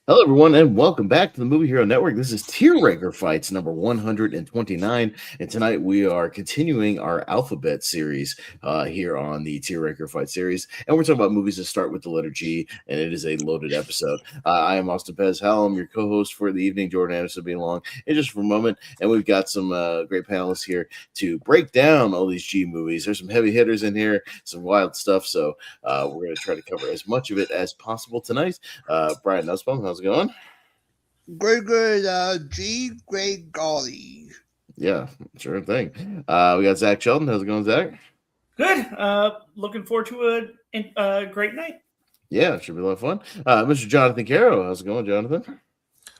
Hello, everyone, and welcome back to the Movie Hero Network. This is Tier Ranker Fights number 129, and tonight we are continuing our alphabet series here on the Tier Ranker Fight series, and we're talking about movies that start with the letter G, and it is a loaded episode. I am Austin Pez Howell. I'm your co-host for the evening. Jordan Anderson will be along in just for a moment, and we've got some great panelists here to break down all these G movies. There's some heavy hitters in here, some wild stuff, so we're going to try to cover as much of it as possible tonight. Brian Nussbaum, how's it going? Great, great, G, great golly. Yeah, sure thing. We got Zach Shelton. How's it going, Zach? Good. Looking forward to a great night. Yeah, it should be a lot of fun. Mr. Jonathan Caro, how's it going, Jonathan?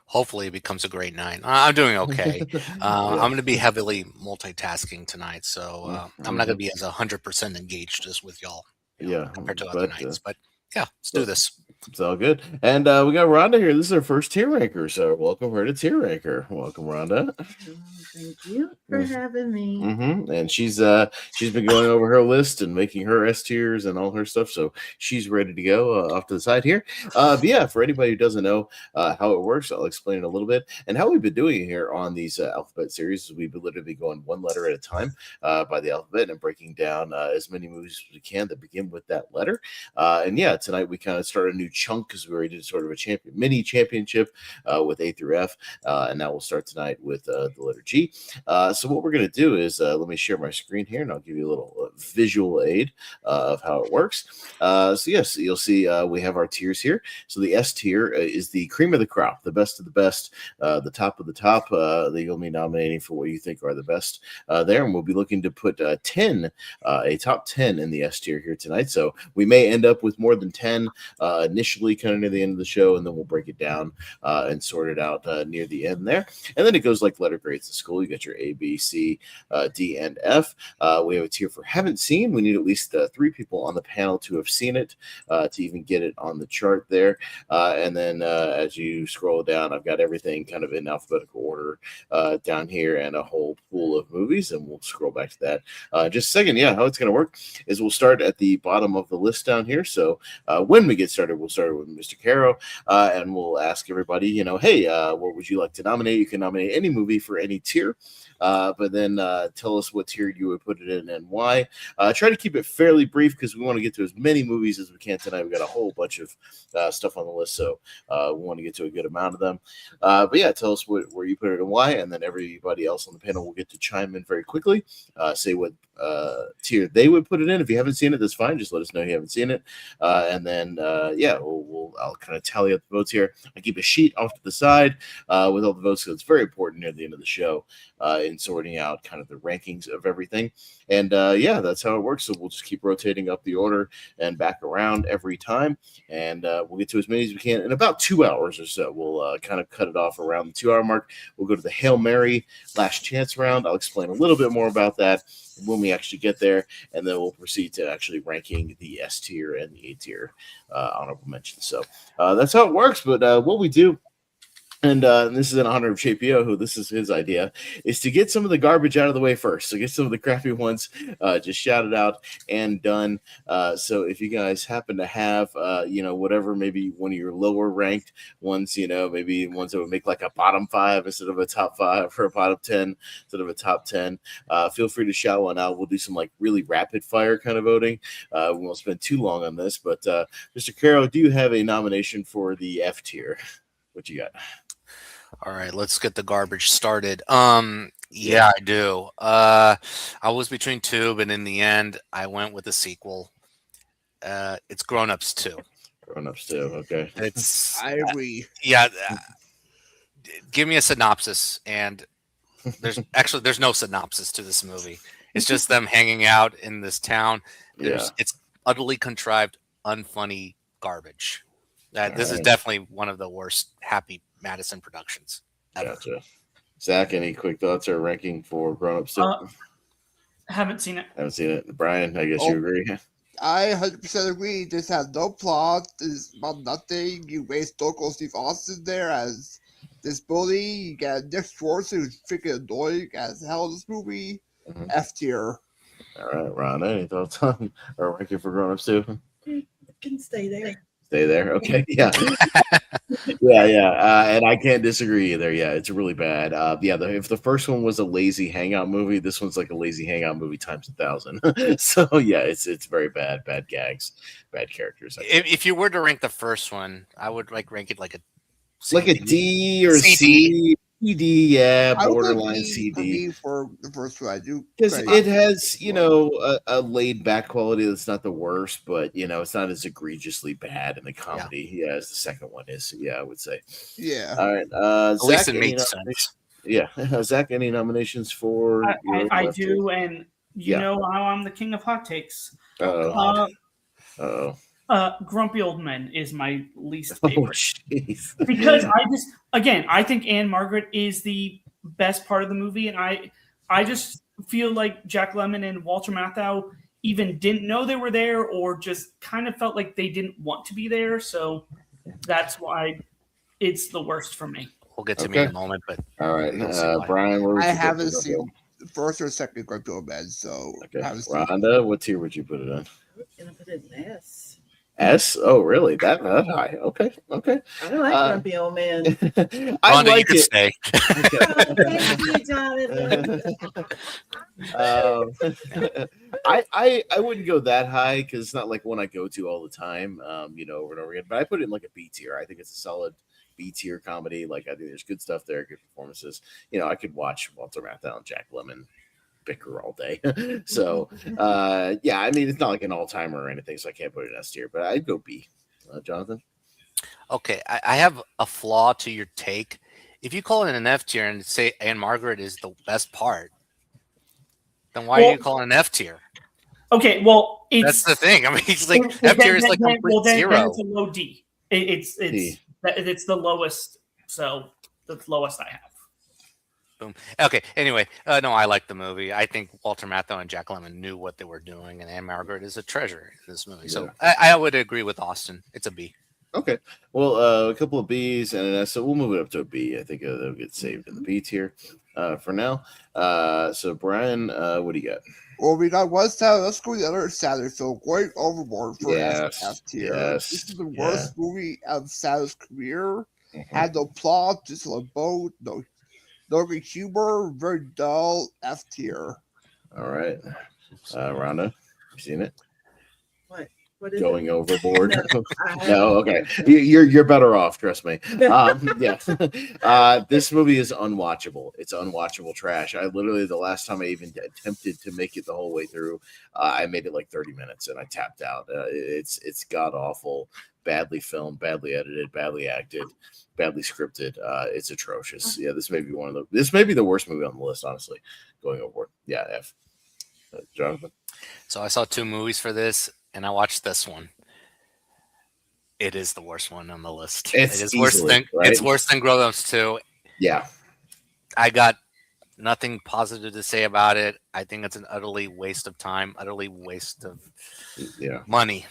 Hopefully, it becomes a great night. I'm doing okay. I'm going to be heavily multitasking tonight, so I'm not going to be as 100% engaged as with y'all. Compared to other nights. But yeah, let's do this. It's all good. And we got Rhonda here. This is our first tier ranker, so welcome her to tier ranker. Welcome, Rhonda. Thank you for having me. And she's been going over her list and making her S tiers and all her stuff, so she's ready to go off to the side here. But yeah, for anybody who doesn't know how it works, I'll explain it a little bit. And how we've been doing it here on these alphabet series is we've literally been going one letter at a time by the alphabet and breaking down as many movies as we can that begin with that letter. And yeah, tonight we kind of start a new chunk because we already did sort of a mini championship with A through F, and now we'll start tonight with the letter G. So what we're going to do is let me share my screen here, and I'll give you a little visual aid of how it works. So yes, you'll see we have our tiers here. So the S tier is the cream of the crop, the best of the best, the top of the top. That you'll be nominating for what you think are the best there, and we'll be looking to put a top 10 in the S tier here tonight. So we may end up with more than 10 initially, kind of near the end of the show, and then we'll break it down and sort it out near the end there. And then it goes like letter grades at school. You got your A, B, C, D, and F. We have a tier for haven't seen. We need at least 3 people on the panel to have seen it to even get it on the chart there. And then as you scroll down, I've got everything kind of in alphabetical order down here and a whole pool of movies, and we'll scroll back to that just a second. Yeah, how it's going to work is we'll start at the bottom of the list down here. So when we get started, we'll start with Mr. Caro, and we'll ask everybody, hey, what would you like to nominate? You can nominate any movie for any tier. But then tell us what tier you would put it in and why. Try to keep it fairly brief because we want to get to as many movies as we can tonight. We've got a whole bunch of stuff on the list, so we want to get to a good amount of them. But yeah, tell us where you put it and why, and then everybody else on the panel will get to chime in very quickly, say what tier they would put it in. If you haven't seen it, that's fine. Just let us know you haven't seen it. And then, yeah, I'll kind of tally up the votes here. I keep a sheet off to the side with all the votes because it's very important near the end of the show in sorting out kind of the rankings of everything. And yeah, that's how it works. So we'll just keep rotating up the order and back around every time. And we'll get to as many as we can in about 2 hours or so. We'll kind of cut it off around the 2 hour mark. We'll go to the Hail Mary last chance round. I'll explain a little bit more about that when we actually get there, and then we'll proceed to actually ranking the S tier and the A tier honorable mentions. So that's how it works. But what we do, and this is in honor of JPO, who this is his idea, is to get some of the garbage out of the way first. So get some of the crappy ones just shouted out and done. So if you guys happen to have, whatever, maybe one of your lower ranked ones, maybe ones that would make like a bottom 5 instead of a top 5, or a bottom 10 instead of a top 10, feel free to shout one out. We'll do some like really rapid fire kind of voting. We won't spend too long on this, but Mr. Caro, do you have a nomination for the F tier? What you got? All right, let's get the garbage started. Yeah, I do. I was between 2, but in the end, I went with a sequel. It's Grown Ups 2. Grown Ups 2, okay. It's I agree. Yeah, give me a synopsis, and there's no synopsis to this movie. It's just them hanging out in this town. It's utterly contrived, unfunny garbage. This is definitely one of the worst Happy Madison productions ever. Gotcha. Zach, any quick thoughts or ranking for Grown Ups 2? Haven't seen it. Haven't seen it. Brian, I guess you agree? I 100% agree. This has no plot. This is about nothing. You waste local Steve Austin there as this bully. You got Nick Schwartz, who's freaking annoying as hell in this movie. F tier. All right, Ron, any thoughts on our ranking for Grown Ups 2? You can stay there. Stay there. Okay. Yeah. Yeah. And I can't disagree either. Yeah, it's really bad. If the first one was a lazy hangout movie, this one's like a lazy hangout movie times 1,000. So yeah, it's very bad. Bad gags, bad characters. If you were to rank the first one, I would rank it like a like a D or CD. CD, yeah, I would go borderline D for CD. me for the first one. I do Because say- it has, a laid back quality that's not the worst, but it's not as egregiously bad in the comedy. Yeah, as the second one is. Yeah, I would say. Yeah. All right. At least Zach, it any made sense. nominations? Yeah, Zach, any nominations for? I do, and you Yeah. know how I'm the king of hot takes. Oh, Grumpy Old Men is my least oh, favorite jeez. because I think Anne Margaret is the best part of the movie, and I just feel like Jack Lemmon and Walter Matthau even didn't know they were there, or just kind of felt like they didn't want to be there. So that's why it's the worst for me. We'll get to me in a moment, but All right, You'll see why. Brian, where would I you put haven't it? seen the first or second Grumpy Old Men, so Okay, I haven't seen it. Rhonda, what tier would you put it on? I'm gonna put it in S. S? Oh, really? That high? Okay. I like Grumpy Old Man. I Rhonda, like you can it. stay. Oh, thank you, Jonathan. I wouldn't go that high because it's not like one I go to all the time, over and over again. But I put it in like a B tier. I think it's a solid B tier comedy. Like I think there's good stuff there, good performances. I could watch Walter Matthau and Jack Lemmon bicker all day. So I mean it's not like an all timer or anything, so I can't put it in S tier. But I'd go B. Jonathan. Okay, I have a flaw to your take. If you call it an F tier and say Anne Margaret is the best part, then why are you calling it an F tier? Okay, well, That's the thing. I mean, it's like F tier is like complete then zero. it's a low D. It's the lowest, so the lowest I have. Boom. Okay. Anyway, no, I like the movie. I think Walter Matthau and Jack Lemmon knew what they were doing, and Anne Margaret is a treasure in this movie. So I would agree with Austin. It's a B. Okay. Well, a couple of B's and an S, so we'll move it up to a B. I think that'll get saved in the B tier for now. So Brian, what do you got? Well, we got one side. Let's go to the other side. So going overboard for F tier. Yes, this is the worst movie of Sal's career. Had no plot, just a boat, no good humor, very dull. F tier. All right, Rhonda, you seen it? What is Going overboard? I No, okay. You're better off. Trust me. This movie is unwatchable. It's unwatchable trash. I literally the last time I even attempted to make it the whole way through, I made it like 30 minutes and I tapped out. It's god awful, badly filmed, badly edited, badly acted, badly scripted. It's atrocious. Yeah, this may be the worst movie on the list. Honestly, Going overboard. Yeah, F. Jonathan. So I saw 2 movies for this, and I watched this one. It is the worst one on the list. It's worse than Grown Ups 2. Yeah. I got nothing positive to say about it. I think it's an utterly waste of time, utterly waste of money.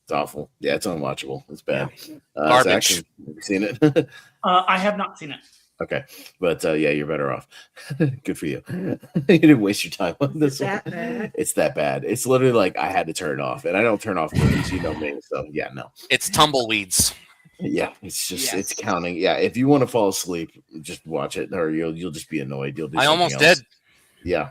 It's awful. Yeah, it's unwatchable. It's bad. Garbage. Zach, have you seen it? I have not seen it. Okay, but you're better off. Good for you. You didn't waste your time on this one. bad? It's that bad. It's literally like I had to turn it off, and I don't turn off movies, me. So yeah, no. It's tumbleweeds. Yeah, it's just it's counting. Yeah, if you want to fall asleep, just watch it, or you'll just be annoyed. You'll do. I almost did. Yeah.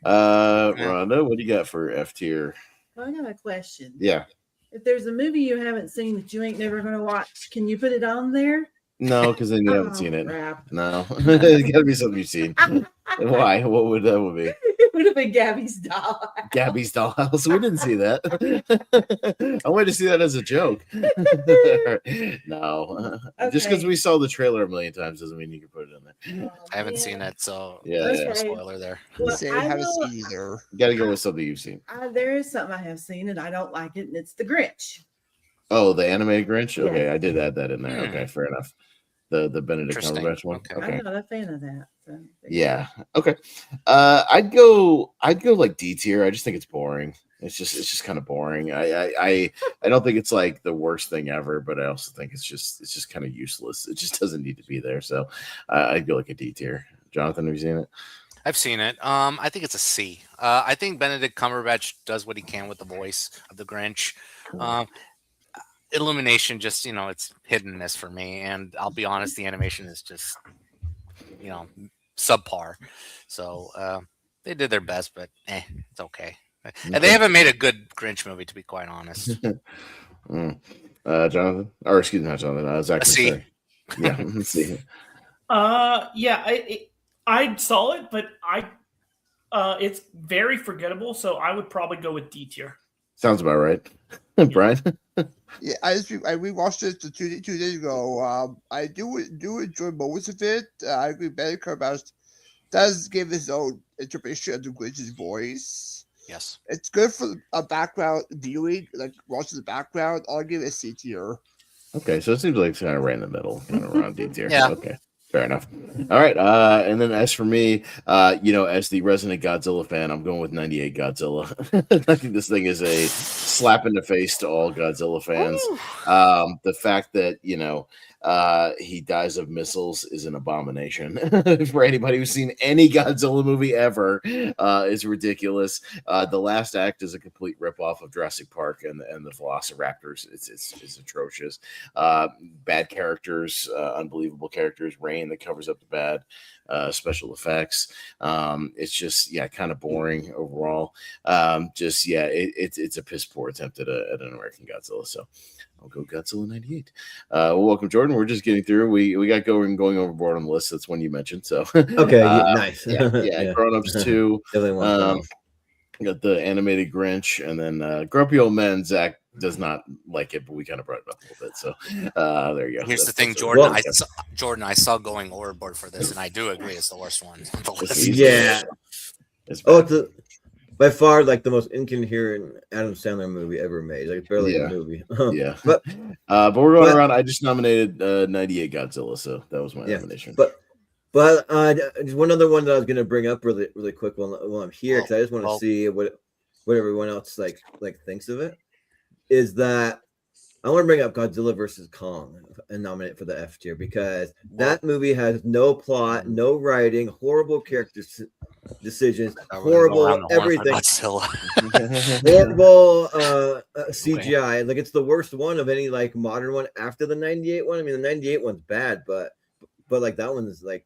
Rhonda, what do you got for F tier? Well, I got a question. Yeah. If there's a movie you haven't seen that you ain't never gonna watch, can you put it on there? No, because then you haven't seen it. Crap. No, it's got to be something you've seen. Why? What would that would be? It would have been Gabby's doll. Gabby's Dollhouse. We didn't see that. I wanted to see that as a joke. No, just because we saw the trailer a million times doesn't mean you can put it in there. I haven't seen it, so Okay. spoiler there. Well, Say I haven't know- seen either. You got to go with something you've seen. There is something I have seen and I don't like it, and it's The Grinch. Oh, the animated Grinch. Yeah. Okay, I did add that in there. Okay, fair enough. The Benedict Interesting. Cumberbatch one. Okay. Okay. I'm not a fan of that. So. Yeah. Okay. I'd go like D tier. I just think it's boring. It's just kind of boring. I don't think it's like the worst thing ever, but I also think it's just kind of useless. It just doesn't need to be there. So I'd go like a D tier. Jonathan, have you seen it? I've seen it. I think it's a C. I think Benedict Cumberbatch does what he can with the voice of the Grinch. Illumination, just it's hit and miss for me. And I'll be honest, the animation is just subpar. So they did their best, but it's okay. And they haven't made a good Grinch movie, to be quite honest. Jonathan, or excuse me, not Jonathan. Zachary. See. Yeah, let's see. I saw it, but it's very forgettable. So I would probably go with D tier. Sounds about right. Brian. Yeah, I rewatched it 2 days ago. I do enjoy most of it. I agree. Benedict Cumberbatch does give his own interpretation of the Grinch's voice. Yes, it's good for a background viewing, like watching the background. I'll give it a C tier. Okay, so it seems like it's kind of right in the middle, kind of around D tier. Yeah. Okay. Fair enough. All right. And then as for me, as the resident Godzilla fan, I'm going with 98 Godzilla. I think this thing is a slap in the face to all Godzilla fans. The fact that, he dies of missiles is an abomination. For anybody who's seen any Godzilla movie ever, is ridiculous. The last act is a complete ripoff of Jurassic Park and the Velociraptors. It's atrocious. Bad characters, unbelievable characters. Rain that covers up the bad special effects. It's just kind of boring overall. It's a piss poor attempt at an American Godzilla. So I'll go Godzilla 98. Well, welcome, Jordan. We're just getting through. We got going overboard on the list. That's one you mentioned. So okay, nice. Grown Ups 2. Got the animated Grinch, and then Grumpy Old Men. Zach does not like it, but we kind of brought it up a little bit. So there you go. Here's the thing, Jordan. I saw going overboard for this, and I do agree it's the worst one on the list. Yeah. It's by far like the most incoherent Adam Sandler movie ever made. Like barely a movie. But we're going around. I just nominated 98 Godzilla, so that was my nomination. But there's one other one that I was going to bring up really quick while I'm here, because I just want to see what everyone else like thinks of it. Is that I want to bring up Godzilla versus Kong and nominate for the F tier, because that movie has no plot, no writing, horrible character decisions, horrible everything, horrible CGI. Like it's the worst one of any like modern one after the 98 one. I mean, the 98 one's bad, but like that one is like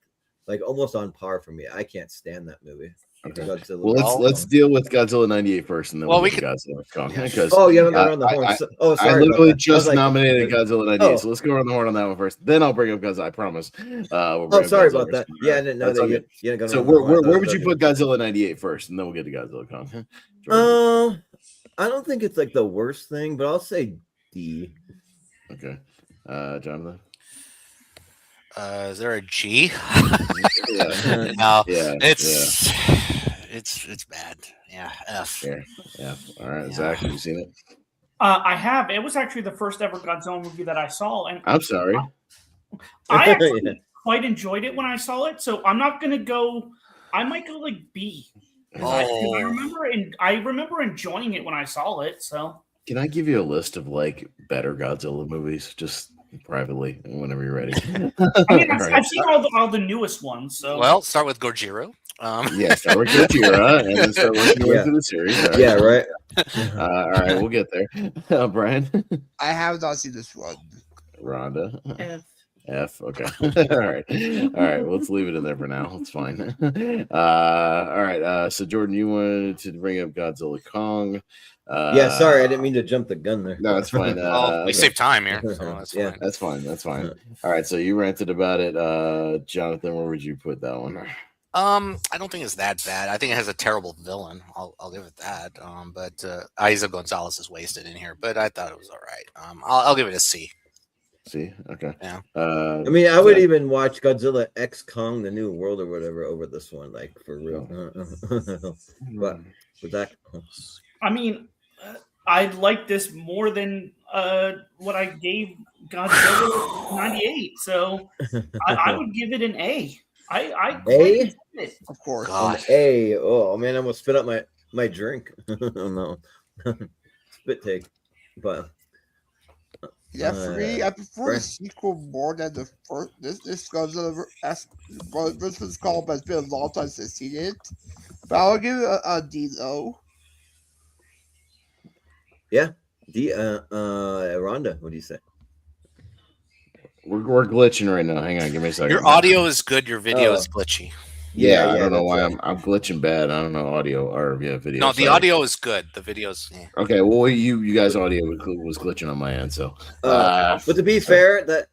almost on par for me. I can't stand that movie. Okay. Well, let's deal with Godzilla 98 first, and then we'll get Godzilla Kong. Because around the horn. Sorry. I literally just nominated Godzilla 98, so let's go around the horn on that one first. Then I'll bring up Godzilla. I promise. Sorry about that. Yeah, I didn't know that. You so where would you put Godzilla 98 first, and then we'll get to Godzilla Kong? I don't think it's like the worst thing, but I'll say D. Okay, Jonathan. Is there a G? No. It's bad. Yeah, F. Yeah. All right, Zach, have you seen it? I have. It was actually the first ever Godzilla movie that I saw, and I'm sorry. I actually quite enjoyed it when I saw it. So I'm not gonna go. I might go like B. I remember enjoying it when I saw it. So can I give you a list of like better Godzilla movies? Just privately, whenever you're ready. I mean, I've seen all the newest ones. So start with Gojira. Start with Gojira, and then start working your way through the series. Right. Yeah, right. All right, we'll get there. Brian, I have not seen this one. Rhonda, F. Okay. All right. Let's leave it in there for now. It's fine. All right. So Jordan, you wanted to bring up Godzilla Kong. Sorry, I didn't mean to jump the gun there. No, that's fine. We save time here. So that's fine. All right, so you ranted about it. Jonathan, where would you put that one? I don't think it's that bad. I think it has a terrible villain. I'll give it that. But Isa Gonzalez is wasted in here, but I thought it was all right. I'll give it a C. C. Okay. Yeah. I mean, I would even watch Godzilla X Kong: The New World or whatever over this one, like for real. But with that, I mean, I like this more than what I gave Godzilla 98. So I would give it an A. I A? It. Of course. An A. Oh man, I'm gonna spit up my drink. No. Spit take. But for me, I prefer the sequel more than the first. This Godzilla versus Kong, but it's been a long time since I've seen it. But I'll give it a D though. Yeah. Rhonda, what do you say? We're glitching right now. Hang on, give me a second. Your audio is good. Your video is glitchy. Yeah, I don't know that's why right. I'm glitching bad. I don't know audio or video. No, the Sorry. audio is good. The video's Okay. Well, you guys' audio was glitching on my end. So, but to be fair, that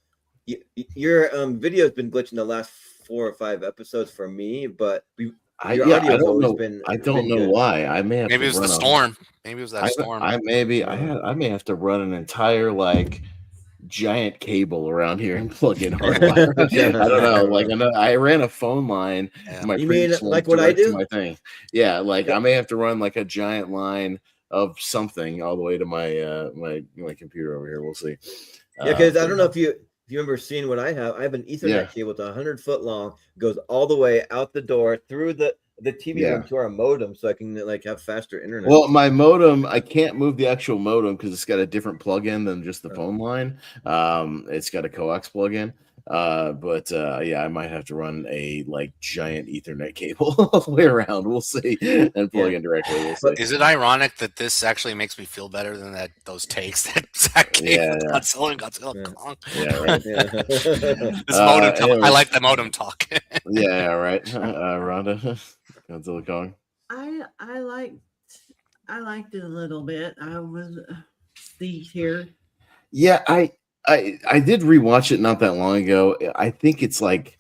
your video has been glitching the last 4 or 5 episodes for me, but your audio has always been. I don't know good. why. I may have. maybe to it was the storm. Maybe it was that storm. I may have to run an entire like giant cable around here and plug in hardwire. I don't know. Like I ran a phone line. Yeah. My You mean previous like one what I direct to do? my thing. Yeah, like I may have to run like a giant line of something all the way to my my computer over here. We'll see. Yeah, because I don't know if you remember seeing what I have. I have an Ethernet Yeah. cable to 100-foot long, goes all the way out the door through the TV room to our modem, so I can like have faster internet. Well, my modem, I can't move the actual modem because it's got a different plug-in than just the phone line. It's got a coax plug-in. But yeah, I might have to run a like giant Ethernet cable all the way around. We'll see, and plug in directly. We'll see. Is it ironic that this actually makes me feel better than those takes that Zach gave with Godzilla and Godzilla Kong? Yeah, right. This modem talk. I like the modem talk. Yeah, right. Rhonda, Godzilla Kong. I liked it a little bit. I was C tier. Yeah, I did rewatch it not that long ago. I think it's like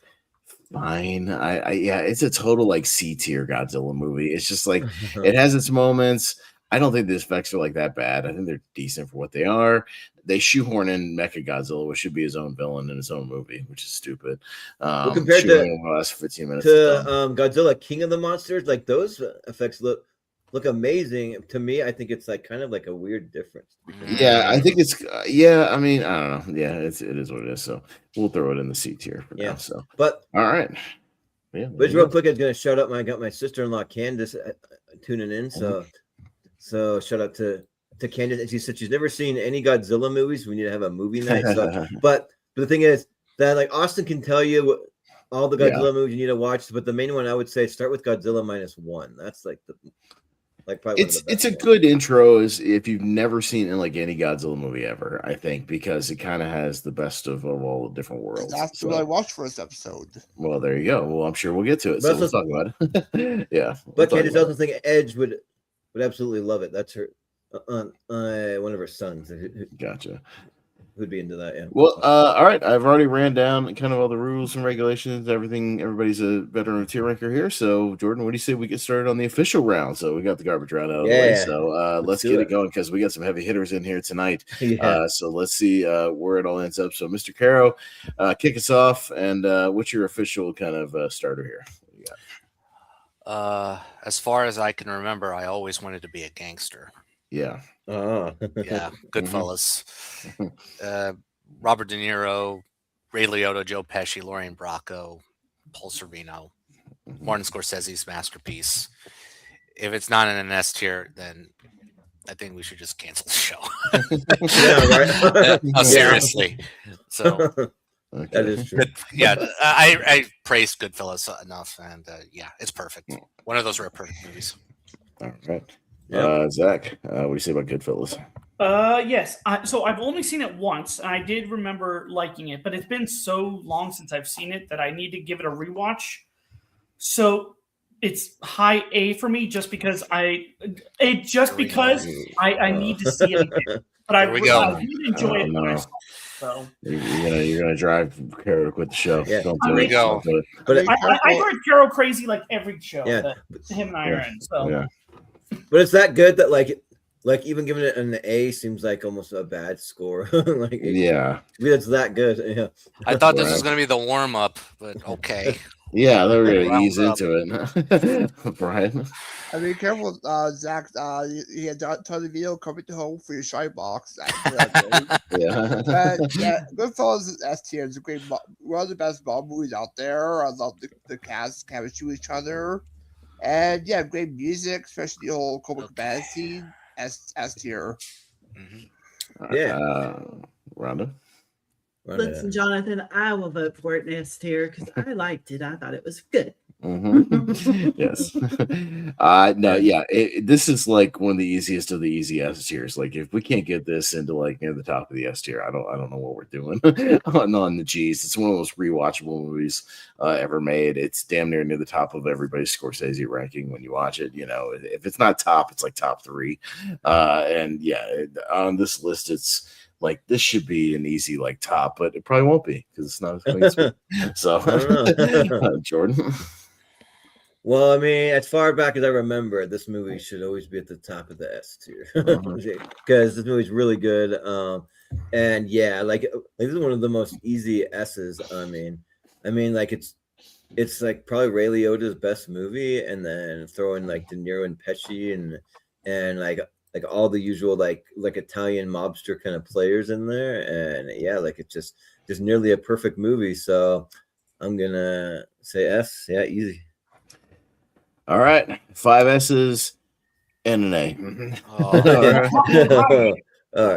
fine. Yeah, it's a total like C tier Godzilla movie. It's just like it has its moments. I don't think the effects are like that bad. I think they're decent for what they are. They shoehorn in Mecha Godzilla, which should be his own villain in his own movie, which is stupid. Well, compared to the last 15 minutes to Godzilla King of the Monsters, like those effects look amazing. To me, I think it's like kind of like a weird difference. Yeah, I think it's I mean, I don't know. Yeah, it is what it is. So we'll throw it in the C tier for now. So, but all right. Yeah, but real quick, I was gonna shout out. I got my sister-in-law Candace tuning in. So shout out to Candace. And she said she's never seen any Godzilla movies. We need to have a movie night. So, but the thing is that like Austin can tell you all the Godzilla movies you need to watch, but the main one I would say start with Godzilla -1. That's like probably it's a good intro is if you've never seen like any Godzilla movie ever, I think, because it kind of has the best of all the different worlds. That's what I watched for this episode. Well, there you go. Well, I'm sure we'll get to it. So we'll talk about it. Yeah. But Candace also think Edge would absolutely love it. That's her one of her sons. Gotcha. Who'd be into that? Yeah. Well, all right. I've already ran down kind of all the rules and regulations, everything. Everybody's a veteran tier ranker here. So, Jordan, what do you say we get started on the official round? So we got the garbage round out of the way. So let's get it going because we got some heavy hitters in here tonight. So let's see where it all ends up. So, Mr. Caro, kick us off. And what's your official kind of starter here? What do you got? As far as I can remember, I always wanted to be a gangster. Yeah. Yeah, Goodfellas. Robert De Niro, Ray Liotta, Joe Pesci, Lorraine Bracco, Paul Sorvino, Martin Scorsese's masterpiece. If it's not in an S tier, then I think we should just cancel the show. No, seriously. So that is true. I praised Goodfellas enough, and yeah, it's perfect. One of those rare perfect movies. All right. Zach, what do you say about Goodfellas? Yes. So I've only seen it once, and I did remember liking it, but it's been so long since I've seen it that I need to give it a rewatch. So it's high A for me, just because I need to see it again. But I really enjoy it when I saw it. So you're gonna drive Caro to quit the show. Yeah. There we go. But I drive Caro crazy like every show that him and I are in. So. Yeah. But it's that good that like even giving it an A seems like almost a bad score. It's that good. Yeah. I thought this was gonna be the warm up, but okay. Yeah, they were gonna ease into it. Brian. I mean, careful, Zach. He had a ton of video coming to home for your shy box. Yeah. Goodfellas is S tier. It's a great, one of the best Bond movies out there. I love the cast chemistry with each other. And yeah, great music, especially the whole Cobra Cabana scene. S tier. Yeah. Rhonda. Listen, Jonathan, I will vote for it in S tier because I liked it. I thought it was good. Yes. No, yeah. This is like one of the easiest of the easy S tiers. Like, if we can't get this into like near the top of the S tier, I don't know what we're doing on the G's. It's one of the most rewatchable movies ever made. It's damn near the top of everybody's Scorsese ranking when you watch it. You know, if it's not top, it's like top 3. And yeah, on this list, it's like this should be an easy like top, but it probably won't be because it's not as clean. So, Jordan. Well, I mean, as far back as I remember, this movie should always be at the top of the S tier because this movie's really good. And yeah, like this is one of the most easy S's. I mean, like it's like probably Ray Liotta's best movie, and then throw in like De Niro and Pesci and like all the usual like Italian mobster kind of players in there, and yeah, like it's just nearly a perfect movie. So I'm gonna say S. Yeah, easy. All right, 5 S's and an A. All right.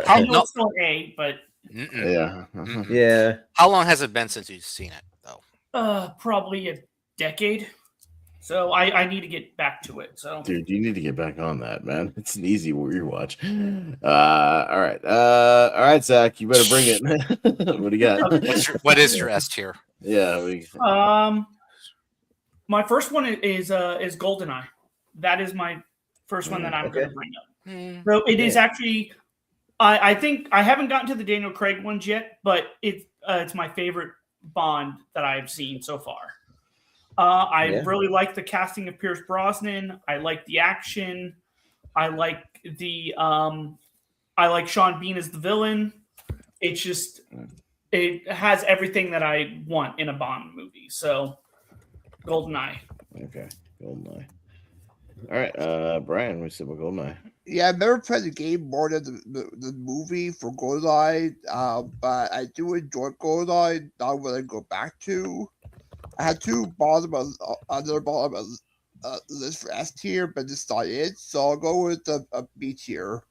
I know it's still an A, but yeah, yeah. How long has it been since you've seen it, though? Probably a decade. So I need to get back to it. So, dude, you need to get back on that, man. It's an easy rewatch. All right, Zach, you better bring it. What do you got? What is your S tier? Yeah, my first one is GoldenEye. That is my first one that I'm going to bring up. So it is actually, I think I haven't gotten to the Daniel Craig ones yet, but it's my favorite Bond that I've seen so far. I really like the casting of Pierce Brosnan. I like the action. I like Sean Bean as the villain. It's just, it has everything that I want in a Bond movie. So, GoldenEye. Okay, GoldenEye. All right, Brian, we said GoldenEye. Yeah, I've never played the game more than the movie for GoldenEye, but I do enjoy GoldenEye. Not what I go back to. I had two another bottom list for S tier, but it's not it. So I'll go with a B tier.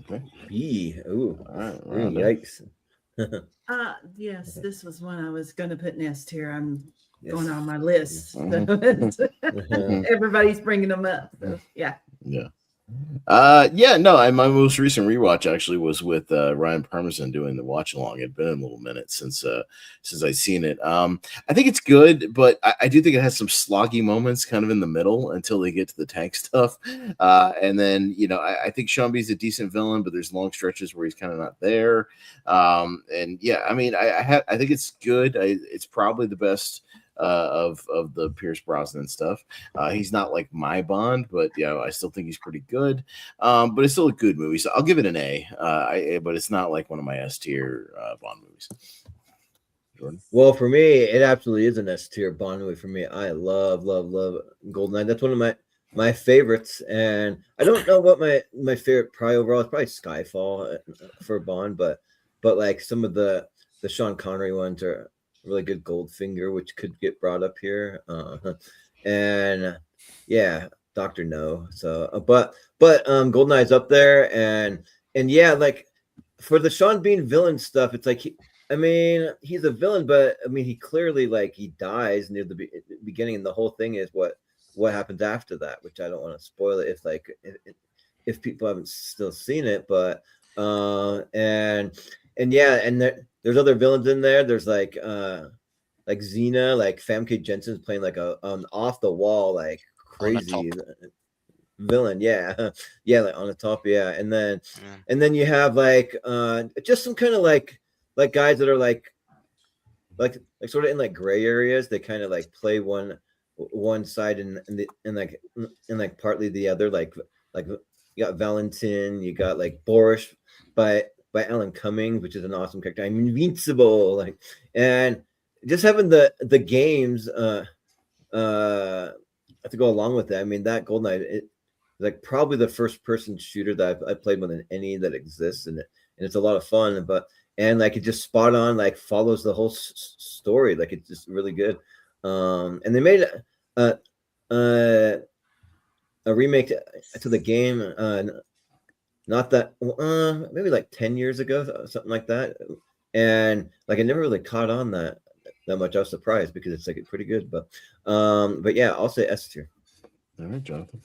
Okay. B. Ooh. All right. Ooh, yikes. Yes, this was one I was going to put in S tier. I'm going on my list. Everybody's bringing them up. So, yeah. Yeah. No, my most recent rewatch actually was with Ryan Parmesan doing the watch along. It'd been a little minute since I'd seen it. I think it's good, but I do think it has some sloggy moments kind of in the middle until they get to the tank stuff. And then, I think Sean Bean's a decent villain, but there's long stretches where he's kind of not there. And yeah, I mean, I think it's good. It's probably the best of the Pierce Brosnan stuff. He's not like my Bond, but I still think he's pretty good. But it's still a good movie, so I'll give it an A. But it's not like one of my S tier Bond movies. Jordan? Well, for me, it absolutely is an S tier Bond movie for me. I love GoldenEye. That's one of my favorites, and I don't know what my favorite probably overall is probably Skyfall for Bond, but like some of the Sean Connery ones are really good. Goldfinger, which could get brought up here, and yeah, Dr. No. So, but GoldenEye's up there, and yeah, like for the Sean Bean villain stuff, it's like he's a villain, but I mean he clearly like he dies near the beginning, and the whole thing is what happens after that, which I don't want to spoil it if people haven't still seen it, but and yeah, and there's other villains in there. There's like Xena, like Famke Jensen's playing like an off the wall like crazy villain. Yeah, yeah, like on the top. Yeah, and then you have like just some kind of like guys that are like sort of in like gray areas. They kind of like play one side and partly the other. Like you got Valentin, you got like Boris by Alan Cumming, which is an awesome character. I'm invincible, and just having the games to go along with that. I mean, that GoldenEye is like probably the first person shooter that I played more than any that exists, and it's a lot of fun. And like it just spot on, like follows the whole story. Like it's just really good. And they made a remake to the game. Not that maybe like 10 years ago, something like that, and like I never really caught on that that much. I was surprised because it's like pretty good, but yeah, I'll say S tier. All right, Jonathan.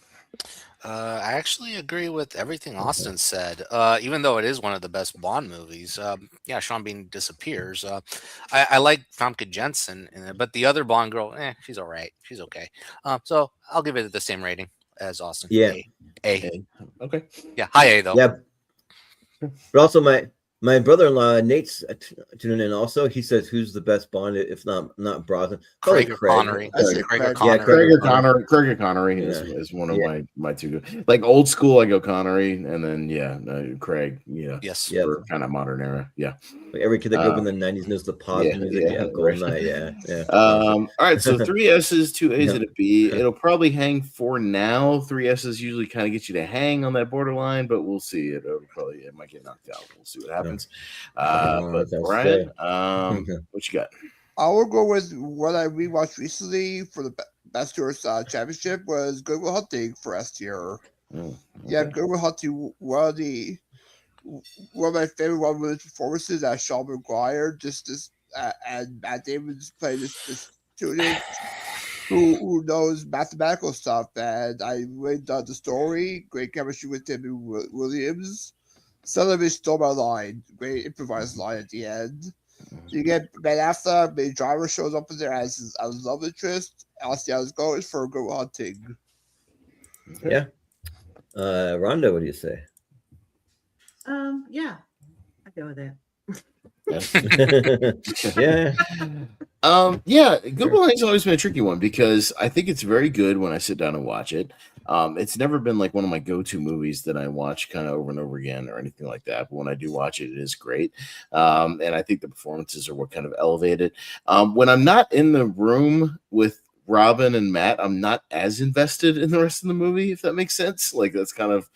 I actually agree with everything Austin said. Even though it is one of the best Bond movies, yeah, Sean Bean disappears. I like Famke Jensen in it, but the other Bond girl, she's all right. She's okay. So I'll give it the same rating as Austin. Yeah. A. Okay. Yeah, high A though. Yeah, but also my brother-in-law Nate's tuning in. Also, he says, "Who's the best Bond? If not Brosnan, probably Craig or Connery. I say Craig or Craig. Connery. Yeah, Craig or Connery Yeah. is one of my two good. Like old school, I go Connery, and then Craig. Yeah, Yes. for kind of modern era. Yeah, like every kid that grew up in the '90s knows the pop music. Yeah, GoldenEye. Yeah. All right, so 3 S's, 2 A's, Yeah. and a B. It'll probably hang for now. 3 S's usually kind of get you to hang on that borderline, but we'll see. It might get knocked out. We'll see what happens. But Brian, what you got? I will go with what I rewatched recently for the Best Tourist Championship was Good Will Hunting for S tier. Okay. Yeah, Good Will Hunting, one of my favorite one-woman performances as Sean McGuire, and Matt Damon's playing this student who knows mathematical stuff, and I really dug the story. Great chemistry with him and Williams. Some of it stole my line. Great improvised line at the end. You get Ben Affleck, the driver shows up in there as love interest. I'll see how it goes for Good Will Hunting. Okay. Yeah. Rhonda, what do you say? Yeah, I go with that. Yeah. Good Will Hunting's always been a tricky one because I think it's very good when I sit down and watch it. It's never been like one of my go-to movies that I watch kind of over and over again or anything like that. But when I do watch it, it is great. And I think the performances are what kind of elevate it. When I'm not in the room with Robin and Matt, I'm not as invested in the rest of the movie, if that makes sense. Like that's kind of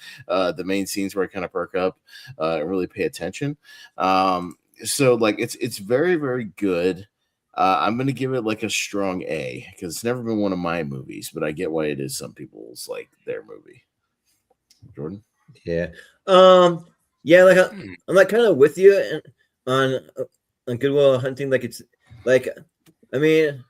the main scenes where I kind of perk up and really pay attention. So like it's very, very good. I'm gonna give it like a strong A because it's never been one of my movies, but I get why it is some people's like their movie. Jordan? Yeah. Yeah, like I'm like kind of with you on Good Will Hunting. Like it's like, I mean,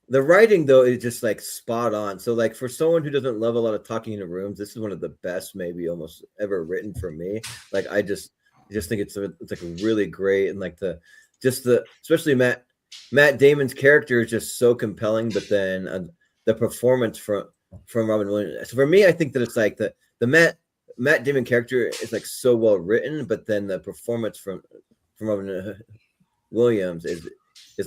the writing though is just like spot on. So like for someone who doesn't love a lot of talking in rooms, this is one of the best maybe almost ever written for me. Like I just think it's like a really great, and like especially Matt Damon's character is just so compelling, but then the performance from Robin Williams. So for me, I think that it's like the Matt Damon character is like so well written, but then the performance from Robin Williams is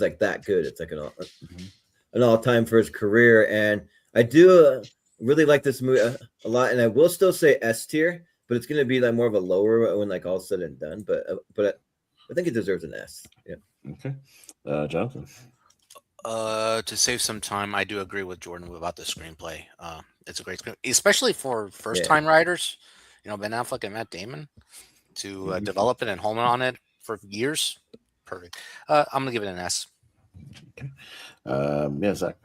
like that good. It's like an all-time for his career, and I do really like this movie a lot, and I will still say S tier, but it's going to be like more of a lower when like all said and done. But I think it deserves an S. Yeah. Okay. Jonathan? To save some time, I do agree with Jordan about the screenplay. It's a great screenplay, especially for first-time writers. You know, Ben Affleck and Matt Damon to develop it and hone on it for years. Perfect. I'm gonna give it an S. Okay. Yeah, Zach.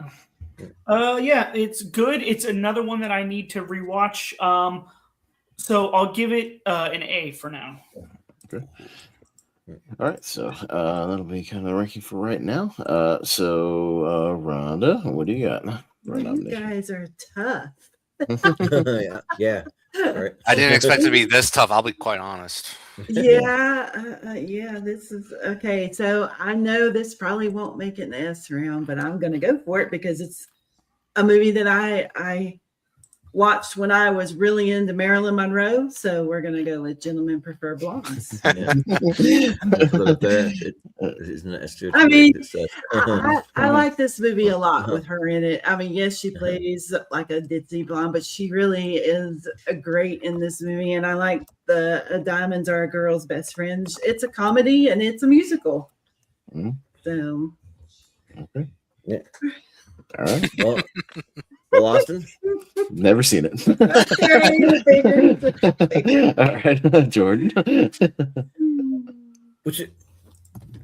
Yeah, it's good. It's another one that I need to rewatch. So I'll give it an A for now. Okay. All right, so that'll be kind of the ranking for right now. So Rhonda, what do you got? You guys are tough. Yeah. Right. I didn't expect it to be this tough. I'll be quite honest. Yeah, this is okay. So I know this probably won't make it in the S round, but I'm going to go for it because it's a movie that I watched when I was really into Marilyn Monroe. So we're going to go with Gentlemen Prefer Blondes. I mean, I like this movie a lot with her in it. I mean, yes, she plays like a ditzy blonde, but she really is great in this movie. And I like the Diamonds Are a Girl's Best Friends. It's a comedy and it's a musical. So, okay. Yeah. All right. Well, Austin? Never seen it. All right, Jordan.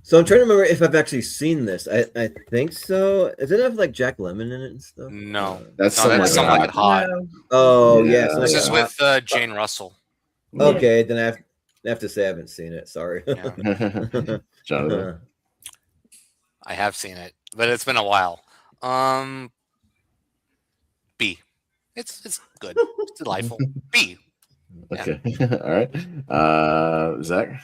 So I'm trying to remember if I've actually seen this. I think so. Does it have like Jack Lemmon in it and stuff? No, that's Something Like It Hot. No. Oh yeah, This is with Jane Russell. Okay, then I have to say I haven't seen it. Sorry. Yeah. Jonathan. I have seen it, but it's been a while. B. It's good. It's delightful. B. Yeah. Okay. All right. Zach,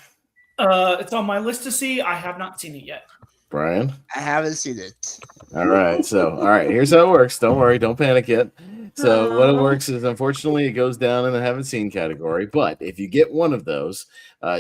It's on my list to see. I have not seen it yet. Brian. I haven't seen it. All right. So, all right. Here's how it works. Don't worry. Don't panic yet. So, what it works is, unfortunately, it goes down in the haven't seen category. But if you get one of those,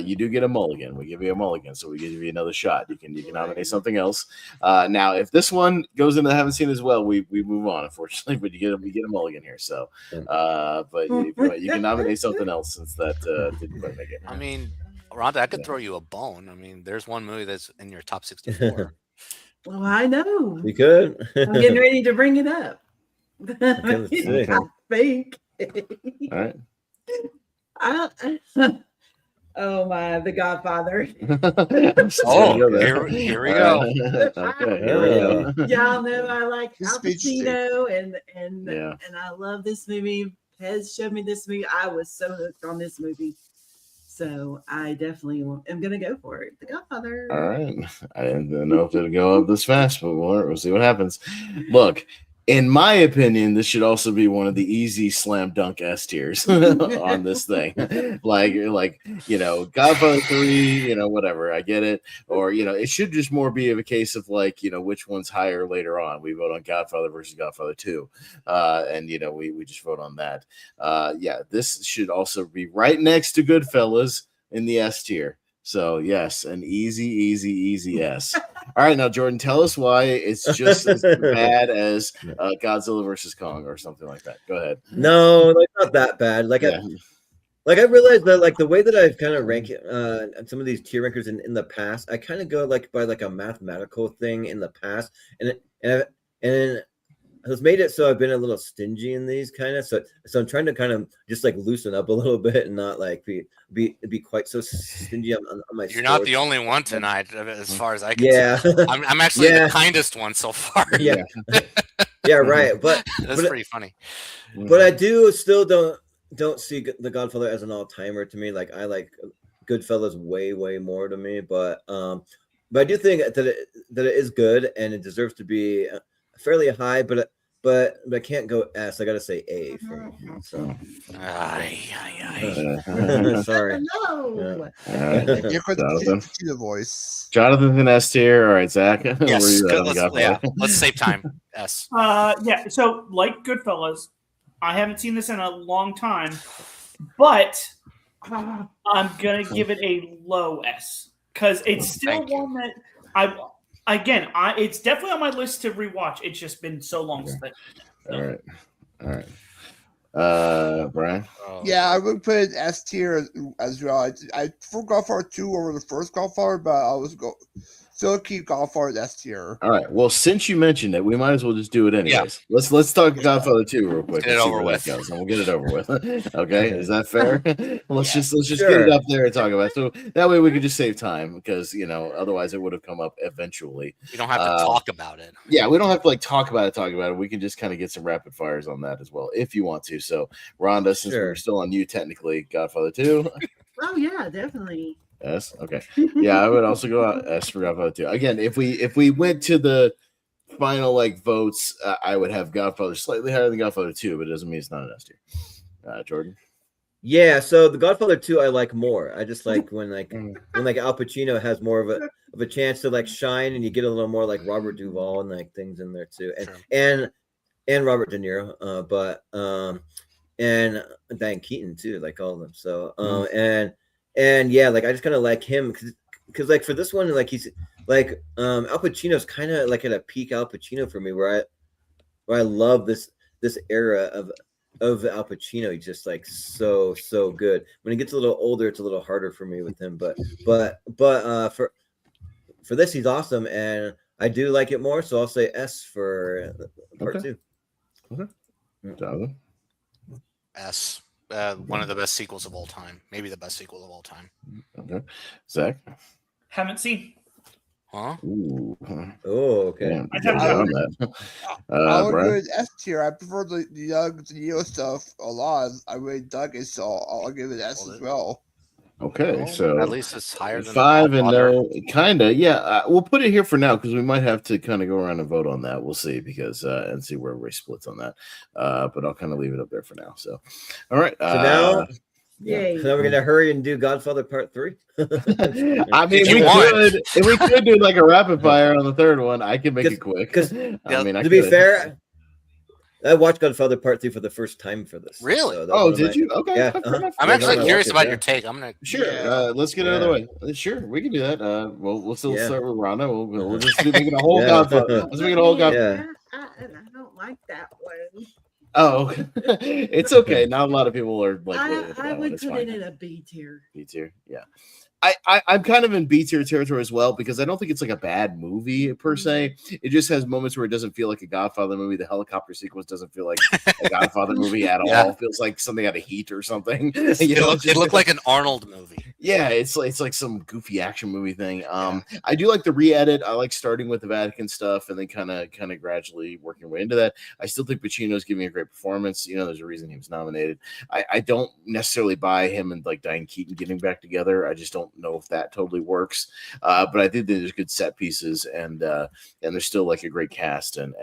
you do get a mulligan. We give you a mulligan, so we give you another shot. You can nominate something else. Now, if this one goes into the haven't seen as well, we move on. Unfortunately, but you get a mulligan here. So, but you can nominate something else since that didn't quite make it. I mean, Rhonda, I could throw you a bone. I mean, there's one movie that's in your top 64. Well, I know. You could. I'm getting ready to bring it up. Let's see. I think. All right. Oh my, The Godfather. Here we go. Okay, here we go. Y'all know I like This Al speech Pacino, and Yeah. I love this movie. Pez showed me this movie. I was so hooked on this movie. So I definitely am going to go for it. The Godfather. All right. I didn't know if it'd go up this fast, but we'll see what happens. Look, in my opinion, this should also be one of the easy slam dunk S tiers on this thing. like, Godfather 3, whatever. I get it. Or, it should just more be of a case of which one's higher later on. We vote on Godfather versus Godfather 2. And we just vote on that. This should also be right next to Goodfellas in the S tier. So yes, an easy S. All right, now Jordan, tell us why it's just as bad as Godzilla versus Kong or something like that. Go ahead. No, not that bad. I realized that the way that I've kind of ranked some of these tier rankers in the past, I kind of go by a mathematical thing in the past, and it's made it so I've been a little stingy in these kind of. So I'm trying to kind of just loosen up a little bit and not be quite so stingy on my. You're not the only one tonight, as far as I can see. I'm actually the kindest one so far. Yeah, yeah, right. But that's pretty funny. But I do still don't see The Godfather as an all timer to me. I like Goodfellas way more to me. But I do think that it is good and it deserves to be fairly high, but I can't go S. I gotta say A for me. So sorry. No. Here for the voice. Jonathan's in S tier. All right, Zach. Yes, let's save time. S. So like Goodfellas, I haven't seen this in a long time, but I'm gonna give it a low S because it's still one that it's definitely on my list to rewatch. It's just been so long since. All right. Brian. Yeah, I would put it S tier as well. I prefer Godfather 2 over the first Godfather, but I was still keep Godfather S tier. All right. Well, since you mentioned it, we might as well just do it anyways. Yeah. Let's talk Godfather 2 real quick. Get it over with. And we'll get it over with. Okay, is that fair? let's just get it up there and talk about it. So that way we can just save time because otherwise it would have come up eventually. You don't have to talk about it. Yeah, we don't have to talk about it. We can just kind of get some rapid fires on that as well if you want to. So Rhonda, since we're still on you technically, Godfather 2. Oh yeah, definitely. S. Okay. Yeah, I would also go out S for Godfather 2. Again, if we went to the final votes, I would have Godfather slightly higher than Godfather 2, but it doesn't mean it's not an S tier. Jordan. Yeah, so The Godfather 2 I like more. I just like when Al Pacino has more of a chance to shine, and you get a little more Robert Duvall and things in there too, and Robert De Niro, but and Diane Keaton too, all of them. So and yeah, I just kind of like him because for this one, he's Al Pacino's kind of at a peak Al Pacino for me, where I love this era of Al Pacino. He's just so good. When he gets a little older, it's a little harder for me with him, but for this, he's awesome, and I do like it more. So I'll say S for part 2. Okay. S. One of the best sequels of all time. Maybe the best sequel of all time. Okay. Zach? Haven't seen. Huh? Ooh. Oh, okay. Damn, I would go with S tier. I prefer the young Neo stuff a lot. I really dug it, so I'll give it S as well. Okay, Well, so at least it's higher than 5 The and Godfather. no, kind of. Yeah, we'll put it here for now because we might have to kind of go around and vote on that. We'll see because and see where everybody splits on that. But I'll kind of leave it up there for now. So, all right. So now, Yay. so now we're gonna hurry and do Godfather Part 3. I mean, If you we want. could if we could do like a rapid fire on the third one. I can make it quick. Because I mean, I to be could. fair, I watched Godfather Part 3 for the first time for this. Really? So that was one Oh, of did my- you? Okay. Yeah, fair enough. I'm Yeah, actually I curious watched it, about yeah. your take. I'm gonna. Sure. Yeah. Let's get it out of the way. Sure, we can do that. We'll still Yeah. start with Rhonda. We'll just make it a whole Yeah. Godfather. Let's make it a whole Godfather. Yeah. I don't like that one. Oh, it's okay. Not a lot of people are like. I would put it in a B tier. B tier, yeah. I'm kind of in B tier territory as well because I don't think it's like a bad movie per se. It just has moments where it doesn't feel like a Godfather movie. The helicopter sequence doesn't feel like a Godfather movie at Yeah. all. It feels like something out of Heat or something. It looked like an Arnold movie. Yeah, it's like some goofy action movie thing. I do like the re-edit. I like starting with the Vatican stuff and then kind of gradually working your way into that. I still think Pacino's giving a great performance. There's a reason he was nominated. I don't necessarily buy him and like Diane Keaton getting back together. I just don't know if that totally works. But I think there's good set pieces and there's still like a great cast and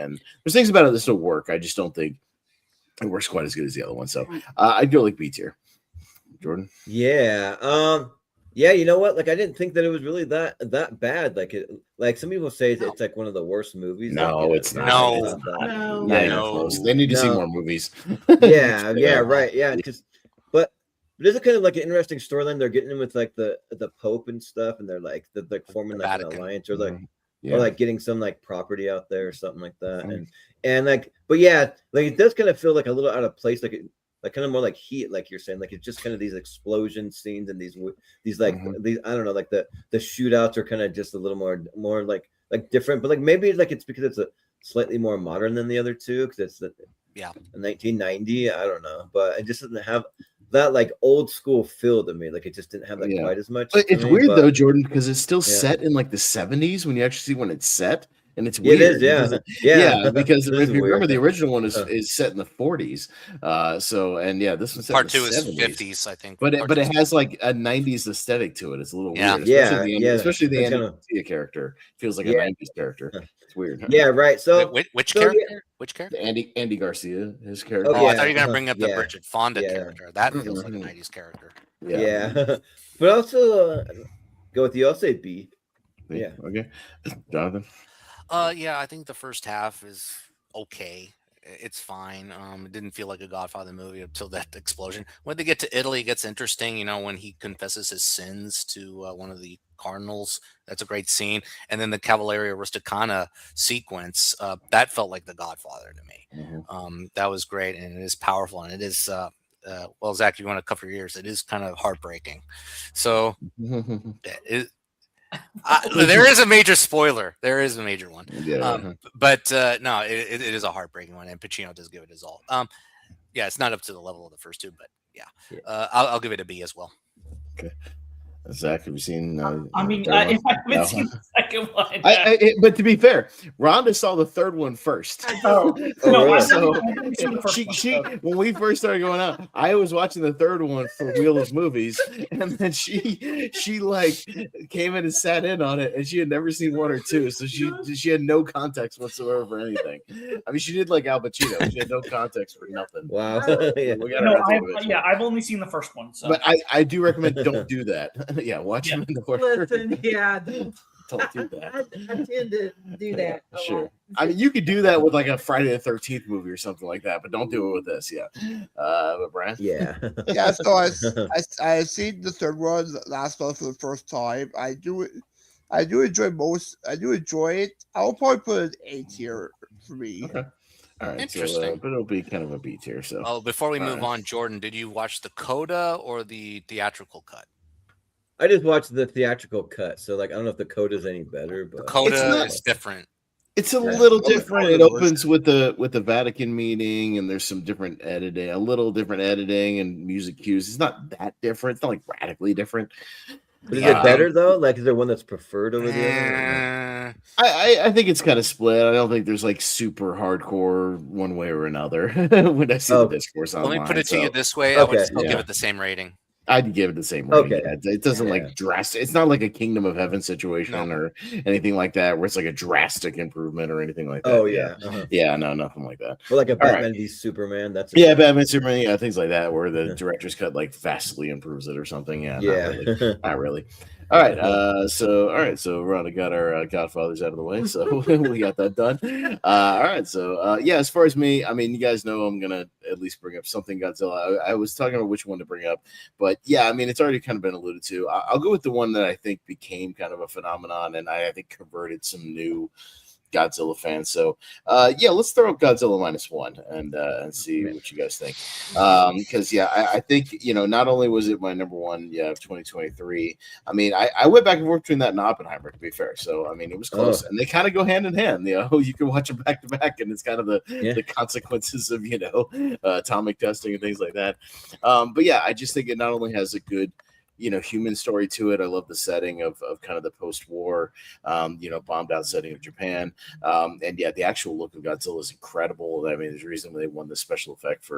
there's things about it that still work. I just don't think it works quite as good as the other one. So I do like B tier. Jordan. Yeah. Yeah, you know what? Like I didn't think that it was really that bad. Like some people say it's like one of the worst movies. No, like, it's not. No. It's not. No. Not even No. close. They need to see No. more movies. Yeah, right. Yeah, but there's a kind of like an interesting storyline. They're getting in with like the Pope and stuff, and they're like forming like an Vatican. alliance or like Yeah. or like getting some like property out there or something like that. And like, but yeah, like it does kind of feel like a little out of place, like kind of more like Heat, like you're saying, like it's just kind of these explosion scenes and these like these I don't know, like the shootouts are kind of just a little more like different, but like maybe like it's because it's a slightly more modern than the other two because it's the 1990. I don't know, but it just doesn't have that like old school feel to me. Like it just didn't have like quite as much. But it's weird though, Jordan, because it's still set in like the 70s when you actually see when it's set. And it's weird. It is, yeah. Because if you remember, weird. the original one is set in the 40s. This one's set Part in 2 the is 70s. 50s, I think. But it has like a 90s aesthetic to it. It's a little weird. Especially the Andy Garcia character. Feels like a 90s character. It's weird. Yeah, right. So which character? Which character? Andy Garcia, his character. Oh, I thought you were gonna bring up the Bridget Fonda character. That feels like a 90s character. Yeah. But also go with you. I'll say B. Yeah. Okay. Jonathan. Yeah, I think the first half is okay. It's fine. It didn't feel like a Godfather movie until that explosion. When they get to Italy, it gets interesting. When he confesses his sins to one of the cardinals, that's a great scene. And then the Cavalleria Rusticana sequence, that felt like the Godfather to me. That was great, and it is powerful, and it is. Well, Zach, you want to cover your ears? It is kind of heartbreaking. So there is a major spoiler. There is a major one. But no, it is a heartbreaking one, and Pacino does give it his all. Yeah, it's not up to the level of the first two, but yeah. I'll give it a B as well. Okay. Zach, have you seen? I mean, if I haven't seen the second one, but to be fair, Rhonda saw the third one first. She when we first started going out, I was watching the third one for Wheel of Movies, and then she like came in and sat in on it, and she had never seen one or two, so she had no context whatsoever for anything. I mean, she did like Al Pacino; she had no context for nothing. Wow. I've only seen the first one, so. But I do recommend don't do that. Yeah, watch them in the order. Listen, don't do that. I tend to do that. Sure. I mean, you could do that with like a Friday the 13th movie or something like that, but don't do it with this. Yeah. But Brian? Yeah. Yeah, so I've seen the third one last month for the first time. I do enjoy it. I'll probably put an A tier for me. Okay. All right, interesting. But it'll be kind of a B tier. So, before we move on, Jordan, did you watch the coda or the theatrical cut? I just watched the theatrical cut, so like I don't know if the coda is any better, but the coda is different. It's a little different. It opens with the Vatican meeting, and there's some different editing, a little different editing and music cues. It's not that different. It's not like radically different. But is it better though? Like, is there one that's preferred over the other? I think it's kind of split. I don't think there's like super hardcore one way or another when I see the discourse online. Let me put it to you this way: I would still give it the same rating. I'd give it the same rating. Okay. Yeah, it doesn't like drastic. It's not like a Kingdom of Heaven situation or anything like that, where it's like a drastic improvement or anything like that. Oh yeah, yeah, no, nothing like that. Or like a All Batman right. v Superman. That's Batman Superman, things like that, where the director's cut like vastly improves it or something. Yeah. Not really. All right, so Ron got our Godfathers out of the way, so we got that done. All right, so as far as me, I mean, you guys know I'm gonna at least bring up something Godzilla. I was talking about which one to bring up, but yeah, I mean, it's already kind of been alluded to. I'll go with the one that I think became kind of a phenomenon, and I think converted some new Godzilla fans. So let's throw up Godzilla -1 and see what you guys think. Because I think not only was it my number one of 2023. I mean, I went back and forth between that and Oppenheimer, to be fair. So I mean, it was close, and they kind of go hand in hand. You can watch them back to back, and it's kind of the consequences of atomic testing and things like that. But yeah, I just think it not only has a good human story to it. I love the setting of kind of the post-war, bombed out setting of Japan. And the actual look of Godzilla is incredible. I mean, there's a reason they won the special effect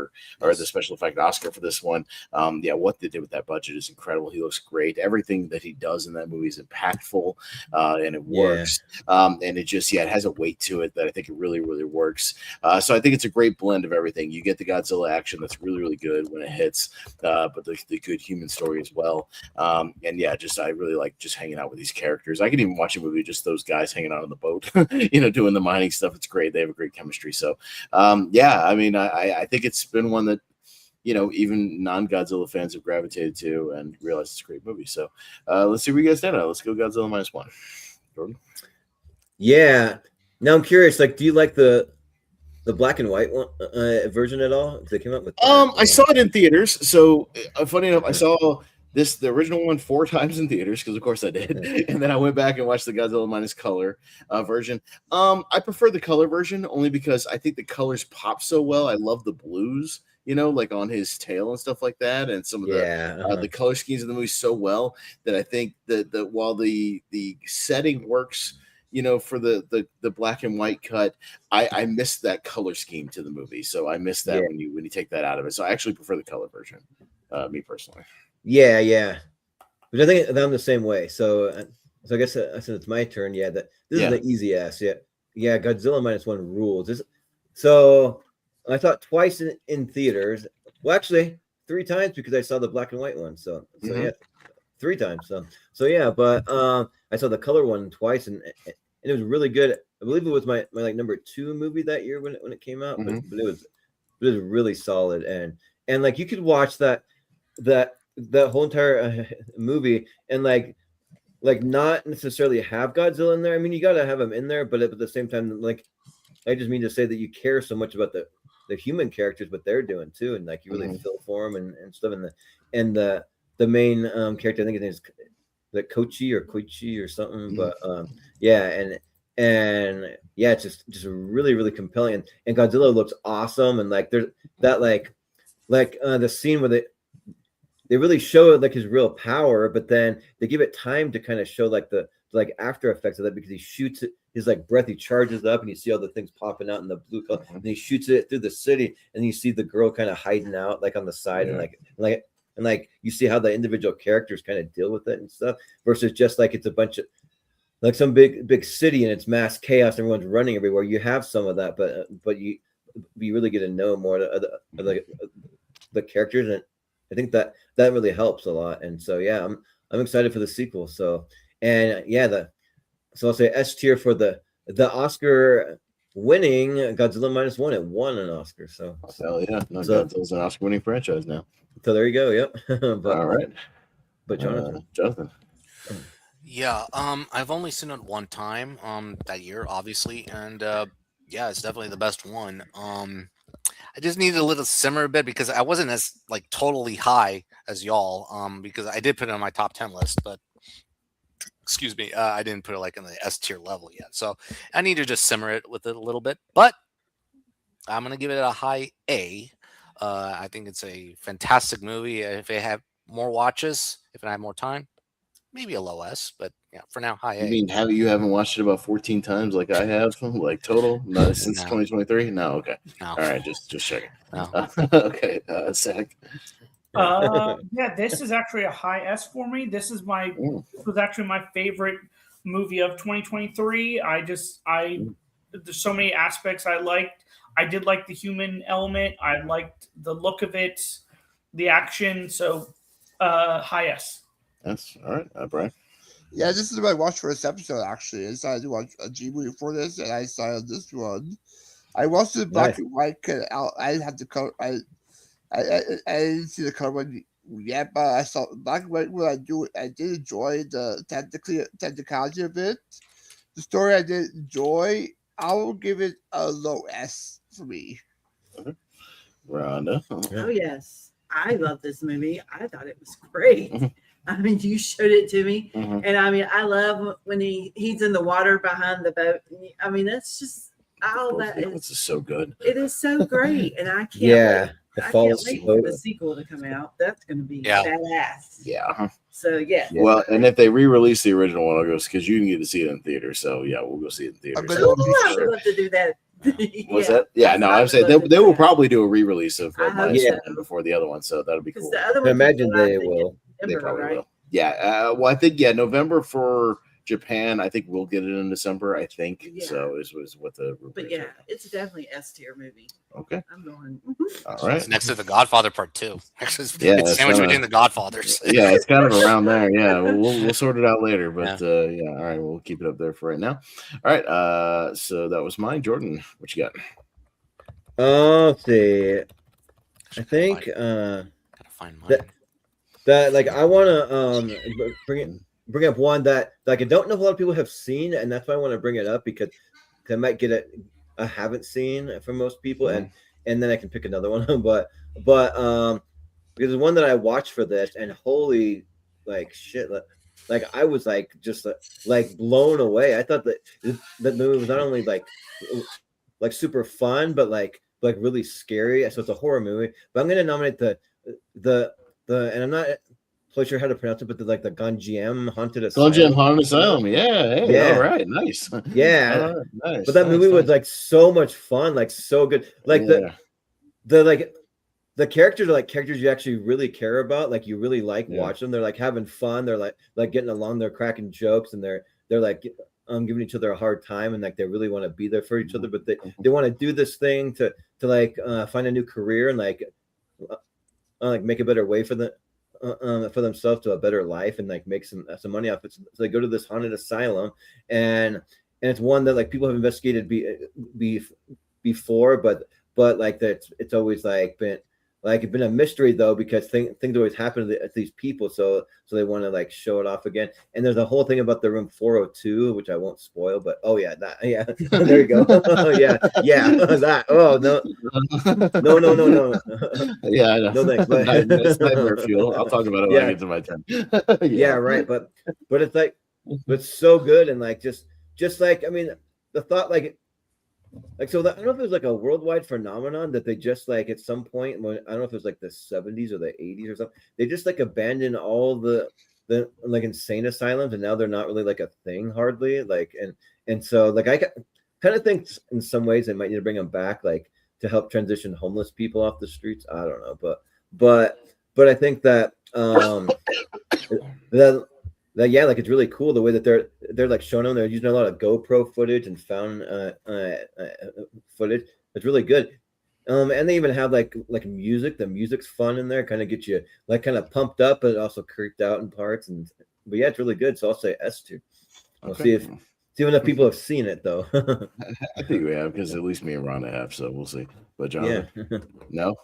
Oscar for this one. What they did with that budget is incredible. He looks great. Everything that he does in that movie is impactful, and it works. And it just, it has a weight to it that I think it really, really works. So I think it's a great blend of everything. You get the Godzilla action that's really, really good when it hits, but the good human story as well. I really like just hanging out with these characters. I could even watch a movie just those guys hanging out on the boat, doing the mining stuff. It's great. They have a great chemistry. So, I mean, I think it's been one that even non-Godzilla fans have gravitated to and realized it's a great movie. So, let's see where you guys stand on. Let's go Godzilla -1. Jordan? Yeah. Now I'm curious. Like, do you like the black and white one version at all? They came out with. I saw it in theaters. So, funny enough, I saw the original one 4 times in theaters, because of course I did, and then I went back and watched the Godzilla minus color version. I prefer the color version only because I think the colors pop so well. I love the blues, like on his tail and stuff like that, and some of the color schemes of the movie so well that I think that while the setting works, for the black and white cut, I missed that color scheme to the movie. So I missed that when you take that out of it. So I actually prefer the color version, me personally. Yeah. But I think I'm the same way. So I guess since it's my turn, this is the easy ass. Yeah. Godzilla -1 rules. So I saw it twice in theaters. Well, actually 3 times because I saw the black and white one. So 3 times. So yeah. But I saw the color one twice, and it was really good. I believe it was my like number 2 movie that year when it came out. But it was really solid, and like you could watch that whole entire movie and like not necessarily have Godzilla in there. I mean, you got to have him in there, but at the same time, like, I just mean to say that you care so much about the human characters, what they're doing too, and like you really feel for them and stuff. And the main character, I think his name is the Koichi or something, but it's just really, really compelling, and Godzilla looks awesome, and like there's that like the scene where they really show like his real power, but then they give it time to kind of show like the after effects of that, because he shoots it, his like breath, he charges up and you see all the things popping out in the blue color, and he shoots it through the city, and you see the girl kind of hiding out like on the side, and like you see how the individual characters kind of deal with it and stuff, versus just like it's a bunch of like some big city and it's mass chaos, everyone's running everywhere. You have some of that, but you really get to know more of the characters, and I think that really helps a lot. And so I'm excited for the sequel. So so I'll say S tier for the Oscar winning Godzilla -1. It won an Oscar. So hell yeah, Godzilla's an Oscar winning franchise now. So there you go. Yep. All right. But Jonathan. Yeah, I've only seen it 1 time that year, obviously, and it's definitely the best one. I just needed a little simmer a bit because I wasn't as like totally high as y'all, because I did put it on my top 10 list, but excuse me, I didn't put it like in the S tier level yet. So I need to just simmer it with it a little bit, but I'm going to give it a high A. I think it's a fantastic movie. If I have more watches, if I have more time, maybe a low S, but for now, high A. You mean you haven't watched it about 14 times like I have, like total, since 2023? No, okay. No. All right, just checking. No. Okay, Zach. Yeah, this is actually a high S for me. This was actually my favorite movie of 2023. There's so many aspects I liked. I did like the human element. I liked the look of it, the action. So, high S. That's all right, Brian. Yeah, this is what I watched first episode. Actually, I decided to watch a G movie for this, and I started this one. I watched the black and white. I didn't have the color. I didn't see the color one yet, but I saw black and white. What I did enjoy the technicality of it. The story I did enjoy. I will give it a low S for me. Rhonda. Oh yes, I love this movie. I thought it was great. I mean, you showed it to me, and I mean, I love when he's in the water behind the boat. I mean, that's just all that is. This is so good. It is so great, and I can't. I can't wait for the sequel to come out. That's going to be badass. Yeah. So yeah. Well, and if they re-release the original one, I'll go because you can get to see it in theater. So yeah, we'll go see it in theater. I would love to do that. Was that? Yeah, no, I'm saying they will probably do a re-release of before the other one, so that'll be cool. The other one, I imagine they will. They probably will. Yeah. Well, I think November for Japan. I think we'll get it in December. I think so. Is what the. But yeah, it's definitely S tier movie. Okay. I'm going. All right. It's next to The Godfather Part 2. Actually, it's sandwiched between The Godfathers. Yeah, it's kind of around there. Yeah, we'll sort it out later. But yeah, all right, we'll keep it up there for right now. All right. So that was mine. Jordan, what you got? Let's see. I think gotta find mine. That like I want to bring up one that like I don't know if a lot of people have seen, and that's why I want to bring it up because I might get it. I haven't seen for most people, and then I can pick another one. but because the one that I watched for this, and holy like shit, like I was like just like blown away. I thought that the movie was not only like super fun, but like really scary. So it's a horror movie. But I'm gonna nominate the and I'm not quite sure how to pronounce it, but the Gonjiam Haunted Asylum. Gonjiam Haunted Asylum, yeah. All right, nice. Yeah, right, nice. But that movie was like so much fun, like so good. Like the characters are like characters you actually really care about. Like you really like watching them. They're like having fun. They're like getting along. They're cracking jokes, and they're like giving each other a hard time, and like they really want to be there for each other. But they want to do this thing to like find a new career and like make a better way for themselves to a better life and like make some money off it. So they go to this haunted asylum, and it's one that like people have investigated before, but like that it's always like been a mystery though, because things always happen to these people, so they want to like show it off again. And there's a whole thing about the room 402, which I won't spoil, but there you go. That no yeah, I know. No thanks, but it's nightmare fuel. I'll talk about it when I get to my turn. Right, but it's like it's so good, and like just like I mean the thought like so that, I don't know if it was like a worldwide phenomenon that they just like at some point when I don't know if it was like the 70s or the 80s or something, they just like abandoned all the like insane asylums, and now they're not really like a thing hardly, like and so like I kind of think in some ways they might need to bring them back, like to help transition homeless people off the streets. I don't know, but I think that that like it's really cool the way that they're like showing them. They're using a lot of GoPro footage and found footage. It's really good. And they even have like music. The music's fun in there, kind of get you like kind of pumped up, but also creeped out in parts. But yeah, it's really good. So I'll say S2. We'll see if enough people have seen it though. I think we have, because at least me and Rhonda have. So we'll see. But John, no,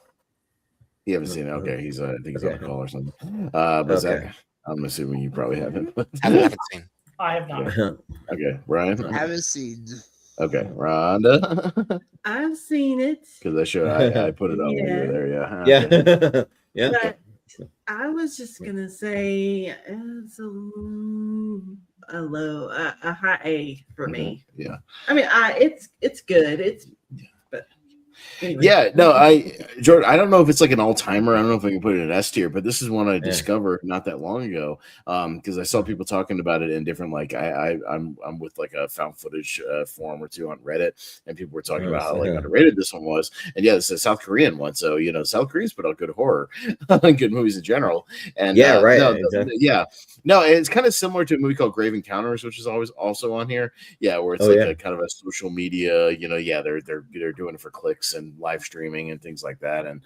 you haven't seen it. Okay, he's I think he's on a call or something. But Zach, I'm assuming you probably haven't. I haven't seen. I have not. Okay, Ryan. I haven't seen. Okay, Rhonda. I've seen it Because I put it up when you were there. Yeah. But I was just gonna say it's a high A for me. Yeah. I mean, it's good. Anyway. Yeah, no, Jordan, I don't know if it's like an all-timer. I don't know if I can put it in S tier, but this is one I discovered not that long ago. Because I saw people talking about it in different, like I'm with like a found footage forum or two on Reddit, and people were talking about how like underrated this one was. And yeah, it's a South Korean one, so South Koreans put out good horror, good movies in general. And right, no, exactly. no, it's kind of similar to a movie called Grave Encounters, which is always also on here. Yeah, where it's a kind of a social media, they're doing it for clicks and live streaming and things like that. And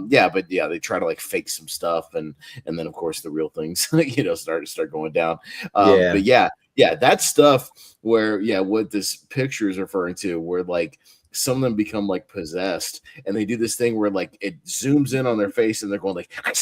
they try to like fake some stuff, and then of course the real things start going down. But that stuff where what this picture is referring to, where like some of them become like possessed, and they do this thing where like it zooms in on their face and they're going like right, it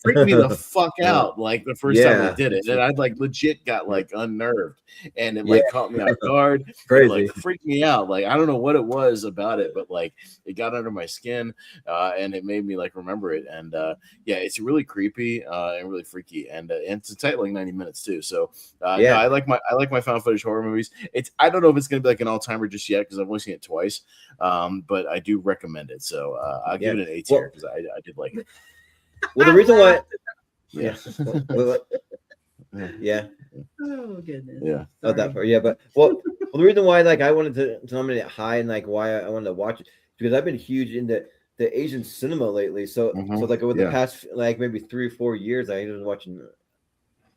freaked me the fuck out like the first time they did it, and I like legit got like unnerved, and it like caught me off guard. Crazy. It, like freaked me out. Like I don't know what it was about it, but like it got under my skin, and it made me like remember it. And it's really creepy and really freaky, and it's a tight like 90 minutes too. So I like my found footage horror movies. I don't know if it's gonna be like an all-timer just yet because I've only seen it twice, but I do recommend it. So I'll give it an A tier because I did like it. Well, the reason why, Oh goodness. Yeah. Oh, that part. Yeah, but well, the reason why like I wanted to nominate it high and like why I wanted to watch it because I've been huge into the Asian cinema lately. So like over the past like maybe 3 or 4 years, I was watching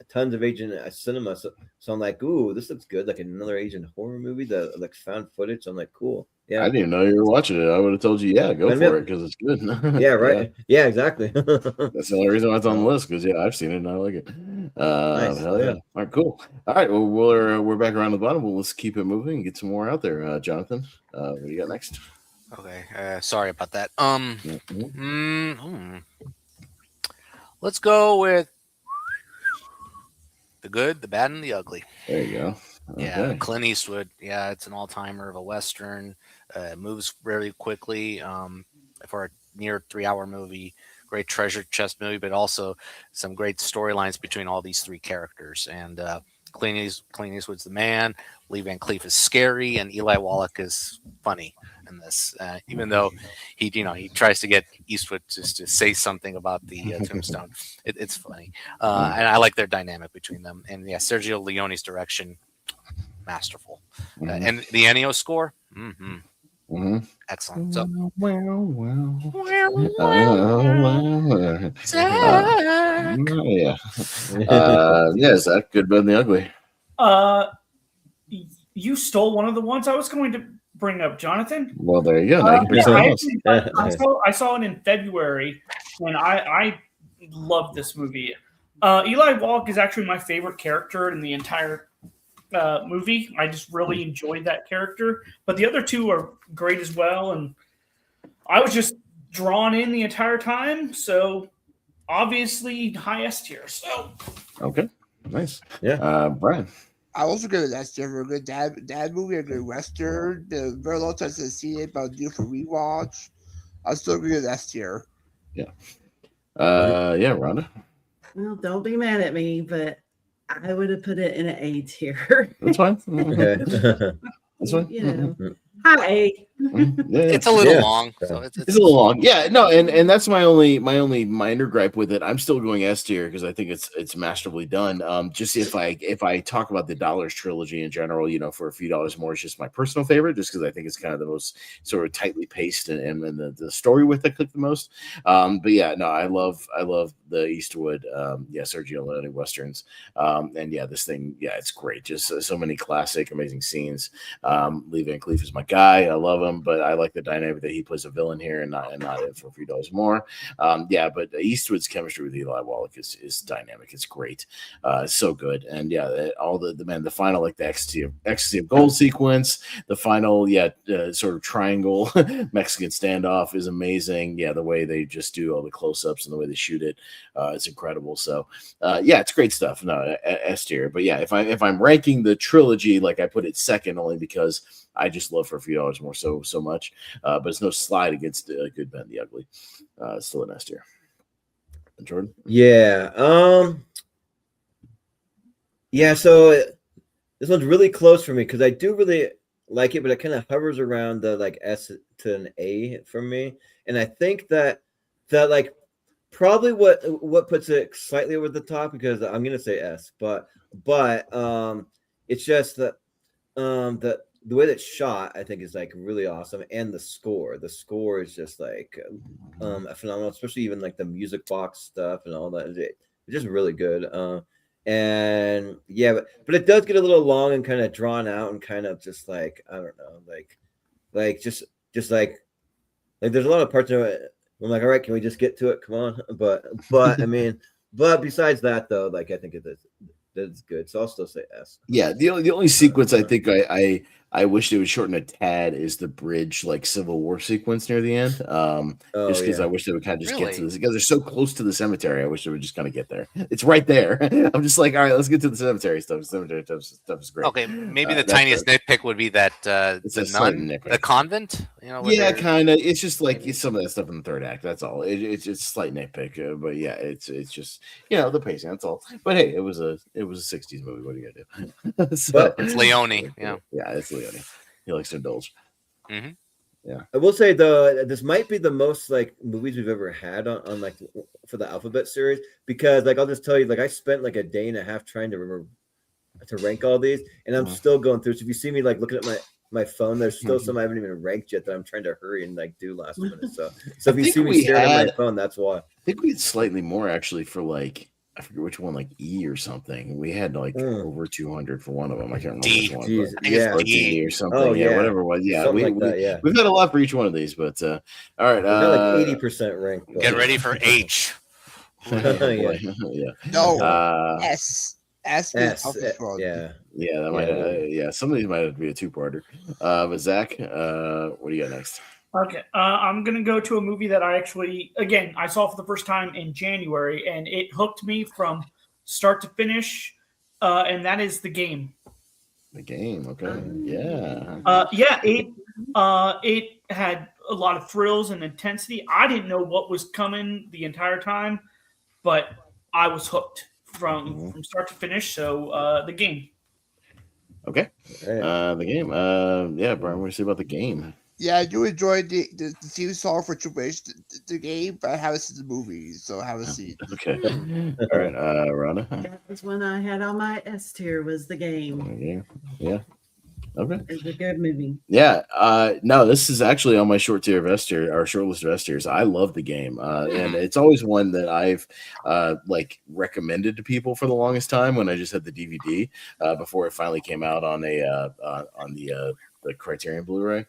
tons of Asian cinema. So I'm like, ooh, this looks good. Like another Asian horror movie that like found footage. So I'm like, cool. Yeah. I didn't even know you were watching it. I would have told you, go for it because it's good. Yeah, right. Yeah, exactly. That's the only reason why it's on the list because I've seen it and I like it. Nice. Hell yeah. All right, cool. All right, well we're back around the bottom. Well, let's keep it moving and get some more out there. Jonathan, what do you got next? Okay, sorry about that. Let's go with The Good, the Bad, and the Ugly. There you go. Okay. Yeah, Clint Eastwood. Yeah, it's an all-timer of a Western. Moves really quickly for a near 3-hour movie. Great treasure chest movie, but also some great storylines between all these three characters. And Clint Eastwood's the man. Lee Van Cleef is scary, and Eli Wallach is funny in this. Even though he tries to get Eastwood just to say something about the tombstone, it's funny. And I like their dynamic between them. And Sergio Leone's direction, masterful. And the Ennio score, excellent. So, is that Good, Bad, and the Ugly? You stole one of the ones I was going to bring up, Jonathan. Well, there you go. I saw it in February, and I loved this movie. Eli Wallach is actually my favorite character in the entire movie. I just really enjoyed that character, but the other two are great as well, and I was just drawn in the entire time. So obviously high S tier. So okay, nice. Brian. I also give it S tier for a good dad movie, a good Western. The very long time since I've seen it, but I'll do for rewatch. I'll still give it S tier. Yeah. Rhonda. Well, don't be mad at me, but I would have put it in an A tier. That's fine. That's fine. High A. It's a little long. So it's a little long. Yeah, no, and that's my only minor gripe with it. I'm still going S tier because I think it's masterfully done. Just if I talk about the Dollars trilogy in general, for a few dollars more, it's just my personal favorite, just because I think it's kind of the most sort of tightly paced and the story with it clicked the most. But yeah, no, I love the Eastwood, Sergio Leone westerns, and this thing, it's great. Just so many classic, amazing scenes. Lee Van Cleef is my guy. I love him, but I like the dynamic that he plays a villain here and not in for a few dollars more. But Eastwood's chemistry with Eli Wallach is dynamic. It's great. It's so good. And all the final, like the ecstasy of gold sequence, the final sort of triangle Mexican standoff is amazing. The way they just do all the close-ups and the way they shoot it, it's incredible. So it's great stuff. No, S tier. But if I'm ranking the trilogy, like I put it second only because I just love for a few dollars more so much. But it's no slide against Good, Bad, and the Ugly. Still an S tier. Jordan? Yeah. So this one's really close for me because I do really like it, but it kind of hovers around the like S to an A for me. And I think that like probably what puts it slightly over the top, because I'm gonna say S, but it's just that the way that's shot, I think, is like really awesome, and the score is just like phenomenal, especially even like the music box stuff and all that. It's just really good. And yeah, but it does get a little long and kind of drawn out and kind of just like, I don't know, like just like there's a lot of parts of it. I'm like, all right, can we just get to it? Come on. But I mean, but besides that though, like I think it's good. So I'll still say S. Yeah, the only sequence I think I wish they would shorten a tad is the bridge like Civil War sequence near the end. Just because I wish they would kind of just get to this, because they're so close to the cemetery. I wish they would just kind of get there. It's right there. I'm just like, all right, let's get to the cemetery stuff. Cemetery stuff is great. Okay, maybe the tiniest nitpick would be that it's the nun, the convent. Yeah, kind of. It's just like it's some of that stuff in the third act. That's all. It's just a slight nitpick, but yeah, it's just the pacing. That's all. But hey, it was a '60s movie. What are you gonna do? So, it's Leone. Yeah, it's Leone. He likes to indulge. Mm-hmm. Yeah, I will say though, this might be the most like movies we've ever had on like for the Alphabet series, because like I'll just tell you, like I spent like a day and a half trying to remember to rank all these, and I'm still going through. So if you see me like looking at my phone, there's still some I haven't even ranked yet that I'm trying to hurry and like do last minute. So if you see me staring at my phone, that's why. I think we had slightly more actually for like, I forget which one, like E or something. We had like over 200 for one of them. I can't remember which one. Yeah, D or something. Oh, yeah, whatever it was. Yeah, we've got a lot for each one of these, but all right. Like 80% rank. Get ready for H. No, S. S. Yeah, that might. Some of these might have to be a two-parter. But Zach, what do you got next? Okay, I'm going to go to a movie that I saw for the first time in January, and it hooked me from start to finish, and that is The Game. The Game, okay. Yeah. It had a lot of thrills and intensity. I didn't know what was coming the entire time, but I was hooked from start to finish, so The Game. Okay. The Game. Brian, what do you say about The Game? Yeah, I do enjoy the theme song for the Game, but I haven't seen the movie, so I haven't seen it. Okay. All right, Rana. That was one I had on my S tier, was The Game. Yeah. Okay. It's a good movie. Yeah. No, this is actually on my short list of S tiers. I love The Game. And it's always one that I've like recommended to people for the longest time when I just had the DVD before it finally came out on the Criterion Blu-ray.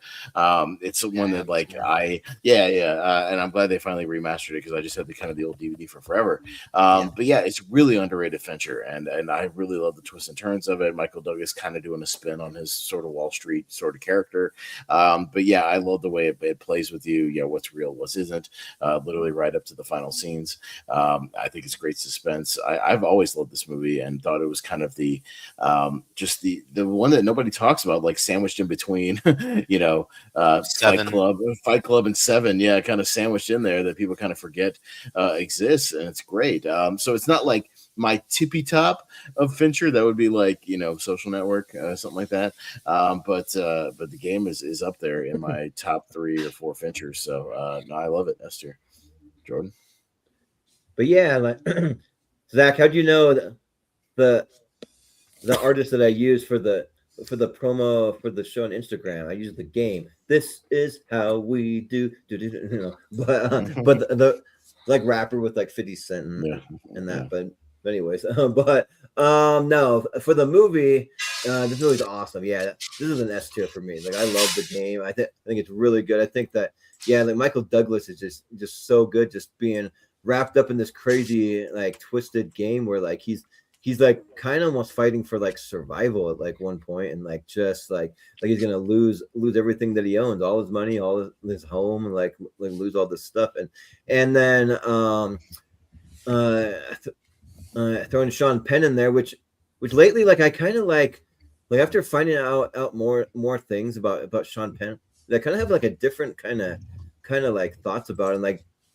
It's one that like and I'm glad they finally remastered it, because I just had the old DVD for forever. But yeah, it's really underrated Fincher, and I really love the twists and turns of it. Michael Douglas kind of doing a spin on his sort of Wall Street sort of character. But yeah, I love the way it plays with you. Yeah, what's real, what isn't, literally right up to the final scenes. I think it's great suspense. I've always loved this movie and thought it was kind of the just the one that nobody talks about, like sandwiched in between Fight Club and Seven, kind of sandwiched in there, that people kind of forget exists, and it's great. So it's not like my tippy top of Fincher. That would be like Social Network, something like that. But The Game is up there in my top 3 or 4 Finchers. So no, I love it. Esther, Jordan. But yeah, like Zach, how do you know the artist that I use for the promo for the show on Instagram? I use The Game. This is how we do. But the like rapper with like 50 Cent and that. But anyways, no, for the movie, this movie's awesome. Yeah, this is an S tier for me. Like I love The Game. I think it's really good. I think that like Michael Douglas is just so good, just being wrapped up in this crazy like twisted game where like he's like kind of almost fighting for like survival at like one point, and like just like he's gonna lose everything that he owns, all his money, all his home, and like lose all this stuff, and then throwing Sean Penn in there, which lately like I kind of like after finding out more things about Sean Penn, I kind of have like a different kind of like thoughts about it. And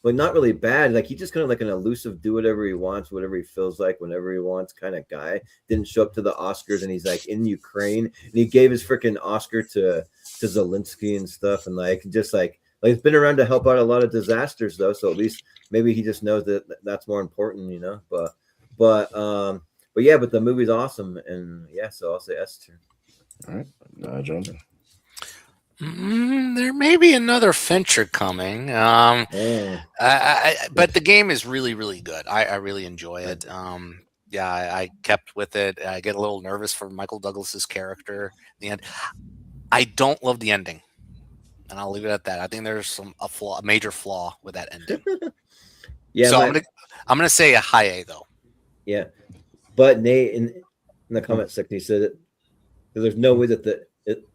but not really bad. Like he's just kind of like an elusive, do whatever he wants, whatever he feels like, whenever he wants kind of guy. Didn't show up to the Oscars, and he's like in Ukraine, and he gave his freaking Oscar to Zelensky and stuff, and like just like he's been around to help out a lot of disasters though. So at least maybe he just knows that that's more important, you know. But yeah, but the movie's awesome, and yeah, so I'll say S tier. All right, John. There may be another Fincher coming, but the game is really, really good. I really enjoy it. Yeah, I kept with it. I get a little nervous for Michael Douglas's character in the end. I don't love the ending, and I'll leave it at that. I think there's a major flaw with that ending. Yeah, so I'm gonna say a high A though. Yeah, but Nate in the comment section he said that there's no way that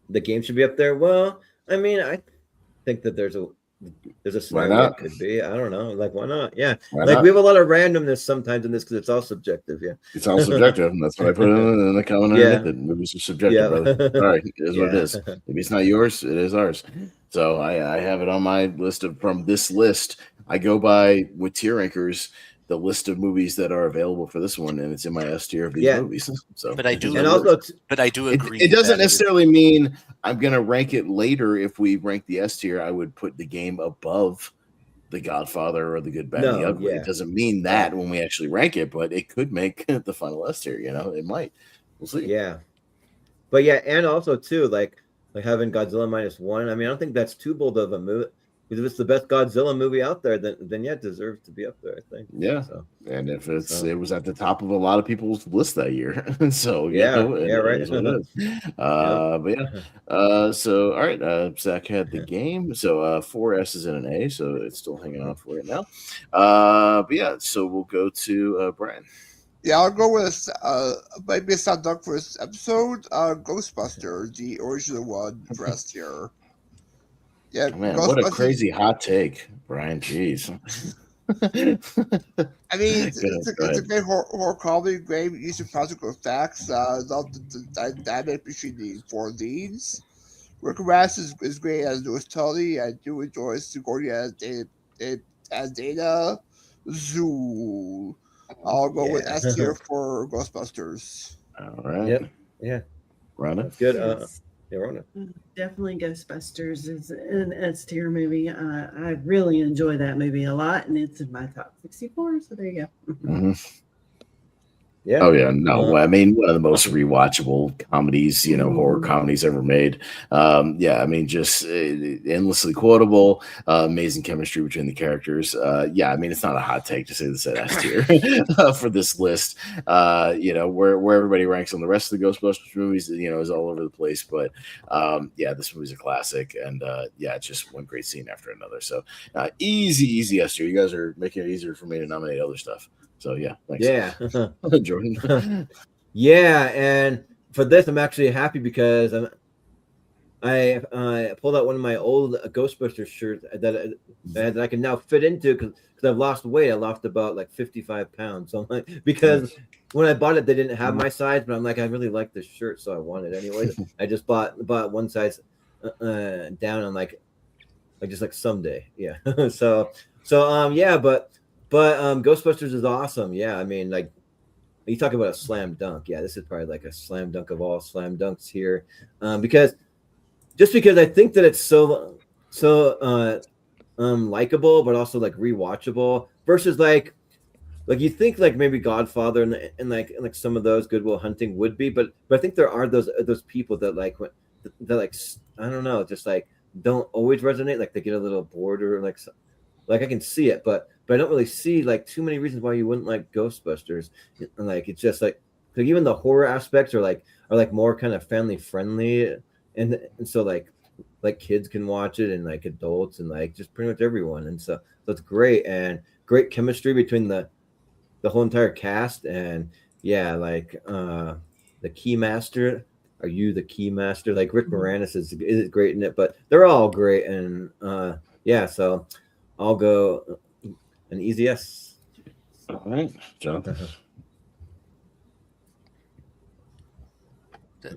the game should be up there. Well, I mean, I think that there's a scenario it could be. I don't know. Like, why not? Yeah. We have a lot of randomness sometimes in this because it's all subjective. Yeah. It's all subjective. And that's what I put in the comment. Yeah. That movies are subjective, brother. All right. It is what it is. Maybe it's not yours. It is ours. So I have it on my list from this list. I go by with tier rankers the list of movies that are available for this one, and it's in my S tier of these movies. So, but I do, agree. It doesn't necessarily mean I'm going to rank it later. If we rank the S tier, I would put the game above The Godfather or The Good, Bad, and the Ugly. It doesn't mean that when we actually rank it, but it could make the final S tier. You know, it might. We'll see. Yeah, but yeah, and also too, like having Godzilla -1. I mean, I don't think that's too bold of a move. Because if it's the best Godzilla movie out there, then yeah, it deserves to be up there, I think. Yeah. So, and if it was at the top of a lot of people's list that year. So right. But yeah. So all right, Zach had the game. So 4 S's and an A, so it's still hanging on for it now. But yeah, so we'll go to Brian. Yeah, I'll go with maybe it's not done for this episode. Ghostbusters, the original one for S tier. Yeah, man, what a crazy hot take, Brian. Jeez. I mean, it's a great horror comedy, great use of practical effects. Love the dynamic between the 4 leads. Rick Moranis is great as Louis Tully. I do enjoy Sigourney as Dana. Zoo. I'll go with S tier for Ghostbusters. All right. Yep. Yeah. Rana? That's good. Yes. Definitely Ghostbusters is an S tier movie. I really enjoy that movie a lot, and it's in my top 64. So there you go. Mm-hmm. Yeah. Oh yeah. No, I mean, one of the most rewatchable comedies, horror comedies ever made. Yeah. I mean, just endlessly quotable, amazing chemistry between the characters. Yeah. I mean, it's not a hot take to say this at S tier for this list. Where everybody ranks on the rest of the Ghostbusters movies, is all over the place. But yeah, this movie's a classic, and yeah, it's just one great scene after another. So easy S tier. You guys are making it easier for me to nominate other stuff. So yeah, thanks. Yeah, Jordan. Yeah, and for this, I'm actually happy because I pulled out one of my old Ghostbusters shirts that I can now fit into because I've lost weight. I lost about like 55 pounds. So because when I bought it, they didn't have my size, but I'm like, I really like this shirt, so I want it anyway. I just bought one size down and like just like someday, yeah. so yeah, but Ghostbusters is awesome. Yeah, I mean, like, you talk about a slam dunk. Yeah, this is probably like a slam dunk of all slam dunks here, because I think that it's so likable, but also like rewatchable. Versus like you think like maybe Godfather and like some of those Good Will Hunting would be, but I think there are those people that like I don't know, just like don't always resonate. Like they get a little bored or like I can see it, but I don't really see like too many reasons why you wouldn't like Ghostbusters. And like it's just like even the horror aspects are more kind of family friendly, and so like kids can watch it and like adults and like just pretty much everyone. And so it's great, and great chemistry between the whole entire cast. And yeah, like the Keymaster. Are you the Keymaster? Like Rick Moranis is great in it, but they're all great. And yeah, so I'll go an easy S. All right, Jonathan.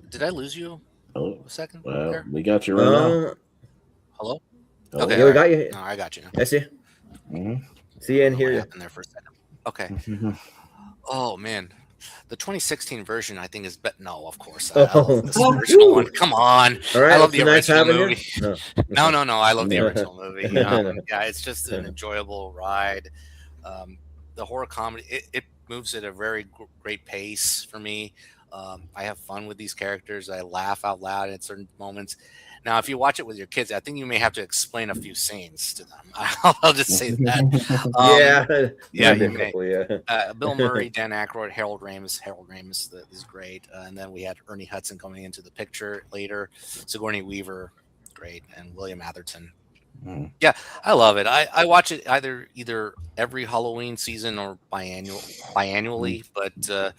Did I lose you? Oh, a second. Well, there? We got you right now. Hello. Okay, yeah, we got you. No, I got you now. I see. See and hear What you. happened there for a second? Okay. Oh man, the 2016 version I think is better. No, of course I love this original one. Come on, All right, I love the nice original having movie. you. No, I love the original movie. Yeah, it's just an enjoyable ride. The horror comedy it moves at a very great pace for me. I have fun with these characters. I laugh out loud at certain moments. Now, if you watch it with your kids, I think you may have to explain a few scenes to them. I'll just say that. Yeah, you may. Bill Murray, Dan Aykroyd, Harold Ramis. Harold Ramis is great. And then we had Ernie Hudson coming into the picture later. Sigourney Weaver, great, and William Atherton. Yeah, I love it. I watch it either every Halloween season or biannually. But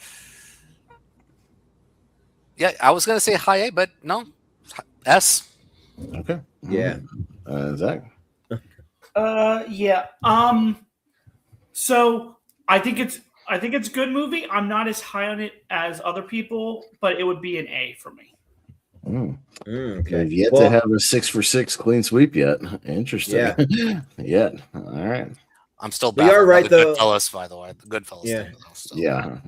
yeah, I was gonna say high A, but no, S. Okay. Yeah. Zach. Yeah. So I think it's a good movie. I'm not as high on it as other people, but it would be an A for me. Okay. I've yet to have a 6 for 6 clean sweep yet. Interesting. Yeah. Yet. All right. I'm still We are right though. Goodfellas, by the way. The Goodfellas. Yeah. Thing, though, Yeah.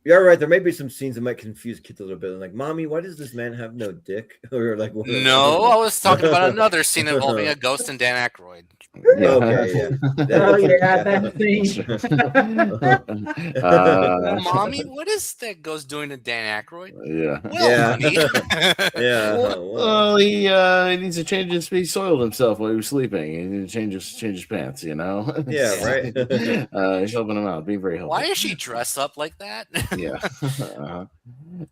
You're right. There may be some scenes that might confuse kids a little bit. Like, mommy, why does this man have no dick? Or like, what? No, I was talking about another scene involving a ghost and Dan Aykroyd. Yeah. Okay, yeah. That scene. Mommy, what is that ghost doing to Dan Aykroyd? Yeah. Well, honey. Yeah. Well, he needs to change his. He soiled himself while he was sleeping. He needs to change his pants. You know. Yeah. Right. He's helping him out, being very helpful. Why is she dressed up like that? Yeah.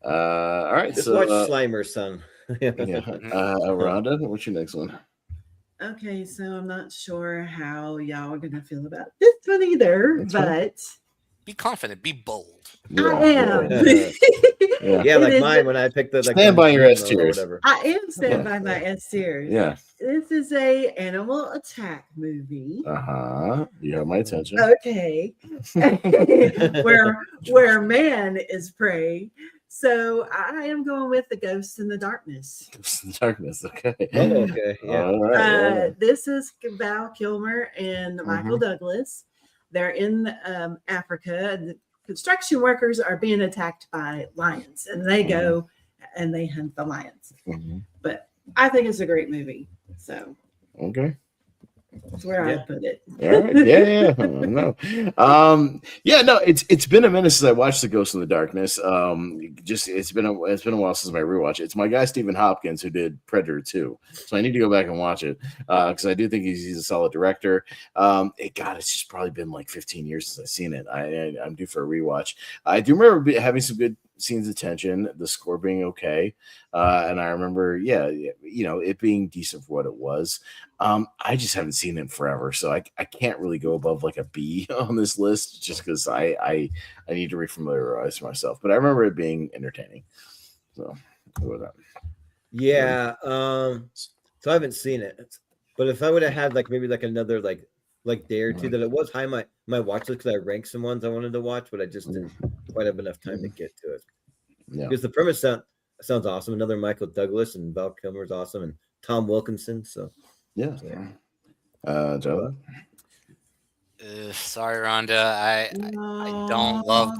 All right. Just so watch Slimer, son. yeah. Rhonda, what's your next one? Okay, so I'm not sure how y'all are gonna feel about this one either, but be confident, be bold. I am. Yeah, like mine when I picked the stand by your S tiers. I am stand by my S tiers. Yeah. This is a animal attack movie. You have my attention. Okay. where man is prey. So I am going with The Ghost in the Darkness. Ghost in the Darkness. Okay. Oh, okay. Yeah. All right. This is Val Kilmer and Michael Douglas. They're in Africa. The construction workers are being attacked by lions, and they go and they hunt the lions. But I think it's a great movie. So okay. That's where I put it. All right. Yeah. No. No. It's been a minute since I watched The Ghost in the Darkness. It's been a while since I rewatched it. It's my guy Stephen Hopkins who did Predator 2, so I need to go back and watch it because I do think he's a solid director. It's just probably been like 15 years since I've seen it. I'm due for a rewatch. I do remember having some good scenes of tension, the score being okay, and I remember, it being decent for what it was. I just haven't seen it forever, so I can't really go above like a B on this list just because I need to refamiliarize myself. But I remember it being entertaining. So go with that. Yeah. So I haven't seen it, but if I would have had like maybe like another like day or two that it was high my watch list because I ranked some ones I wanted to watch, but I just didn't quite have enough time to get to it. Yeah. Because the premise sounds awesome. Another Michael Douglas and Val Kilmer is awesome, and Tom Wilkinson. So yeah. Joe. Sorry, Rhonda.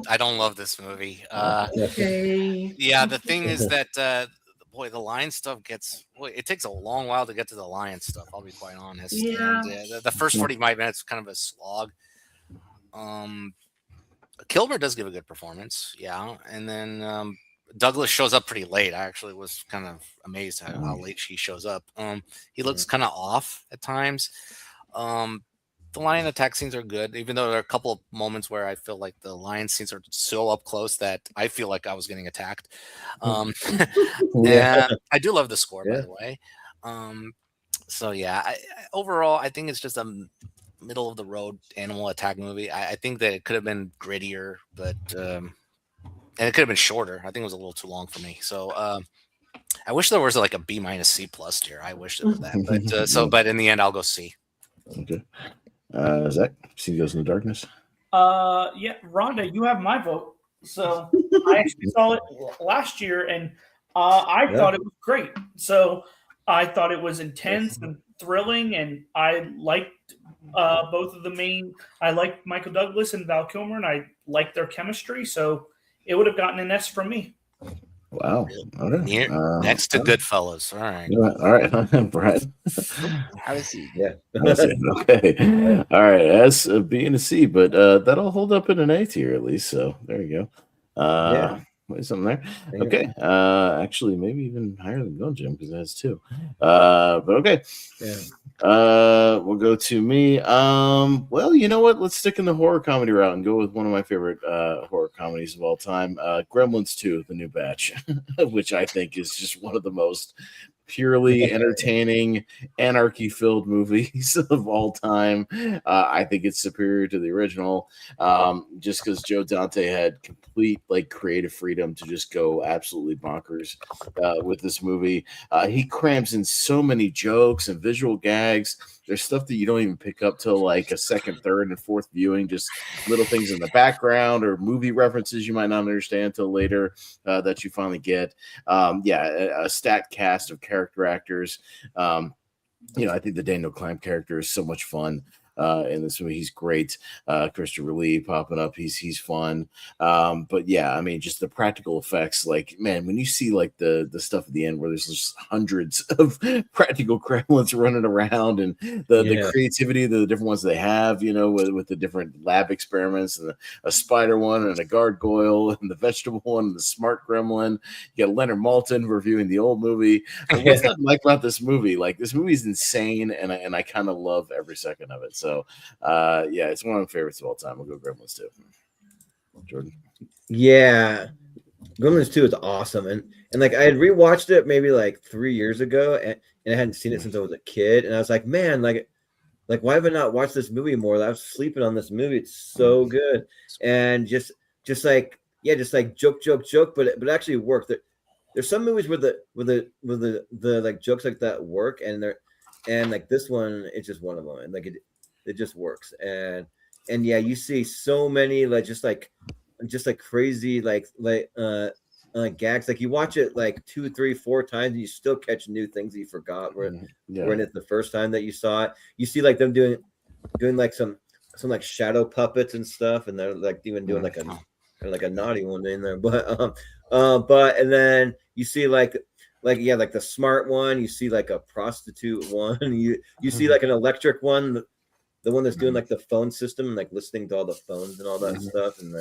I don't love this movie. Okay. Yeah, the thing is that the lion stuff it takes a long while to get to the lion stuff. I'll be quite honest. Yeah. And, the first 45 minutes is kind of a slog. Kilmer does give a good performance, yeah, and then Douglas shows up pretty late. I actually was kind of amazed at how late she shows up. He looks kind of off at times. The lion attack scenes are good, even though there are a couple of moments where I feel like the lion scenes are so up close that I feel like I was getting attacked. And I do love the score, by the way. Overall, I think it's just a middle of the road animal attack movie. I think that it could have been grittier, but and it could have been shorter. I think it was a little too long for me. So I wish there was like a B- C+ tier. I wish there was that, but in the end, I'll go C. Okay. Zach, see Ghost in the Darkness. Rhonda, you have my vote. So I actually saw it last year, and I thought it was great. So I thought it was intense and thrilling, and I liked both of the main. I liked Michael Douglas and Val Kilmer, and I liked their chemistry. So it would have gotten an S from me. Wow. Okay. Next to Goodfellas. All right. All right, Brad. Have a seat. Yeah. Okay. All right. S, B, and a C, but that'll hold up in an A tier at least. So there you go. Yeah. Wait, something there. Hang on. Okay. Actually, maybe even higher than Gun Jim because it has 2. But okay. Yeah. We'll go to me. Well, you know what? Let's stick in the horror comedy route and go with one of my favorite horror comedies of all time, Gremlins 2, The New Batch, which I think is just one of the most purely entertaining, anarchy-filled movies of all time. I think it's superior to the original, just because Joe Dante had complete creative freedom to just go absolutely bonkers with this movie. He crams in so many jokes and visual gags. There's stuff that you don't even pick up till a second, third, and fourth viewing. Just little things in the background or movie references you might not understand till later that you finally get. A stat cast of character actors. I think the Daniel Climb character is so much fun. In this movie, he's great. Christopher Lee popping up, he's fun. But yeah, I mean, just the practical effects. Man, when you see the stuff at the end where there's just hundreds of practical gremlins running around, and the creativity of the different ones they have, with the different lab experiments, and a spider one, and a gargoyle, and the vegetable one, and the smart gremlin. You got Leonard Maltin reviewing the old movie. What's not like about this movie? This movie is insane, and I kind of love every second of it. So, it's one of my favorites of all time. We'll go Gremlins 2. Jordan. Yeah, Gremlins 2 is awesome, and I had rewatched it maybe 3 years ago, and I hadn't seen it since I was a kid, and I was like, man, why have I not watched this movie more? I was sleeping on this movie. It's so good, and just joke, but it actually worked. There's some movies where the jokes like that work, and this one, it's just one of them, and it just works, and you see so many just crazy gags. You watch it 2, 3, 4 times, and you still catch new things that you forgot were in it the first time that you saw it. You see them doing some shadow puppets and stuff, and they're even doing a naughty one in there, but and then you see the smart one, you see a prostitute one, you see an electric one, the one that's doing the phone system and listening to all the phones and all that stuff, and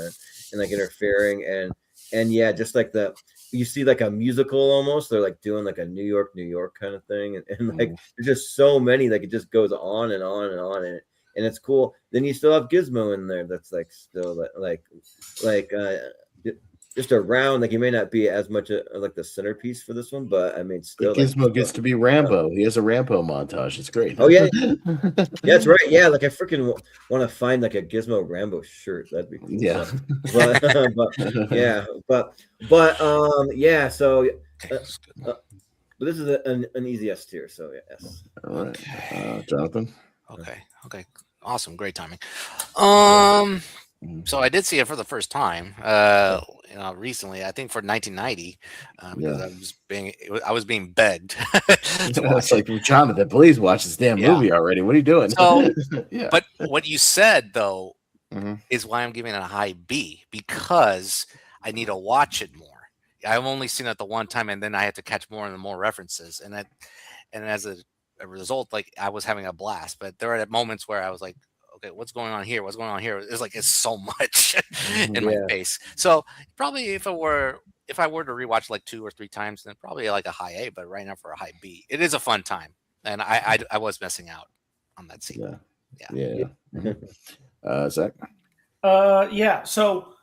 interfering, and just you see a musical almost. They're doing a New York kind of thing, and there's just so many, it just goes on and on and on, and it's cool. Then you still have Gizmo in there that's still just around. He may not be as much the centerpiece for this one, but I mean, still Gizmo gets to be Rambo. He has a Rambo montage. It's great. Oh yeah, that's right. Yeah, I freaking want to find a Gizmo Rambo shirt. That'd be cool. Yeah, So, but this is an easy S tier. So yes. All right, Jonathan. Okay. Awesome. Great timing. So I did see it for the first time, recently. I think for 1990, because I was being begged. It's Jonathan, please watch this damn movie already. What are you doing? So, but what you said though is why I'm giving it a high B, because I need to watch it more. I've only seen it the one time, and then I had to catch more and more references, and as a result, I was having a blast. But there are moments where I was like, okay, what's going on here? What's going on here? It's so much in my face. So probably if I were to rewatch 2 or 3 times, then probably a high A. But right now for a high B, it is a fun time, and I was missing out on that scene. Zach. So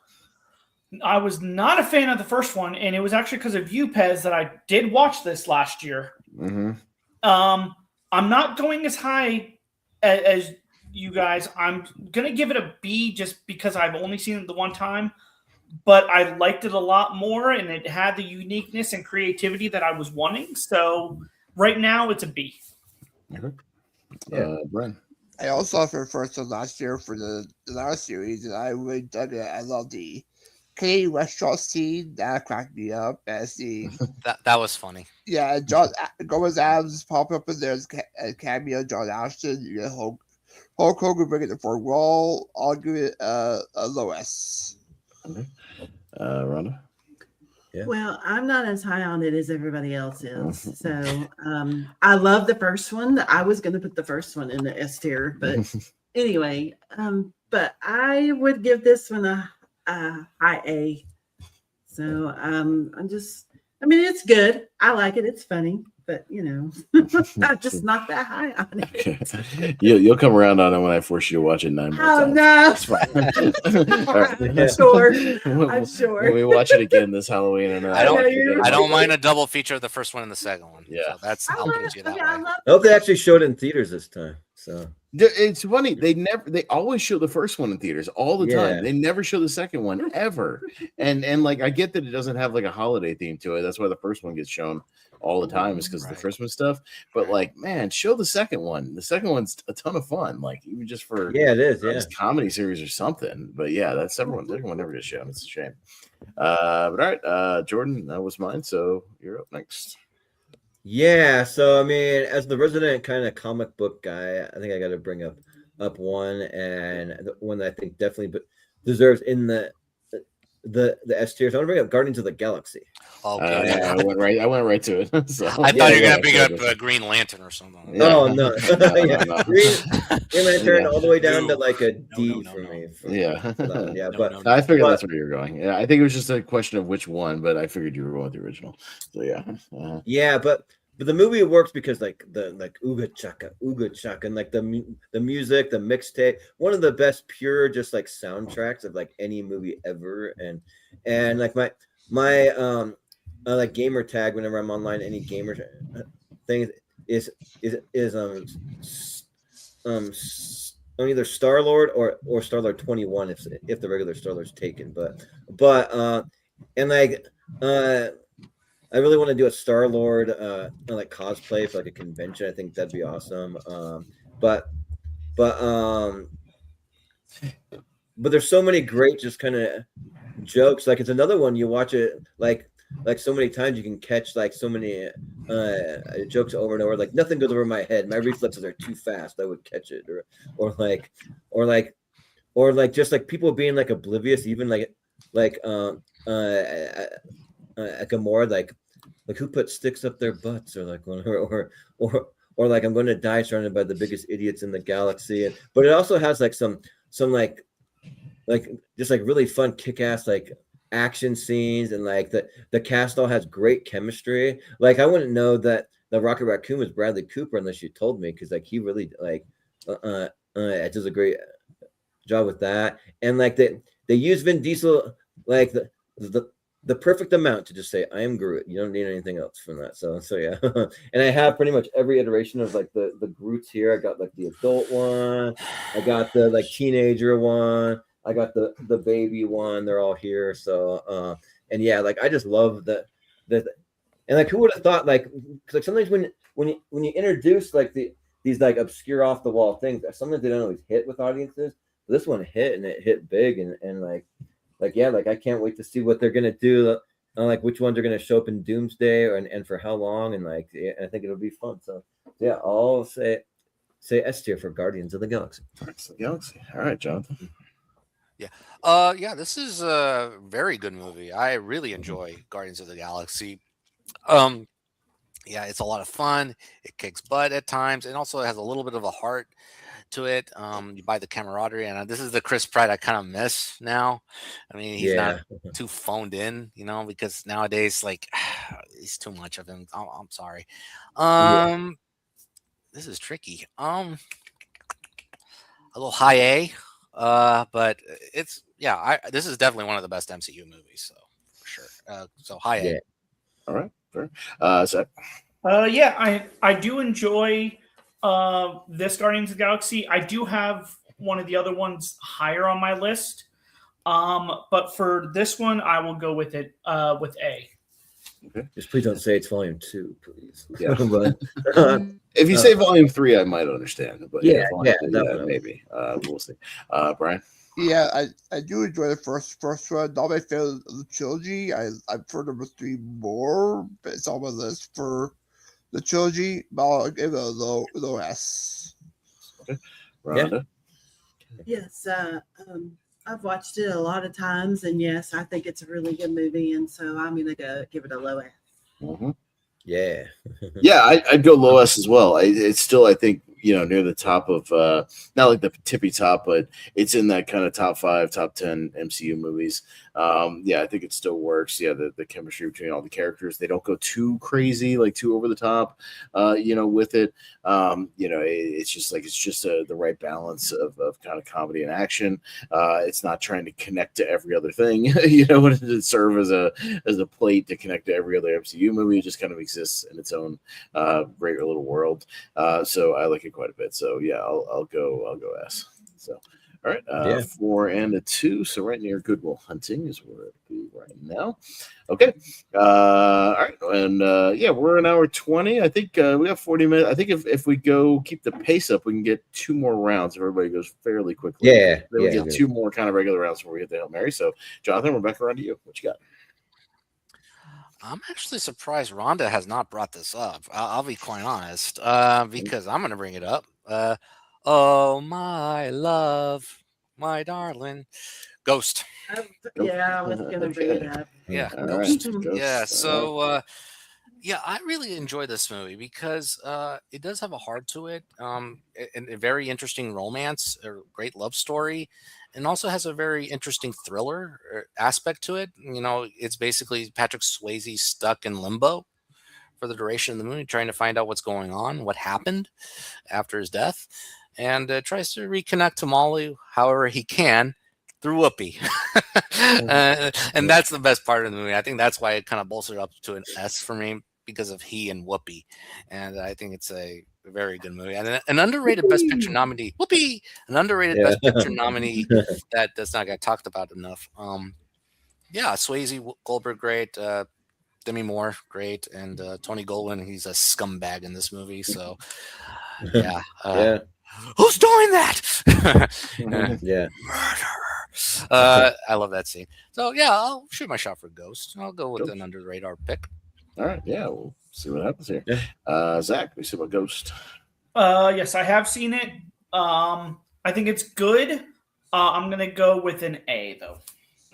I was not a fan of the first one, and it was actually because of you, Pez, that I did watch this last year. I'm not going as high as you guys. I'm gonna give it a B just because I've only seen it the one time, but I liked it a lot more, and it had the uniqueness and creativity that I was wanting. So right now it's a B. Brian. I also saw it for the first time last year for the last series, and I really dug it. I love the Kate restaurant scene that cracked me up. And see, that was funny. Yeah, John Gomez Adams pop up in there as a cameo. John Ashton, you get Hulk Hogan bringing the fourth wall. I'll give it a low S. Okay. Rhonda? Yeah. Well, I'm not as high on it as everybody else is. So I love the first one. I was going to put the first one in the S tier, but anyway, but I would give this one a high A. So I'm it's good. I like it. It's funny, but I'm just not that high on it. Okay. You'll come around on it when I force you to watch it 9 more times. No. It's fine. I'm sure. When we watch it again this Halloween, and I don't mind a double feature of the first one and the second one. Yeah, so I'll put you that way. I hope they actually showed it in theaters this time. So it's funny, they always show the first one in theaters all the time. They never show the second one ever. And like, I get that it doesn't have like a holiday theme to it. That's why the first one gets shown all the time, is because of the Christmas stuff. But like, man, show the second one. The second one's a ton of fun, like even just for it is this comedy series or something. But yeah, that's second one never gets shown. It's a shame. But all right, Jordan, that was mine, so you're up next. Yeah, so I mean, as the resident kind of comic book guy, I think I got to bring up one, and the one that I think definitely deserves in the S tier. So I want to bring up Guardians of the Galaxy. Okay, I went right to it. So, I thought you were gonna bring up Green Lantern or something. No. Green Lantern all the way down to like a D for me. But I figured that's where you were going. Yeah, I think it was just a question of which one, but I figured you were going with the original. So yeah. But the movie works because like Ooga Chaka, and like the music, the mixtape, one of the best pure just like soundtracks of like any movie ever, and like my like gamer tag whenever I'm online, any gamer thing is either Star-Lord or Star-Lord 21 if the regular Star-Lord's taken, but and like I really want to do a Star-Lord like cosplay for like a convention. I think that'd be awesome. But there's so many great just kind of jokes. Like it's another one you watch it like so many times you can catch like so many jokes over and over. Like nothing goes over my head. My reflexes are too fast. I would catch it, or just like people being like oblivious, even like Gamora, like who put sticks up their butts, or like or like I'm going to die surrounded by the biggest idiots in the galaxy. But it also has like some like just like really fun kick-ass like action scenes, and like the cast all has great chemistry. Like I wouldn't know that the Rocket Raccoon was Bradley Cooper unless you told me, because like he really like does a great job with that. And like they use Vin Diesel like the perfect amount to just say I am Groot. You don't need anything else from that. So yeah. And I have pretty much every iteration of like the Groots here. I got like the adult one, I got the like teenager one, I got the baby one. They're all here. So and yeah, like I just love the and like who would have thought, like, cause like sometimes when you introduce like these like obscure off the wall things, sometimes they don't always hit with audiences. But this one hit, and it hit big, and like yeah, like I can't wait to see what they're gonna do, like which ones are gonna show up in Doomsday, and for how long, and like I think it'll be fun. So yeah, I'll say S tier for Guardians of the Galaxy. All right, Jonathan. Yeah, this is a very good movie. I really enjoy Guardians of the Galaxy. Yeah, it's a lot of fun. It kicks butt at times, and also it has a little bit of a heart to it. You buy the camaraderie, and this is the Chris Pratt I kind of miss now. I mean, he's not too phoned in, because nowadays, like, it's too much of him. I'm sorry. This is tricky. A little high A, but it's this is definitely one of the best MCU movies, so for sure. So high A. All right, fair. Zach? I do enjoy this Guardians of the Galaxy. I do have one of the other ones higher on my list, but for this one, I will go with it with A. Okay. Just please don't say it's volume 2, please. Yeah. But, if you say volume 3, I might understand. But yeah, maybe. We'll see. Brian? Yeah, I do enjoy the first one. Not my favorite of the trilogy. I prefer number 3 more, but it's on my list for the trilogy. But I'll give it a low S. Okay. Rhonda? Yes, I've watched it a lot of times, and yes, I think it's a really good movie, and so I'm gonna go give it a low S. Mm-hmm. Yeah. Yeah, I'd go low S as well. It's still, I think, near the top of not like the tippy top, but it's in that kind of top 5, top 10 MCU movies. Yeah, I think it still works. Yeah, the chemistry between all the characters, they don't go too crazy, like too over the top, with it. It's just the right balance of kind of comedy and action. It's not trying to connect to every other thing, when it serve as a plate to connect to every other MCU movie. It just kind of exists in its own great little world. So I like it quite a bit. So yeah, I'll go S. So all right, 4 and a 2. So right near Good Will Hunting is where it'll be right now. Okay. All right. And we're an hour 20. I think we have 40 minutes. I think if we go keep the pace up, we can get 2 more rounds if everybody goes fairly quickly. Yeah. Then we get 2 more kind of regular rounds before we hit the Hail Mary. So Jonathan, we're back around to you. What you got? I'm actually surprised Rhonda has not brought this up. I'll be quite honest, because I'm going to bring it up. Oh, my love, my darling. Ghost. Yeah, I was going to bring it up. Yeah, Ghost. Ghost. Yeah, so... I really enjoy this movie because it does have a heart to it, and a very interesting romance, a great love story, and also has a very interesting thriller aspect to it. It's basically Patrick Swayze stuck in limbo for the duration of the movie, trying to find out what's going on, what happened after his death, and tries to reconnect to Molly however he can through Whoopi. And that's the best part of the movie. I think that's why it kind of bolstered up to an S for me, because of he and Whoopi. And I think it's a very good movie. And an underrated Best Picture nominee. Whoopi! An underrated Best Picture nominee that does not get talked about enough. Swayze, Goldberg, great. Demi Moore, great. And Tony Goldwyn, he's a scumbag in this movie. So, yeah. Who's doing that? Yeah. Murder. I love that scene. So, yeah, I'll shoot my shot for Ghost. I'll go with an under the radar pick. All right, we'll see what happens here. Zach, we see about Ghost. Yes, I have seen it. I think it's good. I'm gonna go with an A though.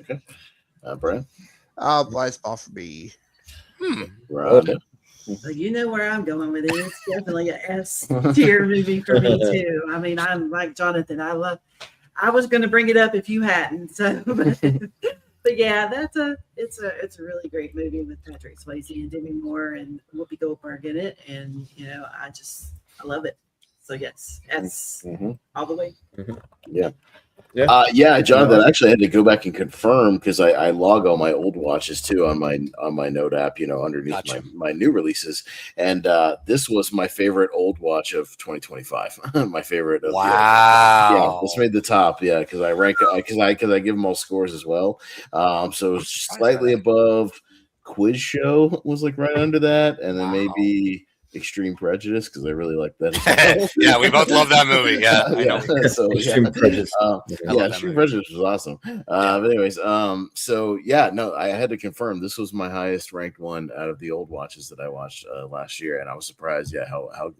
Okay, Brian. Blind spot for me. Rhonda. Well, you know where I'm going with it. It's definitely an S tier movie for me too. I mean, I'm like Jonathan. I was going to bring it up if you hadn't. So, but yeah, it's a really great movie with Patrick Swayze and Demi Moore and Whoopi Goldberg in it, and I love it. So yes, S all the way. Yeah. Jonathan, actually I had to go back and confirm because I log all my old watches too on my Note app, underneath my new releases. And this was my favorite old watch of 2025. My favorite. Wow. This made the top. Yeah, because I rank because I give them all scores as well. So it's slightly above Quiz Show was like right under that, and then maybe Extreme Prejudice because I really like that as well. Yeah, we both love that movie. Yeah, I know. So Extreme Prejudice. Extreme Prejudice was awesome. But anyways, I had to confirm this was my highest ranked one out of the old watches that I watched last year, and I was surprised. How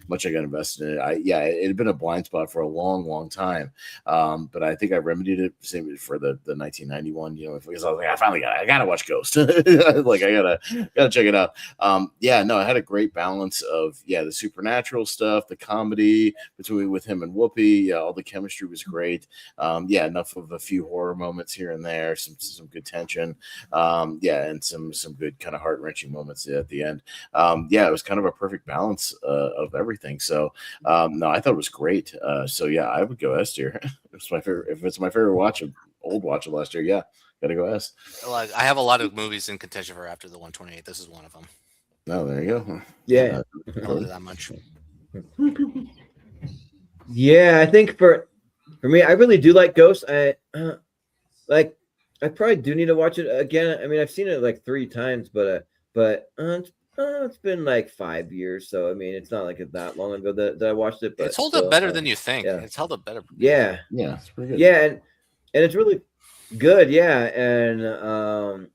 much I got invested in it. It had been a blind spot for a long time, but I think I remedied it same for the 1991. Because I was like, I gotta watch Ghost. Like I gotta check it out. I had a great balance of the supernatural stuff, the comedy with him and Whoopi. All the chemistry was great. Enough of a few horror moments here and there, some good tension. And some good kind of heart-wrenching moments at the end. It was kind of a perfect balance of everything. So I thought it was great. I would go S tier. It's my favorite. If it's my favorite old watch of last year, gotta go S. Like I have a lot of movies in contention for after the 128. This is one of them. Oh, there you go. Yeah. I love it that much. Yeah, I think for me, I really do like Ghost. I probably do need to watch it again. I mean, I've seen it like 3 times, but but it's been like 5 years, so I mean, it's not like that long ago that I watched it. But It's held still, up better than you think. yeah. It's held up better. Yeah, Yeah, it's pretty good. yeah, and it's really good. Yeah, and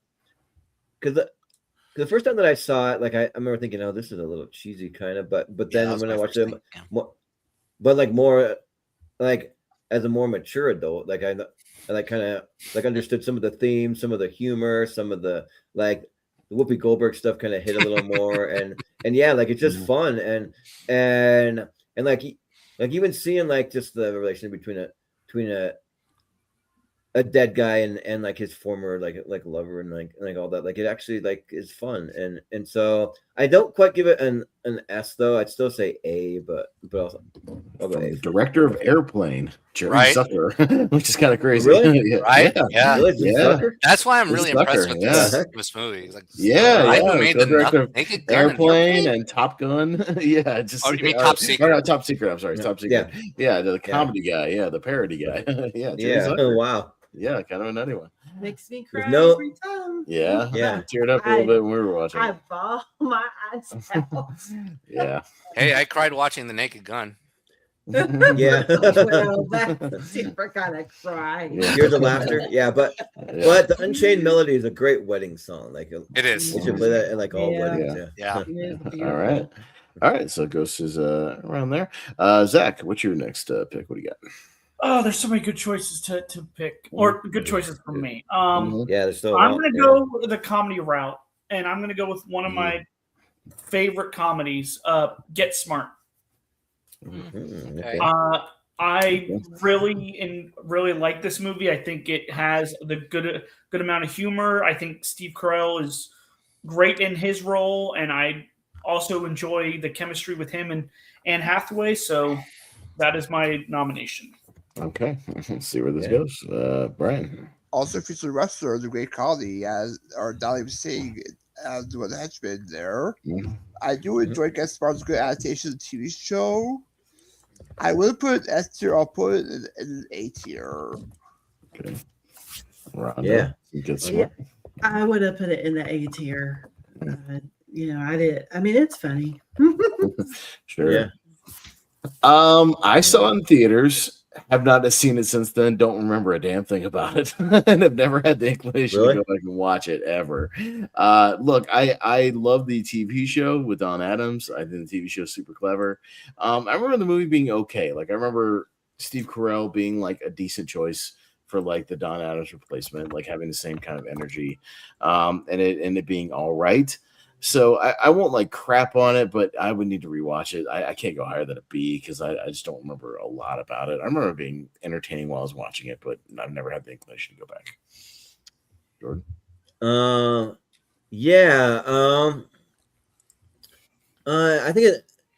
because the first time that I saw it, like I remember thinking, oh, this is a little cheesy kind of, but then when I watched it, but like more like as a more mature adult, like I like kind of like understood some of the themes, some of the humor, some of the like the Whoopi Goldberg stuff kind of hit a little more, and yeah, like it's just fun and like even seeing like just the relation between a dead guy and like his former like lover and like all that, like it actually like is fun, and so I don't quite give it an S though. I'd still say A, but also From the director of Airplane, Jerry Zucker, which is kind of crazy. Really? Yeah. Right? Yeah. Really? Yeah. That's why I'm really impressed with Zucker, this movie. Like, yeah. Who made Co-director the of Naked Gun Airplane and Top Gun. Yeah, just you mean Top Secret? Or not Top Secret. I'm sorry, Top Secret. Yeah, the comedy guy. Yeah, the parody guy. Yeah, Jerry Zucker. Oh wow. Yeah, kind of a nutty one. Makes me cry No- every time. Yeah, Yeah. teared up a little bit when we were watching. I bawl my eyes out. Yeah. Hey, I cried watching The Naked Gun. Yeah. Well, that's super kind of cry. Yeah. Here's the laughter. Yeah, but the Unchained Melody is a great wedding song. Like It is. you should play that at like all Yeah. weddings. Yeah. It is All beautiful. right. So Ghost is around there. Zach, what's your next pick? What do you got? Oh, there's so many good choices to pick, or good choices for me. Yeah, there's still. I'm going to go the comedy route, and I'm going to go with one of my favorite comedies, Get Smart. Okay. I really like this movie. I think it has the good amount of humor. I think Steve Carell is great in his role, and I also enjoy the chemistry with him and Anne Hathaway. So that is my nomination. Okay, let's see where this goes. Brian. Also features a wrestler, the great comedy, as or Dolly was saying, as one henchman there. I do enjoy Get Smart's good adaptation of the TV show. I would put it S tier. I'll put it in an A tier. Okay. Rhonda, Yeah. Get Smart. I would have put it in the A tier. I did. I mean, it's funny. Sure. Yeah. I saw it in theaters. Have not seen it since then. Don't remember a damn thing about it, and have never had the inclination to go back and watch it ever. Look, I love the TV show with Don Adams. I think the TV show is super clever. I remember the movie being okay. Like I remember Steve Carell being like a decent choice for like the Don Adams replacement, like having the same kind of energy, and it being all right. So I won't like crap on it, but I would need to rewatch it. I can't go higher than a B because I just don't remember a lot about it. I remember it being entertaining while I was watching it, but I've never had the inclination to go back. Jordan? I think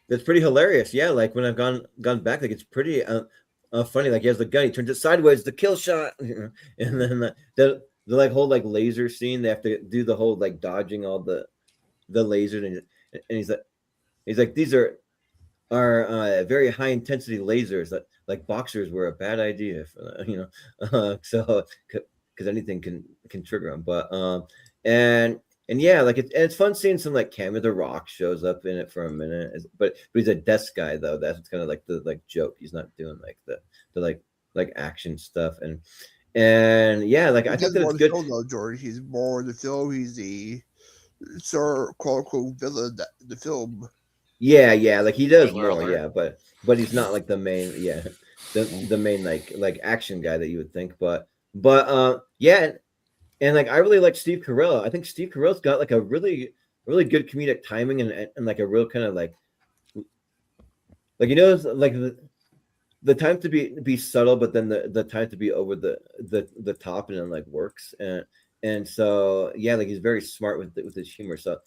it's pretty hilarious. Yeah, like when I've gone back, like it's pretty funny. Like he has the gun, he turns it sideways, the kill shot, and then the like whole like laser scene. They have to do the whole like dodging all the lasers, and he's like these are very high intensity lasers that like boxers were a bad idea for so because anything can trigger them, but and yeah, like it's fun seeing some like cameo. The Rock shows up in it for a minute, but he's a desk guy though. That's kind of like the like joke. He's not doing like the like action stuff, and yeah, like I think that it's good. Though, George, he's more in the film. He's the quote unquote villain in the film. Yeah, like he does more, yeah, but he's not like the main, the main like action guy that you would think, but yeah, and like I really like Steve Carell. I think Steve Carell's got like a really good comedic timing and like a real kind of like like the time to be subtle, but then the time to be over the top and then like works, and so yeah, like he's very smart with his humor. So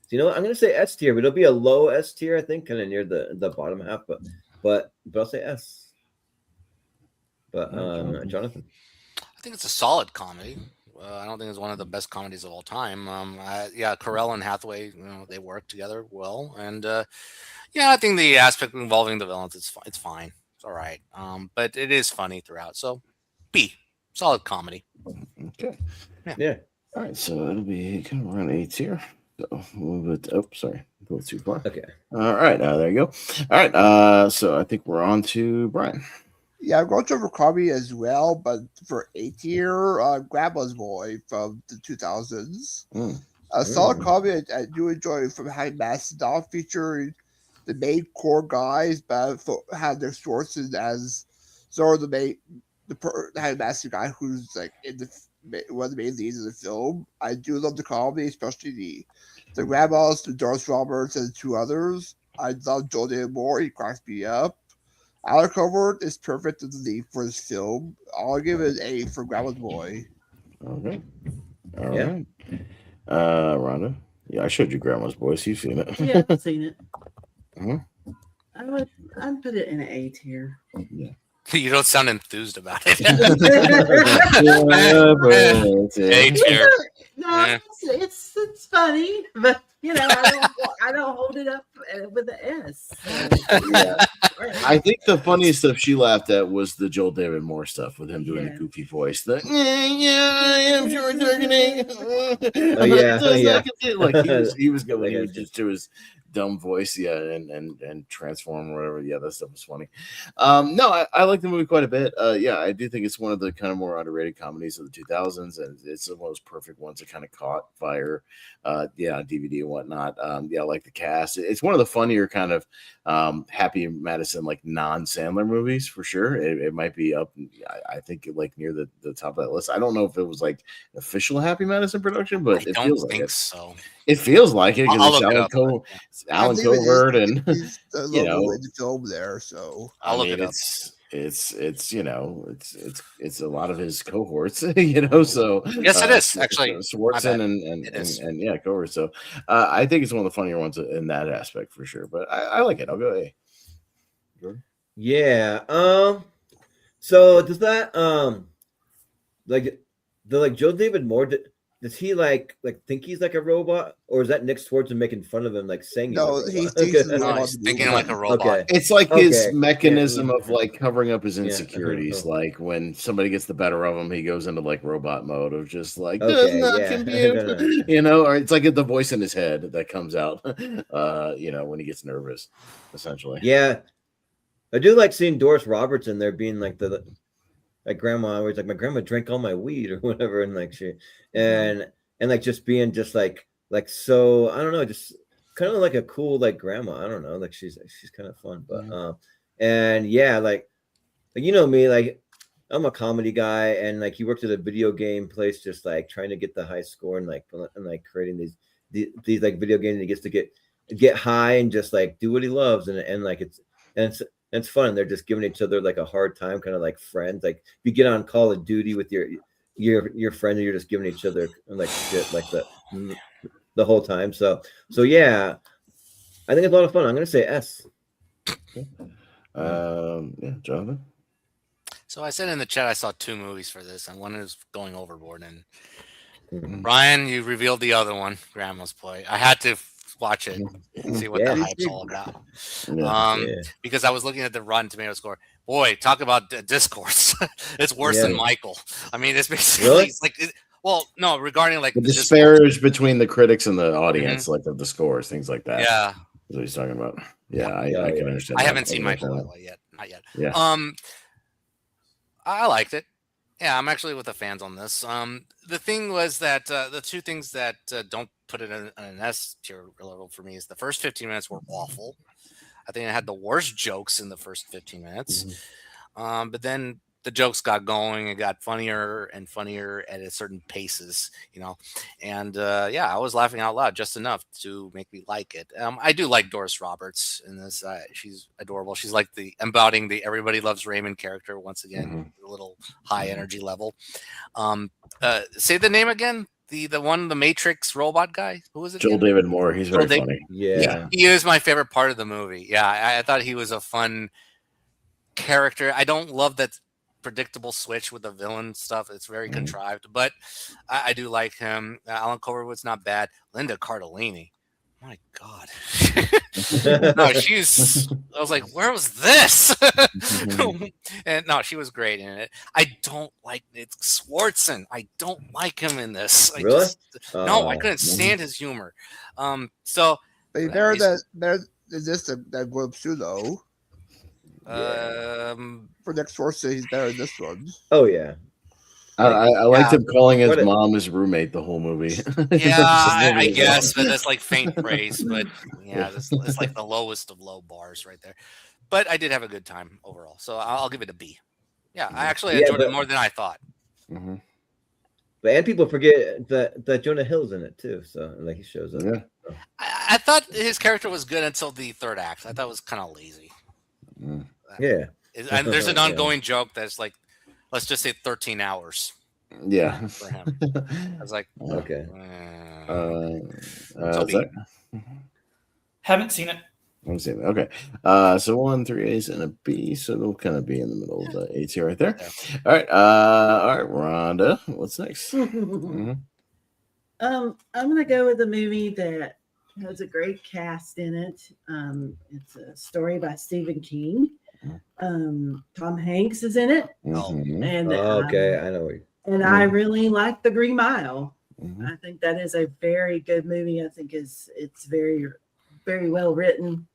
you know what? I'm gonna say S tier, but it'll be a low S tier, I think, kind of near the bottom half, but I'll say S. But Jonathan, I think it's a solid comedy. I don't think it's one of the best comedies of all time. Carell and Hathaway, they work together well, and I think the aspect involving the villains, it's fine, it's all right. But it is funny throughout. So B, solid comedy. Okay. Yeah. All right, so it'll be kind of around 8 here. So a little bit. Oh, sorry, go too far. Okay. All right. There you go. All right. So I think we're on to Brian. Yeah, I'm going to Overcoming as well, but for A tier, Grandma's Boy from the 2000s. A solid comedy I do enjoy from having Mass not featuring the main core guys, but have their sources as sort of the main having Mass guy who's like in the one of the main leads of the film. I do love the comedy, especially the grandmas, the Doris Roberts, and the two others. I love Joel David Moore. He cracks me up. Alec Howard is perfect as the lead for this film. I'll give it an A for Grandma's Boy. Okay. All right. Rhonda. Yeah, I showed you Grandma's Boy. You've seen it. Yeah, I've seen it. Mm-hmm. I'd put it in an A tier. Yeah. You don't sound enthused about it. A tier. No, it's funny, but I don't hold it up with an S. Yeah. I think the funniest stuff she laughed at was the Joel David Moore stuff with him doing the goofy voice. The I am sure like he was going just to his dumb voice, and transform or whatever. Yeah, that stuff was funny. No, I like the movie quite a bit. Yeah, I do think it's one of the kind of more underrated comedies of the 2000s, and it's one of those perfect ones that kind of caught fire, on DVD and whatnot. Yeah, I like the cast. It's one of the funnier kind of Happy Madison like non-Sandler movies for sure. It might be up, I think, like near the top of that list. I don't know if it was like an official Happy Madison production, but it feels like it. So. It feels like it because it's Alan Covert and the logo in the film there. So I'll look it up. It's a lot of his cohorts, So yes, it is actually Swartzen and yeah, cohorts. So I think it's one of the funnier ones in that aspect for sure. But I like it. I'll go A. Yeah. So does that Joe David Moore? Does he like think he's like a robot, or is that Nick Swartzen making fun of him, like saying? No, he's thinking like a robot. Okay. It's like his mechanism of like covering up his insecurities. Like when somebody gets the better of him, he goes into like robot mode of just like does not compute, or it's like the voice in his head that comes out, when he gets nervous, essentially. Yeah, I do like seeing Doris Roberts in there being like like grandma always like my grandma drank all my weed or whatever, and like she and like just being just like so I don't know, just kind of like a cool like grandma. I don't know, like she's kind of fun, but and yeah, like me, like I'm a comedy guy, and like he worked at a video game place, just like trying to get the high score and like creating these like video games. And he gets to get high and just like do what he loves, and like it's fun. They're just giving each other like a hard time, kind of like friends. Like you get on Call of Duty with your friend, and you're just giving each other like shit like the whole time. So yeah, I think it's a lot of fun. I'm gonna say S. Yeah, Jonathan. So I said in the chat I saw two movies for this, and one is Going Overboard, and Ryan, you revealed the other one, Grandma's Boy. I had to watch it and see what the hype's all about. Because I was looking at the Rotten Tomato score. Boy, talk about discourse. It's worse than Michael. I mean, it's basically it's like no, regarding like the disparage between the critics and the audience, like of the scores, things like that. Yeah, is what he's talking about. Yeah, I can understand. I haven't seen Michael yet, not yet. Yeah. I liked it. Yeah, I'm actually with the fans on this. The thing was that the two things that don't put it in an S tier level for me is the first 15 minutes were awful. I think I had the worst jokes in the first 15 minutes. But then the jokes got going and got funnier and funnier at a certain paces, and I was laughing out loud just enough to make me like it. I do like Doris Roberts in this. She's adorable. She's like embodying the Everybody Loves Raymond character once again, a little high energy level. Say the name again. The Matrix robot guy. Who was it? Joel David Moore. He's very funny. Yeah, he is my favorite part of the movie. Yeah, I thought he was a fun character. I don't love that predictable switch with the villain stuff. It's very contrived, but I do like him. Alan Covert was not bad. Linda Cardellini, my God. No, I was like, where was this? And no, she was great in it. I don't like Nick Swartzen. I don't like him in this. Really? No, I couldn't stand his humor. So But he's better than this that group too, though. For next source, he's better than this one. Oh yeah. I liked him calling his mom his roommate the whole movie. Yeah, I guess, but that's like faint praise. But yeah, it's like the lowest of low bars right there. But I did have a good time overall, so I'll give it a B. Yeah, I actually enjoyed it more than I thought. Mm-hmm. But and people forget that Jonah Hill's in it too, so like he shows up. Yeah. So. I thought his character was good until the third act. I thought it was kind of lazy. Yeah, and there's an ongoing joke that's like, let's just say 13 hours. Yeah. For him. I was like, okay. Haven't seen it. Haven't seen it. Okay. So 1, 3 A's and a B. So it'll kind of be in the middle of the A's here right there. All right. Rhonda, what's next? I'm gonna go with a movie that has a great cast in it. It's a story by Stephen King. Tom Hanks is in it. Mm-hmm. And okay, I know. And I really like The Green Mile. I think that is a very good movie. I think it's very, very well written.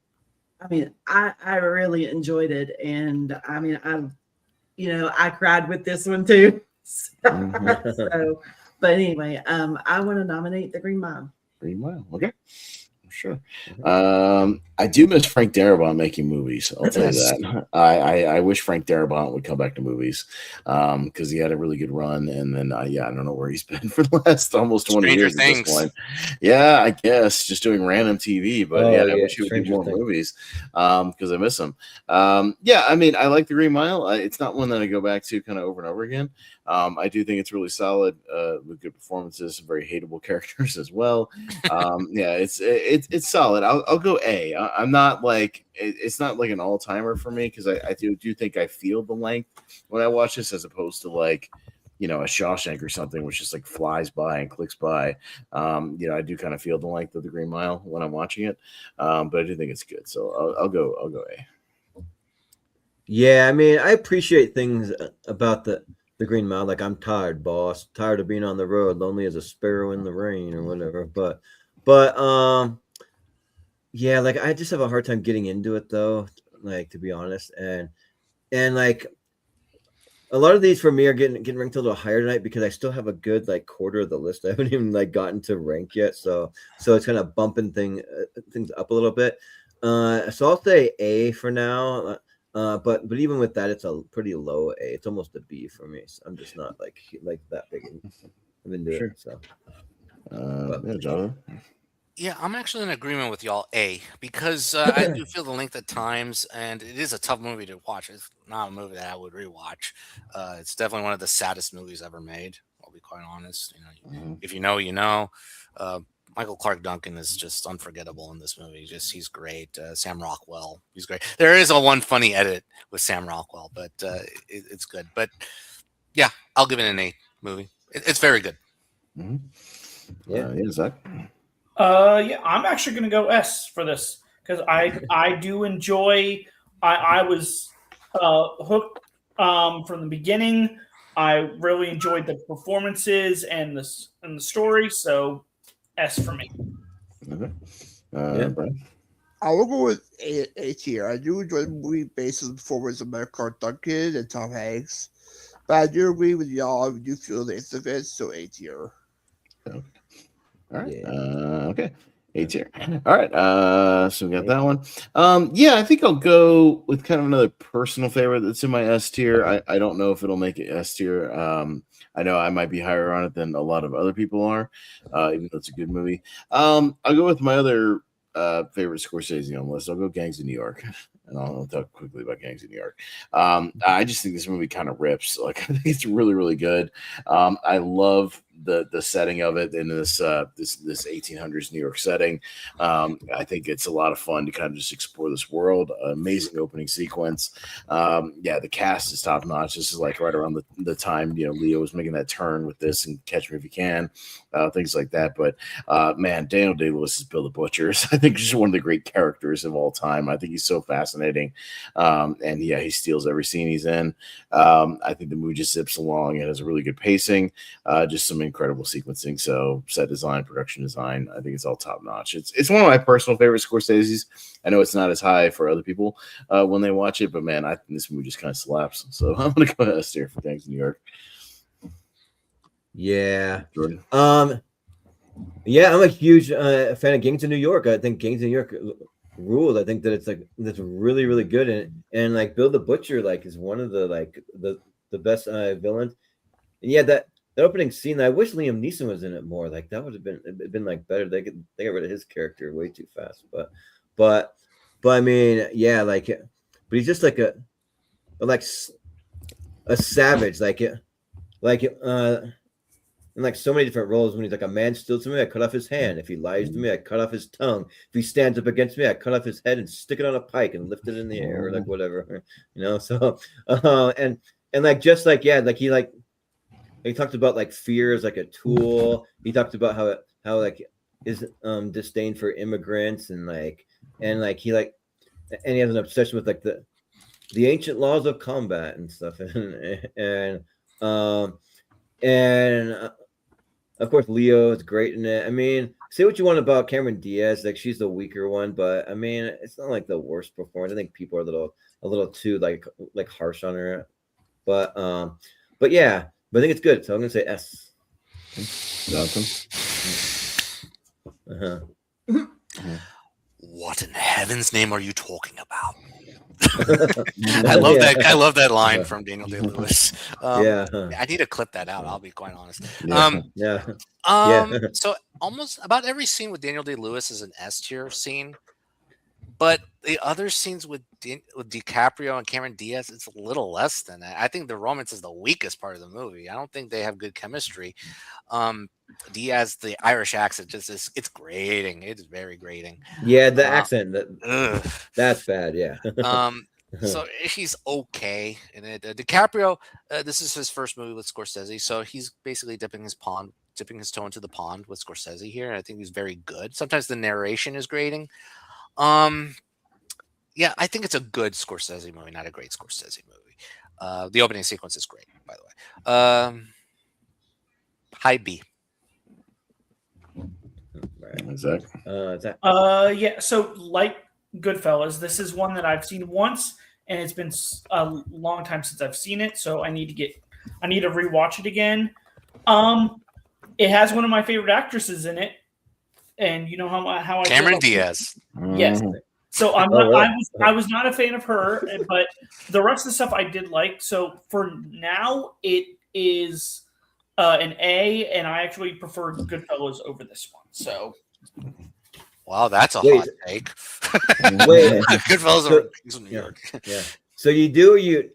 I mean, I really enjoyed it, and I mean, I cried with this one too. So, but anyway, I want to nominate The Green Mile. Green Mile, okay. Sure. I do miss Frank Darabont making movies. I'll tell you that. I wish Frank Darabont would come back to movies because he had a really good run. And then, I don't know where he's been for the last almost 20 years at this point. Yeah, I guess just doing random TV. But I wish he would do more movies because I miss him. I mean, I like The Green Mile. It's not one that I go back to kind of over and over again. I do think it's really solid with good performances, some very hateable characters as well. It's solid. I'll go A. I'm not like it's not like an all timer for me because I do think I feel the length when I watch this as opposed to like a Shawshank or something which just like flies by and clicks by. I do kind of feel the length of The Green Mile when I'm watching it, but I do think it's good. So I'll go A. Yeah, I mean, I appreciate things about the Green Mile. Like, I'm tired, boss. Tired of being on the road, lonely as a sparrow in the rain or whatever. But yeah, like I just have a hard time getting into it though, like to be honest. And like a lot of these for me are getting ranked a little higher tonight because I still have a good like quarter of the list I haven't even like gotten to rank yet. So it's kind of bumping things up a little bit. So I'll say A for now. But even with that, it's a pretty low A. It's almost a B for me. So I'm just not like that big into it. So, Jonathan. Yeah, I'm actually in agreement with y'all, A, because I do feel the length at times, and it is a tough movie to watch. It's not a movie that I would rewatch. It's definitely one of the saddest movies ever made. I'll be quite honest. If you know, you know. Michael Clark Duncan is just unforgettable in this movie. He's great. Sam Rockwell, he's great. There is one funny edit with Sam Rockwell, but it's good. But yeah, I'll give it an A movie. It's very good. Mm-hmm. Yeah, Zach. I'm actually going to go S for this because I do enjoy. I was hooked from the beginning. I really enjoyed the performances and the story. So S for me. Okay. Brian? I will go with A tier. I do enjoy the movie based on the performance of Michael Clark Duncan and Tom Hanks, but I do agree with y'all. I do feel the of it, so A tier. Okay. All right. Okay. A tier. All right. So we got that one. I think I'll go with kind of another personal favorite that's in my S tier. I don't know if it'll make it S tier. I know I might be higher on it than a lot of other people are, even though it's a good movie. I'll go with my other favorite Scorsese on the list. I'll go Gangs of New York. and I'll talk quickly about Gangs of New York. I just think this movie kind of rips. Like, I think it's really, really good. I love the setting of it in this 1800s New York setting. I think it's a lot of fun to kind of just explore this world. Amazing opening sequence. The cast is top notch. This is like right around the time Leo was making that turn with this and Catch Me If You Can, things like that. But man, Daniel Day-Lewis is Bill the Butcher. I think he's just one of the great characters of all time. I think he's so fascinating, and he steals every scene he's in. I think the movie just zips along. It has a really good pacing, just some incredible sequencing. So set design, production design, I think it's all top notch. It's one of my personal favorite Scorsese's. I know it's not as high for other people when they watch it, but man, I think this movie just kind of slaps. So I'm gonna go ahead and steer for Gangs of New York. Yeah. Jordan. Yeah, I'm a huge fan of Gangs of New York. I think Gangs of New York rules. I think that that's really, really good, and like Bill the Butcher is one of the best villains. And yeah, that opening scene, I wish Liam Neeson was in it more. Like that would have been better. They got rid of his character way too fast. But I mean, yeah, but he's just like a savage, in so many different roles. When he's like, a man steals from me, I cut off his hand. If he lies to me, I cut off his tongue. If he stands up against me, I cut off his head and stick it on a pike and lift it in the air, or whatever, So, he talked about fear as a tool. He talked about how his disdain for immigrants and he has an obsession with the ancient laws of combat and stuff, and of course Leo is great in it. I mean, say what you want about Cameron Diaz, she's the weaker one, but I mean, it's not the worst performance. I think people are a little too harsh on her, but yeah. But I think it's good, so I'm gonna say S. What in heaven's name are you talking about? I love that. I love that line from Daniel Day-Lewis. I need to clip that out. I'll be quite honest. So almost about every scene with Daniel Day-Lewis is an S tier scene, but the other scenes with DiCaprio and Cameron Diaz, it's a little less than that. I think the romance is the weakest part of the movie. I don't think they have good chemistry. Diaz, the Irish accent, it's grating. It's very grating. Yeah, the accent that's bad. Yeah. So he's okay in it. DiCaprio, this is his first movie with Scorsese, so he's basically dipping his toe into the pond with Scorsese here, and I think he's very good. Sometimes the narration is grating. Yeah, I think it's a good Scorsese movie, not a great Scorsese movie. The opening sequence is great, by the way. High B. Zach. Yeah. So like Goodfellas, this is one that I've seen once, and it's been a long time since I've seen it, so I need to rewatch it again. It has one of my favorite actresses in it, and you know how I Cameron Diaz. Yes. So I was not a fan of her, but the rest of the stuff I did like. So for now, it is an A, and I actually prefer Goodfellas over this one. So, wow, that's a hot take. Wait, Goodfellas over Gangs of New York. Yeah. So you do or you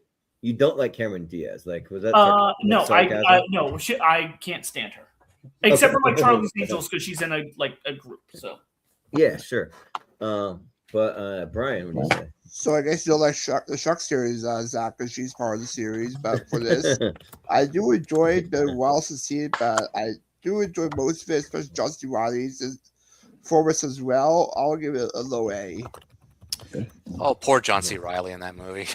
don't like Cameron Diaz? Was that? No, I can't stand her, except for Charlie's Angels because she's in a group. So. Yeah, sure. But Brian, what do you say? So I guess you'll like the Shark series, Zach, because she's part of the series. But for this, I do enjoy the Wells to see it, but I do enjoy most of it, especially Justin Riley's performance as well. I'll give it a low A. Oh, poor John C. Reilly in that movie.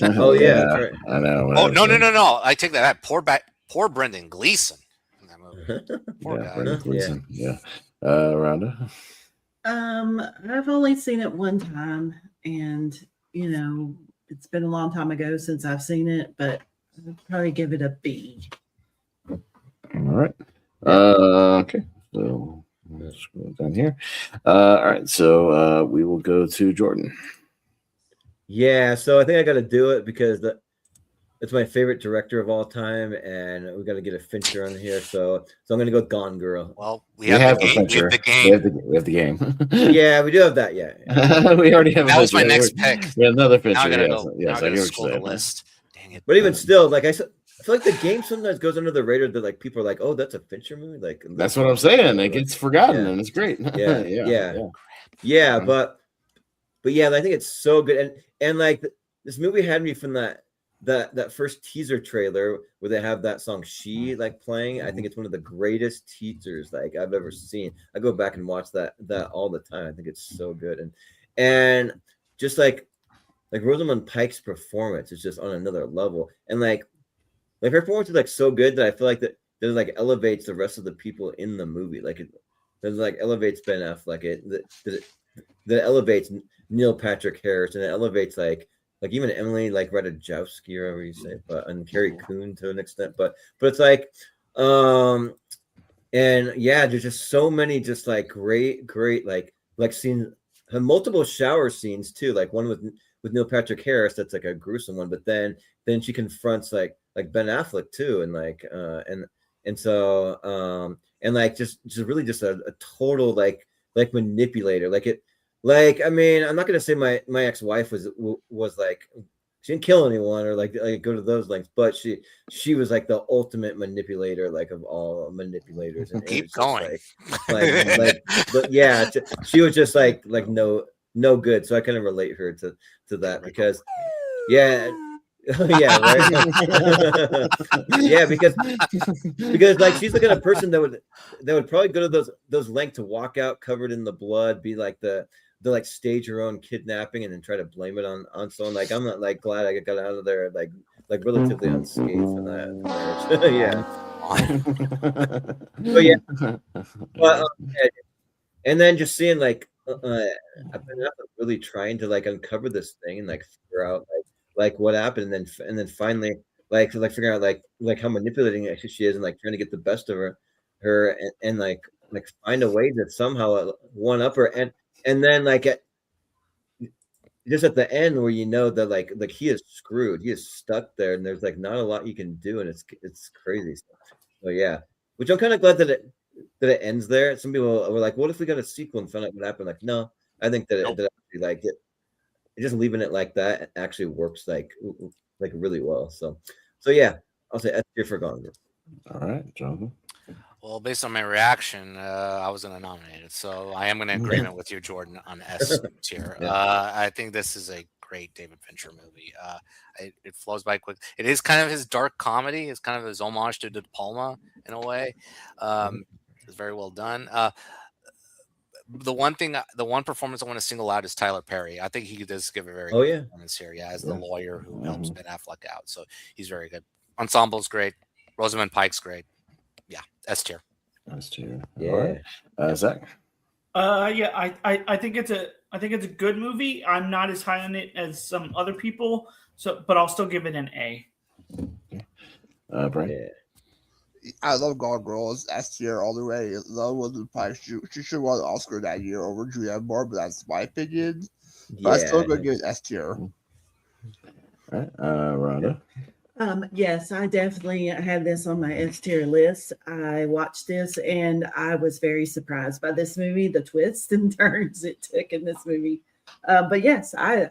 Oh yeah, right. I know. Oh no! I take that back. Poor Brendan Gleeson in that movie. Poor guy. Brendan Gleeson. Yeah. Rhonda. I've only seen it one time, and it's been a long time ago since I've seen it, but I'd probably give it a B. All right. Okay. So let's scroll down here. All right. So we will go to Jordan. Yeah. So I think I got to do it because it's my favorite director of all time, and we got to get a Fincher on here. So I'm gonna go with Gone Girl. Well, we have the game. We have the game. We have the game. Yeah, we do have that. Yeah. We already have. That was my next pick. We have another Fincher. Now I gotta yes, go. yes, Now I I gotta hear what scroll you're the saying. list. Dang it! But even still, like I feel like the game sometimes goes under the radar that like people are like, oh, that's a Fincher movie. Like that's what I'm saying. It gets forgotten, and it's great. Yeah. But yeah, I think it's so good, and like this movie had me from that first teaser trailer where they have that song "She" like playing. I think it's one of the greatest teasers like I've ever seen. I go back and watch that all the time. I think it's so good, and just like Rosamund Pike's performance is just on another level, and like her performance is like so good that I feel like that like elevates the rest of the people in the movie. Like it like elevates Ben Affleck. That elevates Neil Patrick Harris, and it elevates like even Emily like Ratajkowski or whatever you say, but and Carrie Coon to an extent. But it's like and yeah, there's just so many just like great like scenes, multiple shower scenes too, like one with Neil Patrick Harris that's like a gruesome one, but then she confronts like Ben Affleck too, and like and so and like just really just a total like manipulator. Like I mean, I'm not gonna say my ex-wife was like she didn't kill anyone or like go to those lengths, but she was like the ultimate manipulator, like of all manipulators. And keep going. But yeah, she was just like no good. So I kind of relate her to that because yeah. Yeah, right. Yeah, because like she's the kind of person that would probably go to those lengths to walk out covered in the blood, be like the like stage her own kidnapping and then try to blame it on someone. Like I'm not like glad I got out of there like relatively unscathed from that. Yeah. So yeah, but and then just seeing like I've been really trying to like uncover this thing and like figure out like what happened, and then finally like figure out like how manipulating actually she is, and like trying to get the best of her and like find a way to somehow one up her, and then like just at the end where you know that like he is screwed, he is stuck there, and there's like not a lot you can do, and it's crazy. So yeah, which I'm kind of glad that it ends there. Some people were like, what if we got a sequel and found out what happened? Like, no, I think that it actually like just leaving it like that actually works like really well. So yeah, I'll say S tier for Gone Girl. All right, Jonathan. Well, based on my reaction, I was going to nominate it, so I am going to agreement with you, Jordan, on S tier. I think this is a great David Fincher movie. It flows by quick. It is kind of his dark comedy. It's kind of his homage to De Palma in a way. It's very well done. The one performance I want to single out is Tyler Perry. I think he does give a very good performance here. Yeah, as the lawyer who helps Ben Affleck out. So he's very good. Ensemble's great. Rosamund Pike's great. Yeah, S tier. S tier. Yeah. All right. Zach. Yeah, I think it's a good movie. I'm not as high on it as some other people, but I'll still give it an A. Brian. Yeah. I love Gone Girl. It's S tier all the way. I love Rosamund Pike. She should won an Oscar that year over Julianne Moore, but that's my opinion. But I still gonna give it S tier. All right, Rhonda. Yes, I definitely had this on my S tier list. I watched this and I was very surprised by this movie, the twists and turns it took in this movie. But yes, I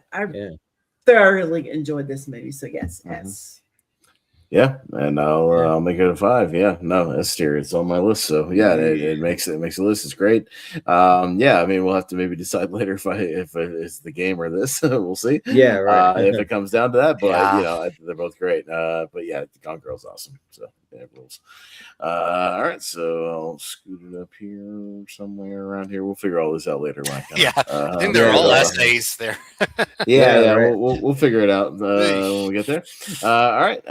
thoroughly enjoyed this movie. So yes, S. Yeah, and I'll make it a 5. Yeah, no, S tier. It's on my list. So yeah, it makes the list. It's great. Yeah, I mean, we'll have to maybe decide later if it's the game or this. We'll see. Yeah, right. If it comes down to that, but you know, they're both great. But yeah, Gone Girl's awesome. So yeah, it rules. All right, so I'll scoot it up here somewhere around here. We'll figure all this out later. I think they're all essays there. Yeah, right. We'll figure it out when we get there. All right.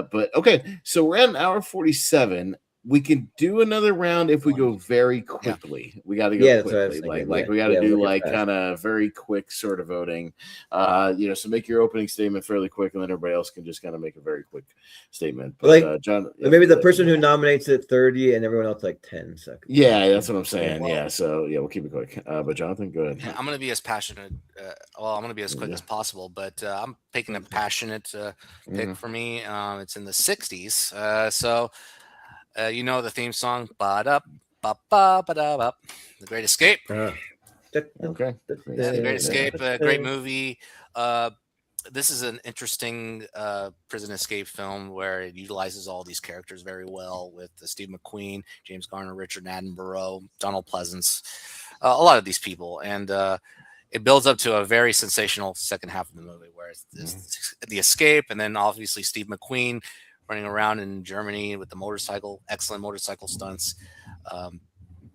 But okay, so we're at an hour 47. we can do another round if we go very quickly. We got to go Yeah, that's what I was quickly. thinking. Like we got to do like kind of very quick sort of voting. So make your opening statement fairly quick, and then everybody else can just kind of make a very quick statement. But John, maybe the person who nominates it 30, and everyone else like 10 seconds. Yeah, that's what I'm saying. Yeah, so we'll keep it quick. But Jonathan, go ahead. I'm going to be as passionate. I'm going to be as quick as possible, but I'm picking a passionate pick for me. It's in the 60s. So you know the theme song, ba-da, ba-ba, ba-da-ba, The Great Escape. Okay. The Great Escape, great movie. This is an interesting prison escape film where it utilizes all these characters very well with Steve McQueen, James Garner, Richard Attenborough, Donald Pleasance, a lot of these people. And it builds up to a very sensational second half of the movie where it's the escape, and then obviously Steve McQueen running around in Germany with the motorcycle, excellent motorcycle stunts.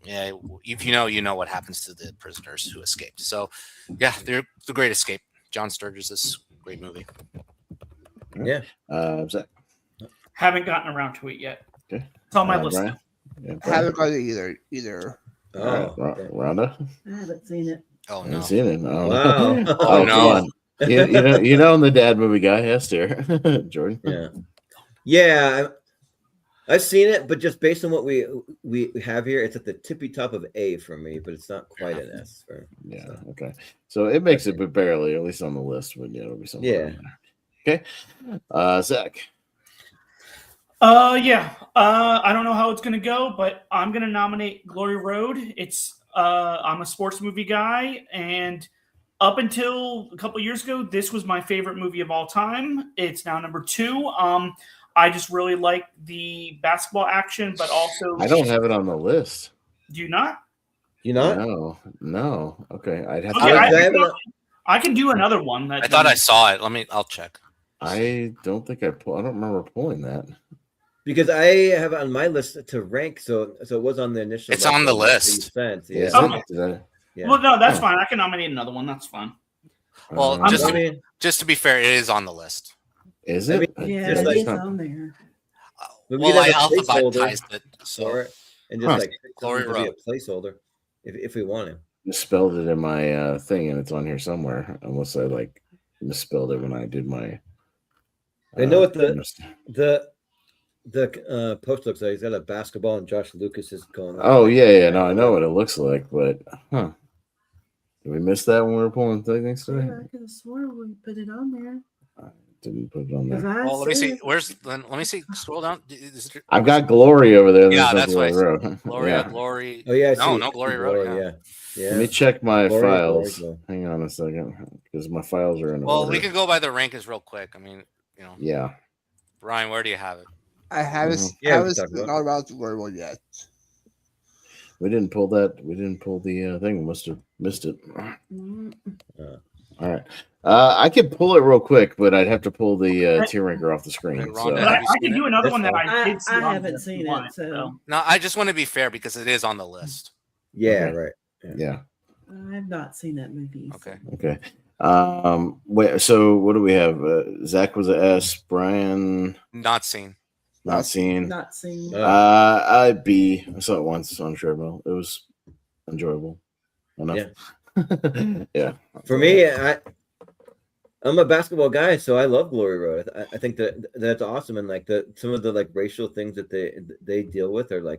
If you know what happens to the prisoners who escaped. So, they're The Great Escape. John Sturges' great movie. Yeah. Zach? Haven't gotten around to it yet. Okay. It's on my list. I haven't got it either. Oh, Rhonda? I haven't seen it. Oh, I no. haven't seen it. Oh, Wow. Oh, no. You know, I'm the dad movie guy. Yes, dear. Jordan? Yeah. I've seen it, but just based on what we have here, it's at the tippy top of A for me, but it's not quite an S. Okay. So it makes it, but barely, at least on the list. But it'll be something. Yeah. Okay. Zach. I don't know how it's gonna go, but I'm gonna nominate Glory Road. It's I'm a sports movie guy, and up until a couple years ago, this was my favorite movie of all time. It's now number 2. I just really like the basketball action, but also I don't have it on the list. Do you not? You not? No. Okay, I'd have to. I can do another one. I thought I saw it. I'll check. I don't think I don't remember pulling that. Because I have it on my list to rank, so it was on the initial. It's on the list. Yeah. Okay. Well, no, that's fine. I can nominate another one. That's fine. Well, just to be fair, it is on the list. Is it? Yeah, it's on there. Well, I alphabetized it, and just Glory Road, a placeholder, if we want to. Misspelled it in my thing, and it's on here somewhere. Unless I misspelled it when I did my. I know what the post looks like. He's got a basketball, and Josh Lucas is going. Oh yeah. No, I know what it looks like, but Did we miss that when we were pulling things today? I could have sworn we put it on there. Didn't put it on there. Well, let me see. Let me see. Scroll down. I've got Glory over there. Yeah, that's why. Glory. Oh yeah. No, Glory Road. Yeah. Let me check my files. Hang on a second, because my files are in. Well, we can go by the rankings real quick. I mean, Yeah. Ryan, where do you have it? I haven't. Not about the Glory Road yet. We didn't pull that. We didn't pull the thing. We must have missed it. All right. I could pull it real quick, but I'd have to pull the tier ranker off the screen. But I can do another one that I did see. I haven't seen it. So. No, I just want to be fair because it is on the list. Yeah, okay. Right. Yeah. I have not seen that movie. Okay. Wait. So what do we have? Zach was an S. Brian. Not seen. Not seen. I B. I saw it once on treadmill. It was enjoyable enough. Yeah. For me, I'm a basketball guy, so I love Glory Road. I think that's awesome, and some of the racial things that they deal with are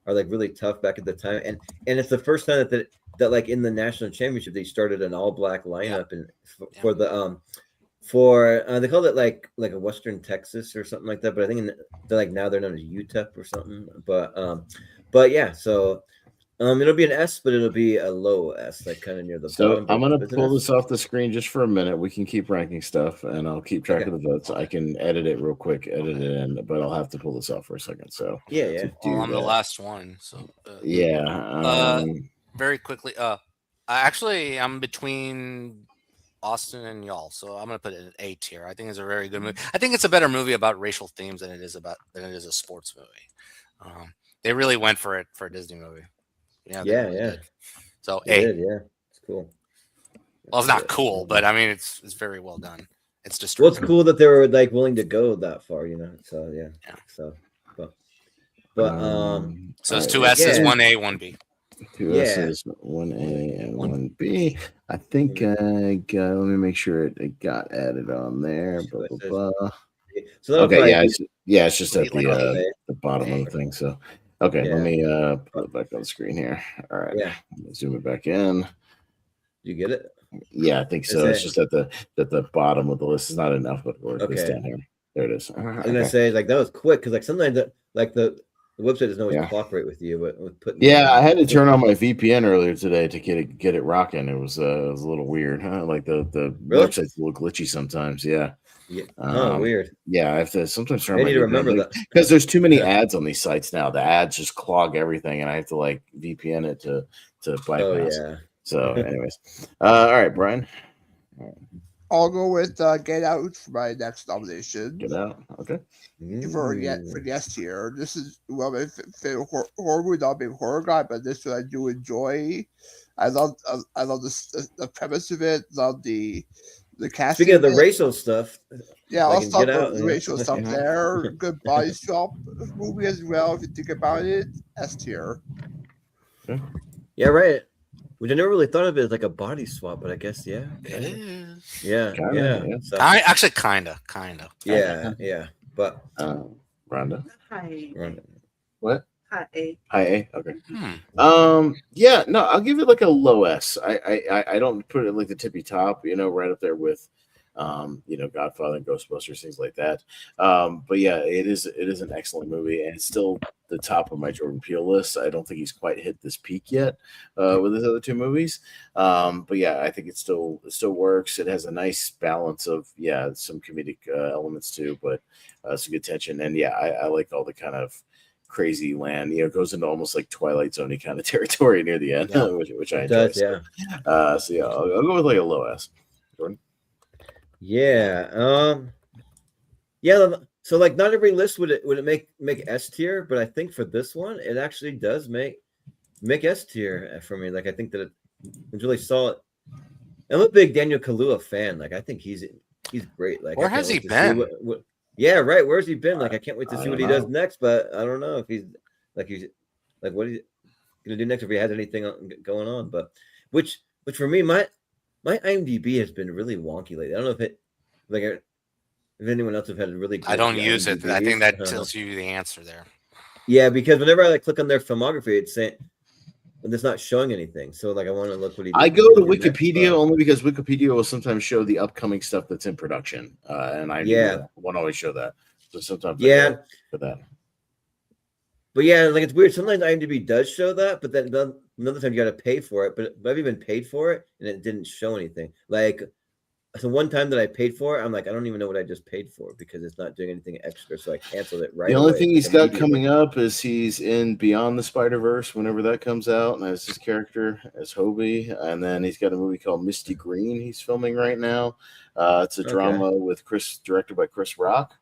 really tough back at the time, and it's the first time that in the national championship they started an all black lineup and for the they called it like a Western Texas or something like that, but I think now they're known as UTEP or something. But yeah, so it'll be an S, but it'll be a low S, kind of near the bottom. I'm gonna pull this off the screen just for a minute. We can keep ranking stuff, and I'll keep track of the votes. I can edit it real quick, but I'll have to pull this off for a second. So I'm the last one. So very quickly. I'm between Austin and y'all, so I'm gonna put it in A tier. I think it's a very good movie. I think it's a better movie about racial themes than it is a sports movie. They really went for it for a Disney movie. Yeah. So A. It's cool. Well, it's not cool, but I mean, it's very well done. It's just it's cool that they were willing to go that far, So So, But so it's right, two S's, 1A, 1B. Two S's, 1A, and 1B. I think let me make sure it got added on there. Blah, blah, blah. So okay, it's just at the bottom A. of the thing. So okay, let me put it back on the screen here. All right, zoom it back in. You get it? Yeah, I think so. It's just at the bottom of the list. It's not an alphabetical order. It's down here. There it is. I'm gonna say like that was quick because like sometimes the website doesn't always cooperate with you, but with putting. I had to turn on my VPN earlier today to get it rocking. It was a little weird, huh? Like the website's a little glitchy sometimes. Yeah. Weird. Yeah, I have to sometimes turn. I need to remember that because there's too many ads on these sites now. The ads just clog everything, and I have to like VPN it to bypass. Oh yeah. So, anyways, all right, Brian. I'll go with Get Out for my next nomination. Get Out, okay. For the S tier, this is one of my favorite horror movie. Not being a horror guy, but this one I do enjoy. I love the premise of it. Love the casting. Speaking of the racial stuff, let's talk about the racial stuff there. Good body swap movie as well. If you think about it, S tier. Okay. Yeah, right. Which I never really thought of it as like a body swap, but I guess it is. Yeah, kinda, So, actually, kinda. Yeah. But Rhonda. Hi. Rhonda. What? High A. High A. Okay. No, I'll give it like a low S. I don't put it like the tippy top. Right up there with, Godfather and Ghostbusters, things like that. But yeah, it is an excellent movie, and it's still the top of my Jordan Peele list. I don't think he's quite hit this peak yet with his other two movies. But yeah, I think it still works. It has a nice balance of some comedic elements too, but some good tension. And I like all the kind of crazy land. It goes into almost like Twilight Zone kind of territory near the end, which I enjoy. Yeah. I'll go with like a low S. Jordan. Yeah. So like not every list would it make S tier, but I think for this one it actually does make S tier for me. Like I think that it's really solid. I'm a big Daniel Kaluuya fan. Like I think he's great. Like where has he been? Where's he been? Like I can't wait to see what he does next, but I don't know if he's what he's gonna do next if he has anything going on. But which for me, my IMDb has been really wonky lately. I don't know if anyone else have had a really good I don't use it. I think that tells you the answer there. Yeah, because whenever I click on their filmography, it's saying it's not showing anything. So like I want to look what he did. I go to Wikipedia only because Wikipedia will sometimes show the upcoming stuff that's in production. And I won't always show that. So sometimes for that. But yeah, like it's weird. Sometimes IMDb does show that, but then another time you got to pay for it. But I've even paid for it and it didn't show anything. Like, so one time that I paid for it, I'm like, I don't even know what I just paid for because it's not doing anything extra. So I canceled it right away. The only thing he's got coming up is he's in Beyond the Spider-Verse whenever that comes out, and as his character as Hobie. And then he's got a movie called Misty Green he's filming right now. It's a drama directed by Chris Rock.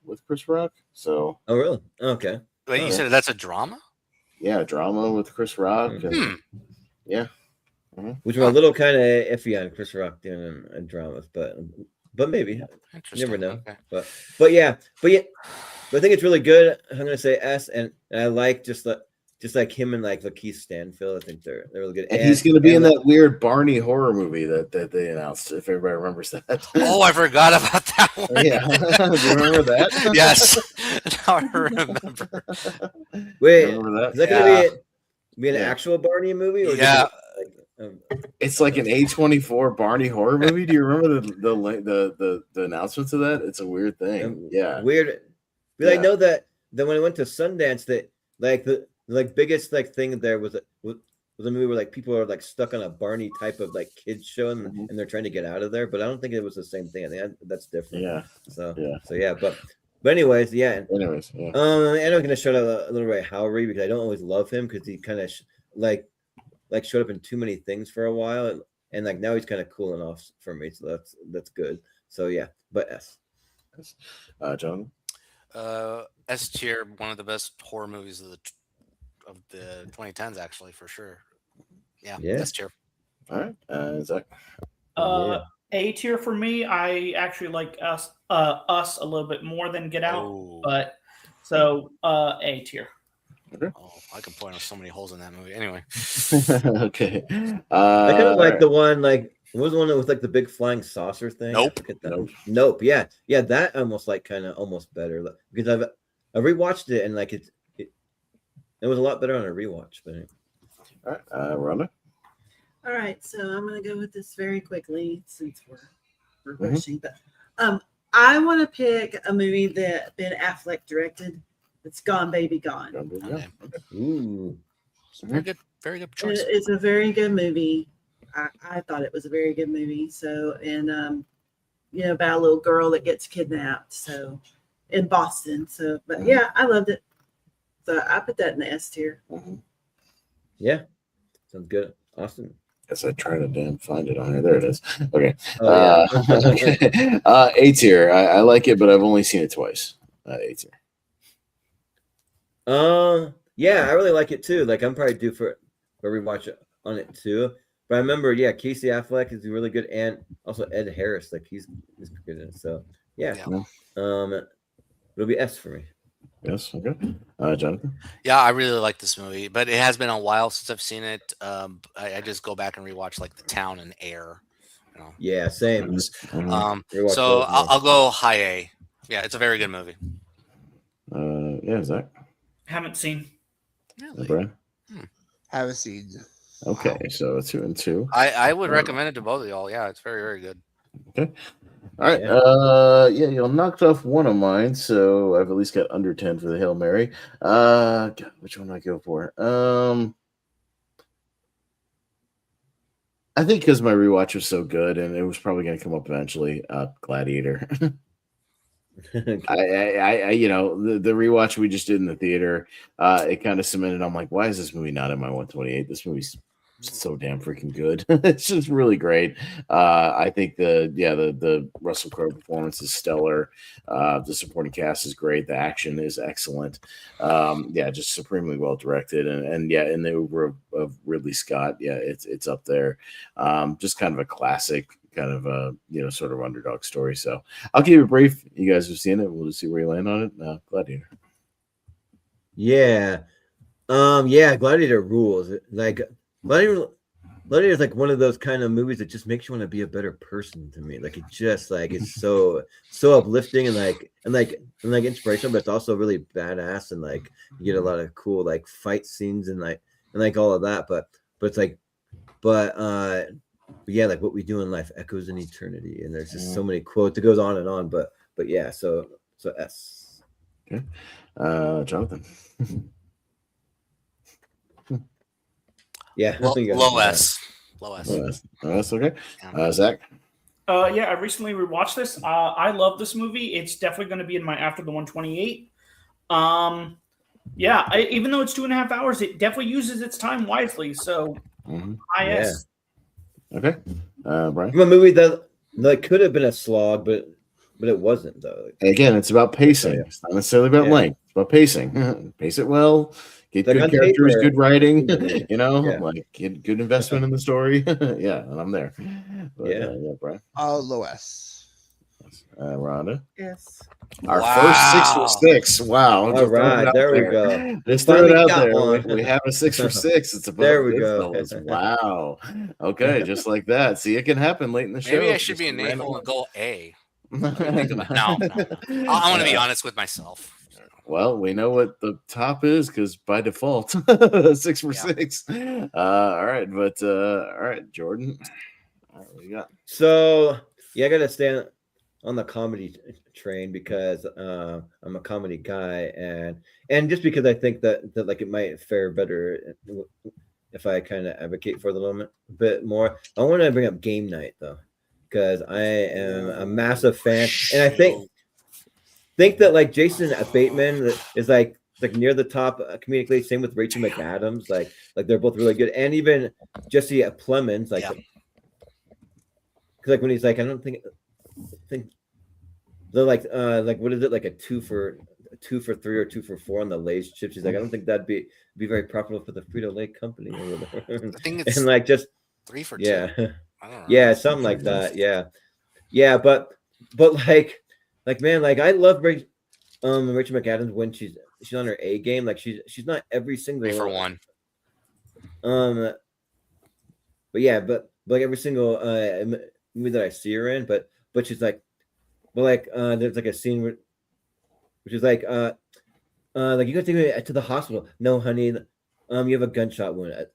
So. Oh really? Okay. Wait, you said that's a drama? Yeah, drama with Chris Rock. And, yeah. Mm-hmm. Which are a little kind of iffy on Chris Rock doing dramas, but maybe you never know. Okay. But I think it's really good. I'm gonna say S, and I like just like him and like Lakeith Stanfield. I think they're really good. And he's gonna be in that weird Barney horror movie that they announced. If everybody remembers that. Oh, I forgot about that one. Yeah, do you remember that? Yes, now I remember. Wait, remember that? Is that gonna be an actual Barney movie? Or it's like an A24 Barney horror movie. Do you remember the announcements of that? It's a weird thing. Weird. But I know that when I went to Sundance, that like the biggest thing there was a movie where like people are like stuck on a Barney type of like kids show and they're trying to get out of there. But I don't think it was the same thing. I think that's different. Yeah. So but anyways, And I'm gonna shout out a little bit Howell because I don't always love him because he kind of like showed up in too many things for a while and like now he's kind of cooling off for me, so that's good. So but S. John. S tier, one of the best horror movies of the 2010s, actually, for sure. Yeah. S tier. All right, Zach. A tier for me. I actually like us a little bit more than Get Out, but so A tier. Okay. Oh, I can point out so many holes in that movie. Anyway. Okay. I kind of like the one like what was the one that was like the big flying saucer thing? Nope. I forget that. Nope. Yeah. That almost like kind of almost better because I rewatched it and like it was a lot better on a rewatch. But all right, Rhonda. All right, so I'm going to go with this very quickly since we're Mhm. rushing. But I want to pick a movie that Ben Affleck directed. It's Gone Baby Gone. Okay. ooh, Very good choice. It's a very good movie. I thought it was a very good movie. So, and about a little girl that gets kidnapped. So, in Boston. So, but yeah, I loved it. So I put that in the S tier. yeah, sounds good. Awesome. Guess I try to damn find it on here. There it is. Okay. Oh, okay. A tier. I like it, but I've only seen it twice. A tier. Yeah, I really like it too. Like I'm probably due for a rewatch on it too. But I remember, Casey Affleck is really good, and also Ed Harris, like he's good in it. So yeah. It'll be S for me. Yes. Okay. Jonathan. Yeah, I really like this movie, but it has been a while since I've seen it. I just go back and rewatch like The Town and Air. Yeah, same. So I'll go high A. Yeah, it's a very good movie. Yeah, Zach. Haven't seen. Really? Brian. Haven't seen. Okay, so 2 and 2. I would recommend it to both of y'all. Yeah, it's very, very good. Okay. All right. Y'all knocked off one of mine, so I've at least got under 10 for the Hail Mary. God, which one do I go for? I think because my rewatch was so good, and it was probably going to come up eventually. Gladiator. I the rewatch we just did in the theater, it kind of cemented. I'm like, why is this movie not in my 128? This movie's so damn freaking good. It's just really great. I think the Russell Crowe performance is stellar. The supporting cast is great. The action is excellent. Just supremely well directed, and in the over of Ridley Scott, it's up there. Just kind of a classic, kind of a sort of underdog story. So I'll keep it brief. You guys have seen it. We'll just see where you land on it. Gladiator. Yeah. Gladiator rules. Like Gladiator is like one of those kind of movies that just makes you want to be a better person to me. Like it just like it's so uplifting and like inspirational, but it's also really badass and like you get a lot of cool like fight scenes and like all of that. But it's like like what we do in life echoes in eternity, and there's just so many quotes. It goes on and on, but yeah. So S. Okay, Jonathan. Yeah, low S. Low S. That's okay. Zach. I recently rewatched this. I love this movie. It's definitely going to be in my after the 128. Even though it's 2.5 hours, it definitely uses its time wisely. So, IS. Okay, Brian. A movie that could have been a slog, but it wasn't though. Again, it's about pacing. It's not necessarily about length. It's about pacing. Pace it well. Get good characters, good writing. Like get good investment in the story. And I'm there. But, Brian. Low S. Rhonda. Yes. Our first 6 for 6. Wow. All right, there we go. Just throw it out there. We have a 6 for 6. It's above there we go. Wow. Okay, just like that. See, it can happen late in the show. Maybe I should be a naval and go A. No. I want to be honest with myself. Well, we know what the top is because by default, 6 for 6. All right, but all right, Jordan. All right, what you got? So I got to stand on the comedy train because I'm a comedy guy, and just because I think that like it might fare better if I kind of advocate for it a little bit more. I want to bring up Game Night though, because I am a massive fan, and I think that like Jason Bateman is like near the top comedically. Same with Rachel McAdams. Like they're both really good, and even Jesse Plemons. Because when he's like, I don't think they're like what is it, like a 2 for 3 or 2 for 4 on the Lay's chips. She's like, I don't think that'd be very profitable for the Frito-Lay company or whatever. I think it's and like just 3 for 2. Yeah, I don't know. Yeah, something like that. Yeah, but like man, like I love Rachel McAdams when she's she's on her A game. Like she's not every single 3 for 1. But yeah, but like every single movie that I see her in, but she's like, but like there's like a scene which is like like you gotta take me to the hospital. No, honey, you have a gunshot wound.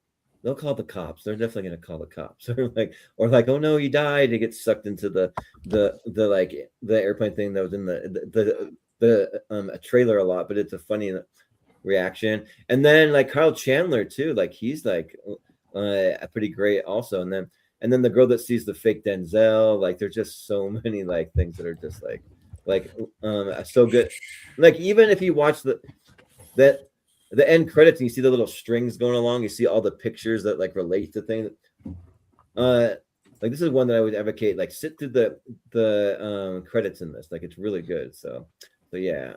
They'll call the cops. They're definitely gonna call the cops. or like, oh no, you died. It gets sucked into the like the airplane thing that was in the a trailer a lot, but it's a funny reaction. And then like Kyle Chandler too, like he's like pretty great also. And then the girl that sees the fake Denzel, like there's just so many like things that are just like so good. Like even if you watch the end credits and you see the little strings going along, you see all the pictures that like relate to things. Like this is one that I would advocate, like sit through the credits in this. Like it's really good. So yeah.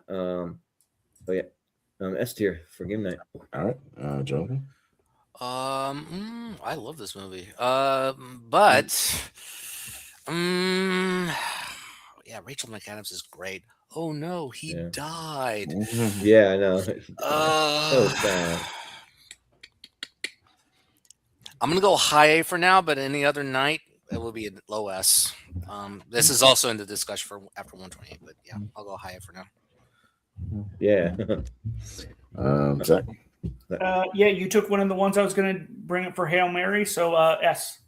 S tier for game night. All right, Jonathan. I love this movie. But yeah, Rachel McAdams is great. Oh no, he died. Yeah, I know. So sad. I'm gonna go high A for now, but any other night it will be a low S. This is also in the discussion for after 128, but yeah, I'll go high A for now. Yeah. Zach. Yeah, you took one of the ones I was going to bring up for Hail Mary, so S.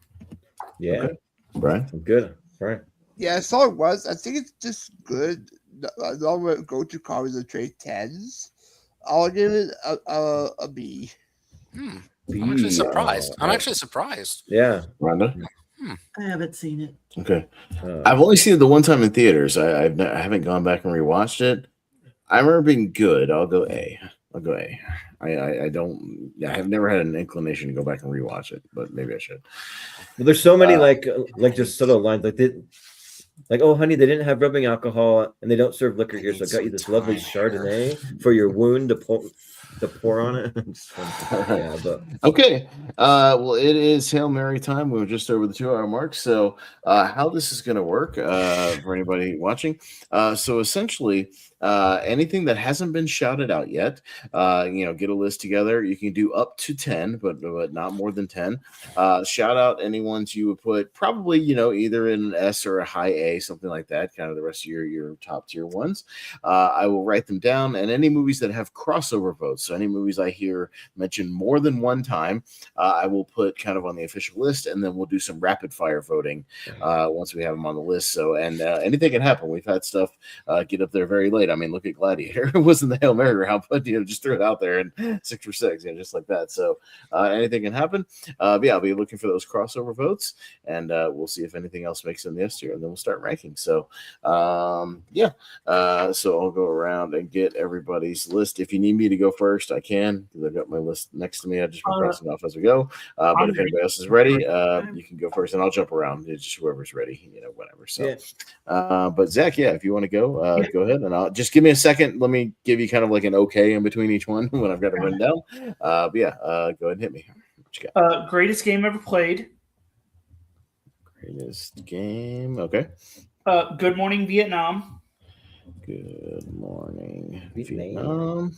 Yeah. Okay. Brian. Good. Brian. Yeah, I saw it was. I think it's just good. I don't go to cars and trade 10s. I'll give it a B. I'm actually surprised. I'm actually surprised. Yeah. Rhonda. I haven't seen it. Okay. I've only seen it the one time in theaters. I haven't gone back and rewatched it. I remember being good. I'll go A. I don't. Yeah, I've never had an inclination to go back and rewatch it, but maybe I should. Well, there's so many like just subtle lines like oh honey, they didn't have rubbing alcohol and they don't serve liquor here, so I got you this lovely Chardonnay for your wound to pour on it. Yeah, but okay. Well, it is Hail Mary time. We're just over the 2-hour mark. So how this is going to work for anybody watching. So essentially, anything that hasn't been shouted out yet, get a list together. You can do up to 10, but not more than 10. Shout out any ones you would put probably, either in an S or a high A, something like that, kind of the rest of your top tier ones. I will write them down, and any movies that have crossover votes. So any movies I hear mentioned more than one time, I will put kind of on the official list, and then we'll do some rapid fire voting once we have them on the list. So, and anything can happen. We've had stuff get up there very late. I mean, look at Gladiator. It wasn't the Hail Mary round, but just threw it out there and 6 for 6, just like that. So anything can happen. But yeah, I'll be looking for those crossover votes, and we'll see if anything else makes it in the S tier, and then we'll start ranking. So so I'll go around and get everybody's list. If you need me to go first, I can, because I've got my list next to me. I just been crossing off as we go. But if anybody else is ready, you can go first, and I'll jump around. It's just whoever's ready, whatever. So, but Zach, if you want to go, go ahead, and I'll just give me a second. Let me give you kind of like an okay in between each one when I've got it written down. But go ahead and hit me. What you got? Greatest game ever played. Greatest game. Okay. Good Morning Vietnam. Good Morning Vietnam.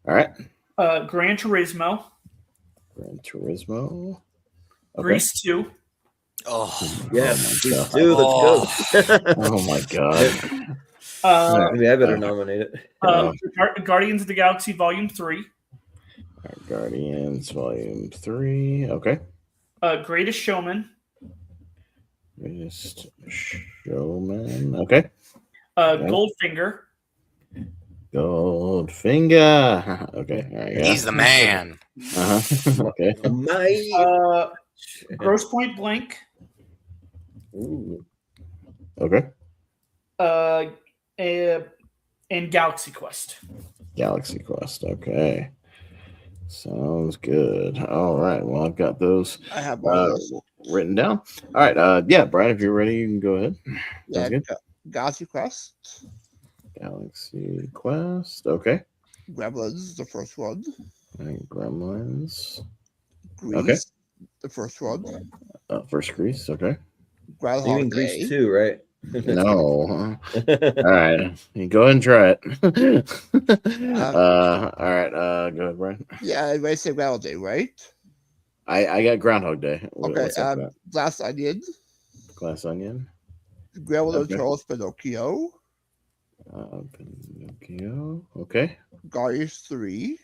All right. Gran Turismo. Gran Turismo. Okay. Grease 2. Oh yeah, Grease 2. Let's go. Oh my god. Maybe I better nominate it. Guardians of the Galaxy Volume 3. Guardians Volume 3. Okay. Greatest Showman. Greatest Showman. Okay. Goldfinger. Goldfinger. Okay. All right, he's the man. Okay. Grosse Point Blank. Ooh. Okay. And Galaxy Quest. Galaxy Quest. Okay. Sounds good. All right. Well, I've got those I have written down. All right. Brian, if you're ready, you can go ahead. Yeah, Galaxy Quest. Galaxy Quest. Okay. Gremlins, the first one. And Gremlins. Grease, Okay. the first one. First Grease. Okay. Groundhog You mean Day. Grease 2, right? No. All right. You go ahead and try it. All right. Go ahead, Brian. Yeah, everybody say Groundhog Day, right? I got Groundhog Day. Okay, What's up with that? Glass Onion, Glass Onion. Guillermo del Okay. Toro's Pinocchio, Pinocchio. Okay. Guardians 3,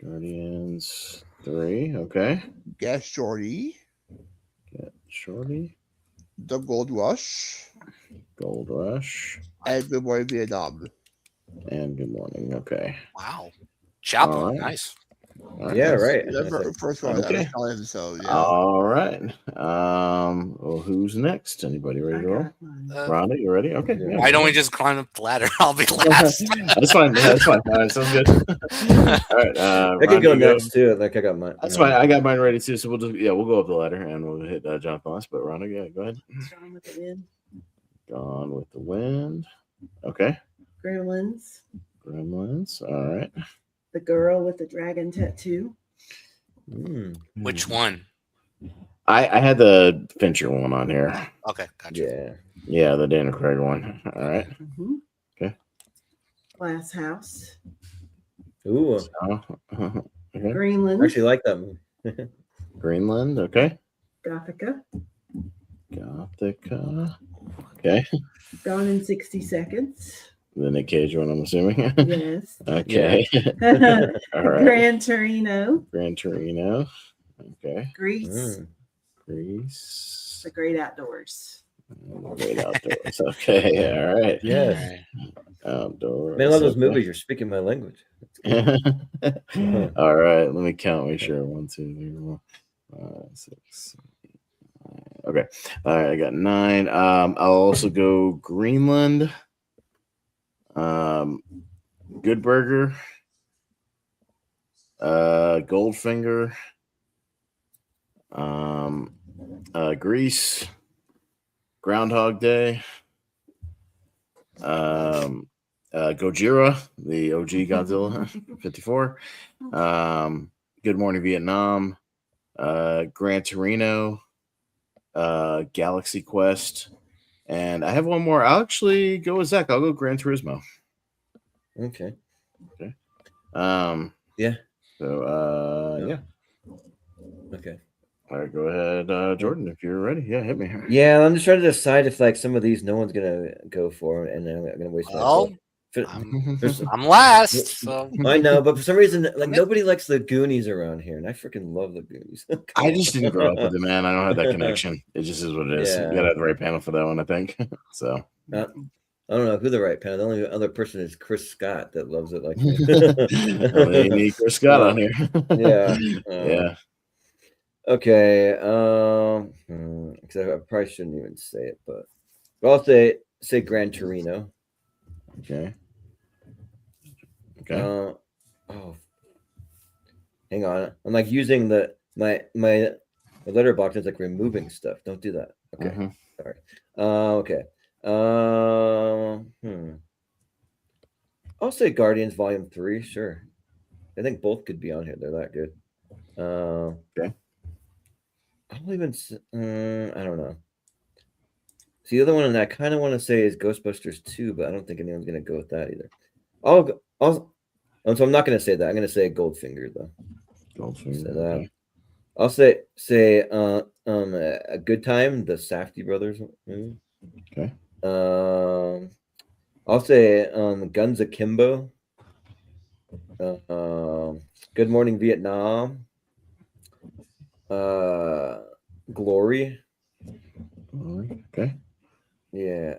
Guardians 3. Okay. Get Shorty, Get Shorty. The Gold Rush, Gold Rush. and Good Morning Vietnam. And Good Morning. Okay. Wow. Chaplin, All right. nice. All right. Yeah, right. The first one Okay. I saw him, so yeah. All right. Well, who's next? Anybody ready to roll? Rhonda, you ready? Okay. Yeah. Yeah. Why don't we just climb up the ladder? I'll be last. That's fine. Yeah, that's fine. All right, sounds good. All right. I could go next too. Like I got mine. That's fine. I got mine ready too. So we'll go up the ladder and we'll hit Jonathan last. But Rhonda, yeah, go ahead. Gone with the Wind. Gone with the Wind. Okay. Gremlins. Gremlins. All right. The Girl with the Dragon Tattoo. Which one? I had the Fincher one on here. Okay, gotcha. Yeah, the Daniel Craig one. All right. Mm-hmm. Okay. Glass House. Ooh. Okay. Greenland. I actually like that movie. Greenland. Okay. Gothica. Gothica. Okay. Gone in 60 Seconds. The Nick Cage one, I'm assuming. Yes. Okay. All right. Gran Torino. Gran Torino. Okay. Grease. Grease. The Great Outdoors. The Great Outdoors. Okay. All right. Yes. Outdoors. Man, I love those movies. You're speaking my language. All right. Let me count. Make sure. 1, 2, 3, 4, 5, 6. Okay. All right. I got 9. I'll also go Greenland. Good Burger. Goldfinger. Grease. Groundhog Day. Gojira, the OG Godzilla 54. Good Morning Vietnam. Gran Torino. Galaxy Quest. And I have one more. I'll actually go with Zach. I'll go Gran Turismo. Okay. Yeah. So yeah. Okay. All right, go ahead, Jordan, if you're ready. Yeah, hit me. Yeah, I'm just trying to decide if like some of these no one's gonna go for, and then I'm gonna waste my time. I'm last. So. I know, but for some reason, like nobody likes the Goonies around here, and I freaking love the Goonies. I just didn't grow up with it, man. I don't have that connection. It just is what it is. Yeah. You gotta have the right panel for that one, I think. So I don't know who the right panel. The only other person is Chris Scott that loves it like me. you need Chris Scott on here. Yeah. Yeah. Okay. Because I probably shouldn't even say it, but I'll say Gran Torino. Okay. Oh, hang on. I'm like using my letterbox is like removing stuff. Don't do that. Okay. Sorry. Okay. I'll say Guardians Volume 3. Sure. I think both could be on here. They're that good. Okay. I'll even. I don't know. See, the other one that I kind of want to say is Ghostbusters 2, but I don't think anyone's gonna go with that either. So I'm not gonna say that. I'm gonna say Goldfinger though. Goldfinger. So that. I'll say A Good Time, the Safdie brothers movie. Okay. I'll say Guns Akimbo. Good Morning Vietnam. Glory. Okay. Yeah.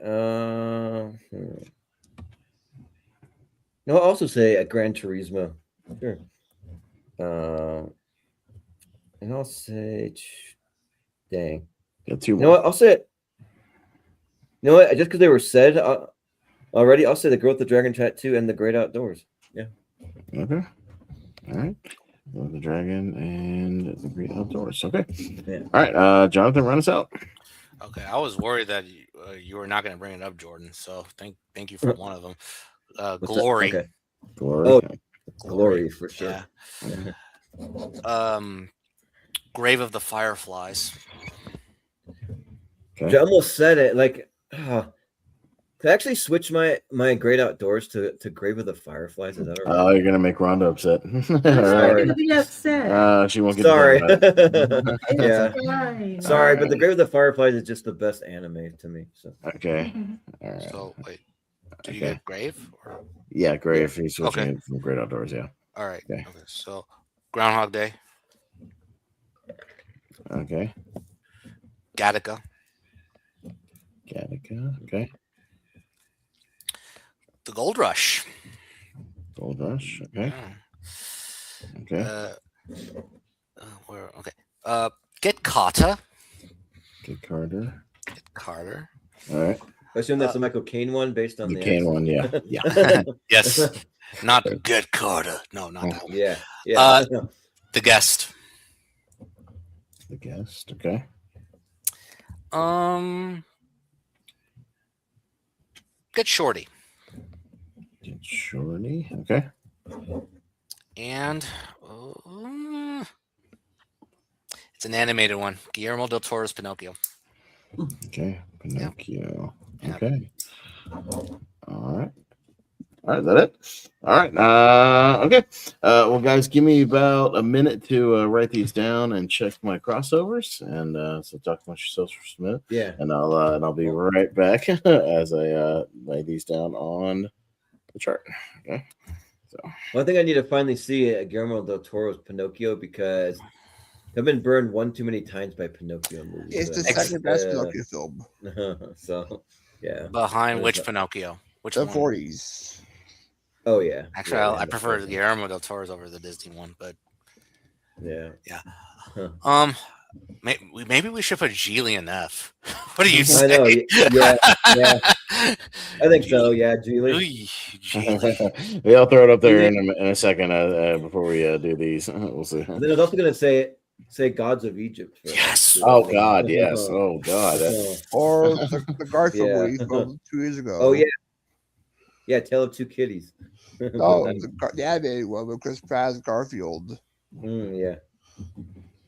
No, I'll also say a Gran Turismo. Sure. And I'll say, dang. Got 2 more. You know what? I'll say it. You know what? Just because they were said already, I'll say The Girl with the Dragon Tattoo and The Great Outdoors. Yeah. Okay. All right. The Dragon and The Great Outdoors. Okay. Yeah. All right. Jonathan, run us out. Okay. I was worried that you were not going to bring it up, Jordan. So thank you for one of them. Glory. Okay. Glory. Oh, Glory for sure. Yeah. Grave of the Fireflies. Okay. I almost said it. Like Could I actually switch my Great Outdoors to Grave of the Fireflies? Is that all right? Oh, you're gonna make Rhonda upset. I'm not gonna be upset. She won't get Sorry. the Yeah. Fine. Sorry, but the Grave of the Fireflies is just the best anime to me. So Okay. All right. So wait, do you Okay. get Grave? Or? Yeah, Grave. He's switching Okay. it from Great Outdoors. Yeah. All right. Okay. Okay. So Groundhog Day, Okay. Gattaca, Gattaca. Okay. The Gold Rush. Gold Rush. Okay. Yeah. Okay. Where? Okay. Get Carter. Get Carter. Get Carter. All right. I assume that's the Michael Caine one based on The Kane one. Yeah. Yeah. Yes. Not Get Carter. No, not that one. Yeah. Yeah. The Guest. The Guest. Okay. Get Shorty. Get Shorty. Okay. And it's an animated one. Guillermo del Toro's Pinocchio. Okay. Pinocchio. Yeah. Okay. All right. All right, is that it? All right. Okay. Well, guys, give me about a minute to write these down and check my crossovers, and so talk amongst yourselves for a minute. Yeah. And I'll be right back as I lay these down on the chart. Okay. So One thing I need to finally see Guillermo del Toro's Pinocchio because I've been burned one too many times by Pinocchio movies. It's the second best Pinocchio film. So yeah. Behind which Pinocchio? Which The one? 40s. Oh yeah. Actually, yeah, I prefer the Guillermo del Toro's over the Disney one, but yeah. Huh. Maybe we should put Gillian F. What do you I say? know. Yeah. I think so. Yeah, Julie. yeah, I'll throw it up there in a second before we do these. We'll see. And then I was also gonna say Gods of Egypt. Yes. Oh God, yes. Oh God. Or the Garfield movie from 2 years ago. Oh yeah. Yeah, Tale of Two Kitties. Oh, the animated one with Chris Pratt as Garfield. Yeah.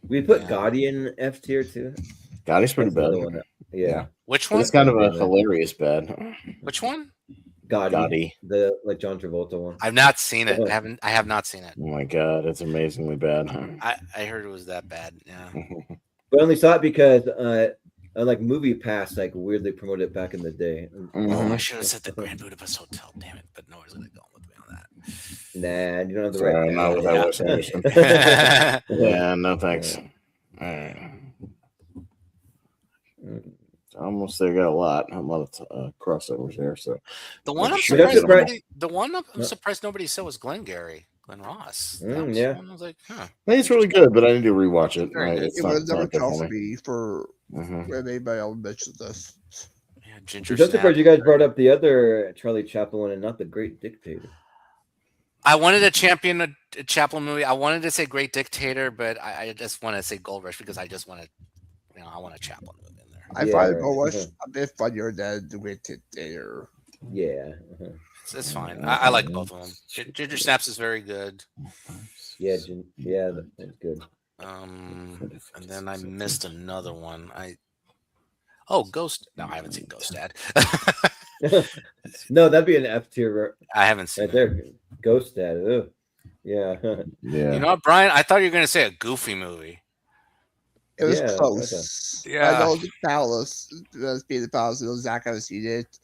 We put Gotti in F tier too. Gotti's pretty bad. Yeah. Which one? It's kind of a hilarious bad. Which one? Gotti. The like John Travolta one. I've not seen it. I have not seen it. Oh my God, it's amazingly bad. I heard it was that bad. Yeah. But I only saw it because like Movie Pass like weirdly promoted it back in the day. Oh, I should have said the Grand Budapest Hotel. Damn it! But nobody's gonna go with me on that. Nah, you don't have the right. Not without Wes Anderson. Yeah, no thanks. All right. Almost there. Got a lot of crossovers here. So the one I'm surprised nobody said was Glenn Ross. Yeah, I was like, huh. I think it's really good, but I need to rewatch it. Right? It was never tough for me for where anybody else mentioned this. Yeah, Ginger. I'm surprised you guys brought up the other Charlie Chaplin one and not the Great Dictator. I wanted to champion a Chaplin movie. I wanted to say Great Dictator, but I just want to say Gold Rush because I just want to, I want a Chaplin movie in there. I find Gold Rush a bit funnier than the Great Dictator. Yeah. It's fine. I like both of them. Ginger Snaps is very good. Yeah, that's good. And then I missed another one. Ghost. No, I haven't seen Ghost Dad. No, that'd be an F tier. I haven't seen right there. Ghost Dad. Ugh. Yeah. Yeah. You know what, Brian? I thought you were going to say a Goofy movie. It was close. Okay. Yeah. I know the Palace. Be the Palace. I know Zach hasn't seen it.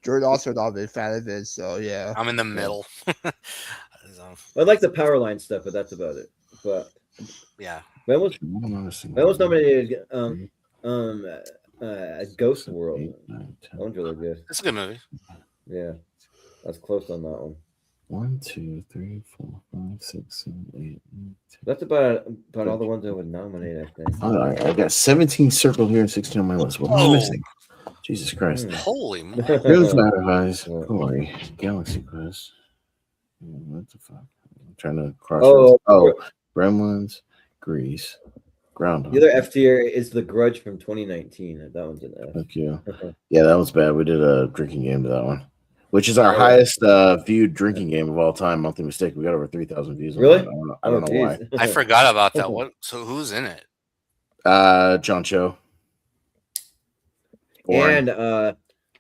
Jordan also not been a fan of it, so yeah. I'm in the middle. I like the power line stuff, but that's about it. But yeah, I almost nominated Ghost World. That one's really good. It's a good movie. Yeah, that's close on that one. 1, 2, 3, 4, 5, 6, 7, 8, 9, 10. That's about all the ones I would nominate, I think. I got 17 circled here and 16 on my list. What am I missing? Jesus Christ. Holy moly. Here's Eyes, Corey, Galaxy Quest. What the fuck? I'm trying to cross. Gremlins, Grease, Groundhog. The other F tier is The Grudge from 2019. That one's an F. Thank you. Yeah, that was bad. We did a drinking game to that one, which is our highest viewed drinking game of all time. Monthly Mistake. We got over 3,000 views. Really? I don't know why. I forgot about that. So who's in it? John Cho. And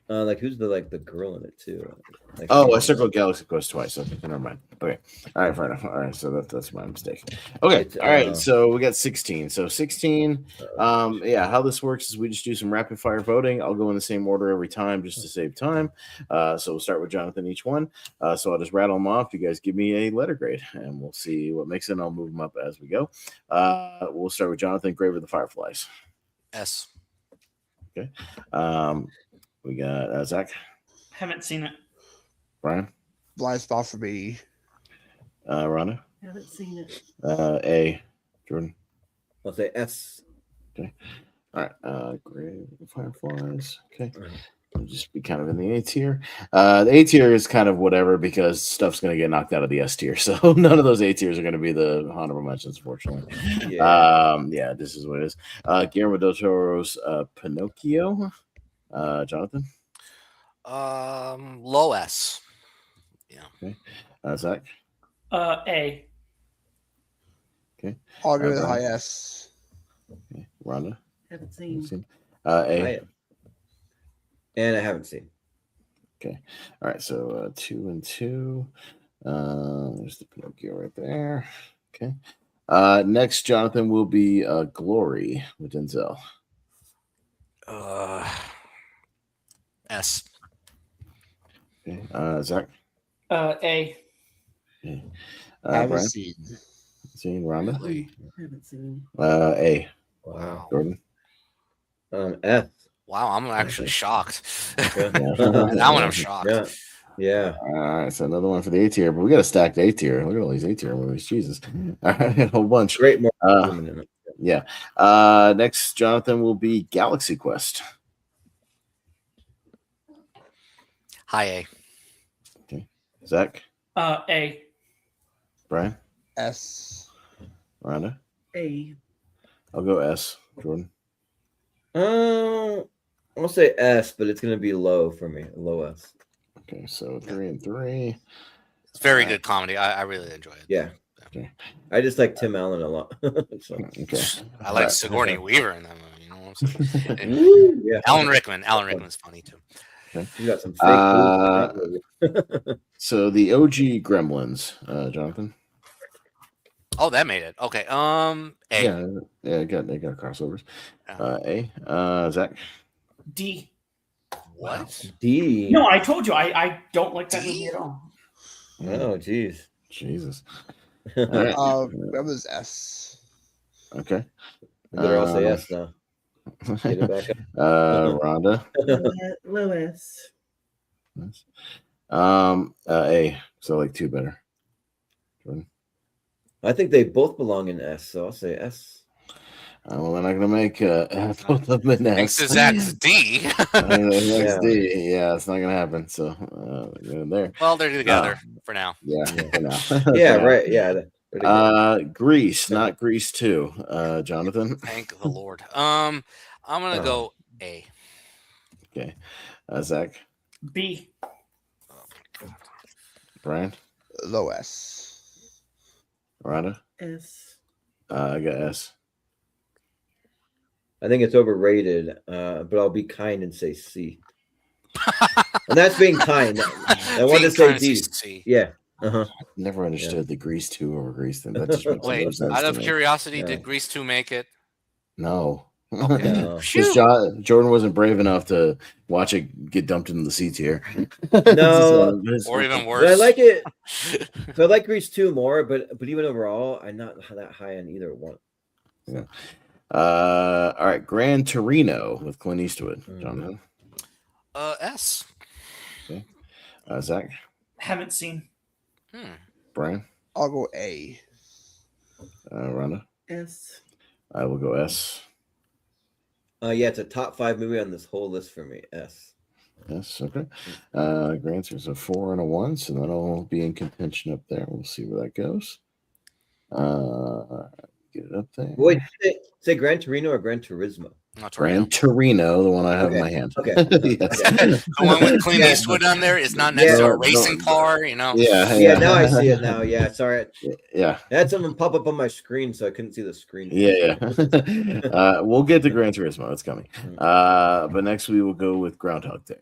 Like who's the girl in it too? Like, Oh, I circled Galaxy Quest twice. Okay, never mind. Okay, all right, fair enough. All right, so that's my mistake. Okay, all right. So we got 16. So 16. Yeah, how this works is we just do some rapid fire voting. I'll go in the same order every time just to save time. So we'll start with Jonathan each one. So I'll just rattle them off. You guys give me a letter grade, and we'll see what makes it. And I'll move them up as we go. We'll start with Jonathan. Grave of the Fireflies. S. Okay. We got Zach. Haven't seen it. Brian. Blind spot for me. Rhonda. Haven't seen it. A. Jordan. I'll say S. Okay. All right. Grave of the Fireflies. Okay. I'll just be kind of in the A tier. The A tier is kind of whatever because stuff's going to get knocked out of the S tier. So none of those A tiers are going to be the honorable mentions, unfortunately. Yeah, this is what it is. Guillermo del Toro's Pinocchio. Jonathan. Low S. Yeah. Okay. Zach. A. Okay. I'll give it a high S. Okay. Rhonda. Haven't seen. A. And I haven't seen. Okay. All right. So 2 and 2. There's the Pinocchio right there. Okay. Next, Jonathan will be Glory with Denzel. S. Okay. Zach. A. Okay. Haven't Brian. seen. Rhonda. Really? Haven't seen. A. Wow. Jordan. F. Wow, I'm actually shocked. Yeah. That one I'm shocked. Yeah. All right, so another one for the A tier, but we got a stacked A tier. Look at all these A tier movies, Jesus! All right, a whole bunch. Great. Yeah. Next, Jonathan will be Galaxy Quest. High A. Okay. Zach. A. Brian. S. Rhonda. A. I'll go S. Jordan. I'll say S, but it's gonna be low for me. Low S. Okay, so 3 and 3. It's very good comedy. I really enjoy it. Yeah. Okay. I just like Tim Allen a lot. So. Okay. I like Sigourney Weaver in that movie. You know what I'm saying? Woo, yeah. Alan Rickman's funny too. Okay. You got some fake. So the OG Gremlins, Jonathan. Oh, that made it. Okay. A. Yeah, they got crossovers. A. Zach. D. What? D. No, I told you I don't like that movie at all. Oh, geez. Jesus. All right. That was S. Okay. You better all say S now. Get it back up. Rhonda. Low S. Nice. A. So like 2 better. Jordan. I think they both belong in S, so I'll say S. Well, they're not going to make both of them in S. Thanks to Zach's D. Next D. Yeah, it's not going to happen. So there. Well, they're together for now. Yeah, for now. Yeah, right. Yeah. Grease, not Grease 2. Jonathan. Thank the Lord. I'm gonna go A. Okay. Zach. B. Brian. Low S. Rhonda. S. I got S. I think it's overrated, but I'll be kind and say C. And that's being kind. I want to say D. C. Yeah. Uh-huh. Never understood the Grease 2 over Grease thing. That just makes no Wait, sense out to of me. curiosity, Yeah. did Grease 2 make it? No. Okay. No. Because Jordan wasn't brave enough to watch it get dumped into the C tier. No. Or even But worse. I like it. So I like Grease 2 more, but even overall, I'm not that high on either one. Yeah. All right, Gran Torino with Clint Eastwood. Jonathan. S. Okay. Zach. Haven't seen. Brian. I'll go A. Rhonda. S. I will go S. Yeah, it's a top 5 movie on this whole list for me. S. Yes, okay. Grant's is a 4 and a 1, so that'll be in contention up there. We'll see where that goes. Get it up there. Wait, say Gran Torino or Gran Turismo? Gran Torino, the one I have in my hand. Okay. Yes. The one with Clint Eastwood on there is not next to a racing car, you know? Yeah, now I see it now. Yeah, sorry. Yeah. I had something pop up on my screen, so I couldn't see the screen. Yeah. We'll get to Gran Turismo. It's coming. But next we will go with Groundhog Day.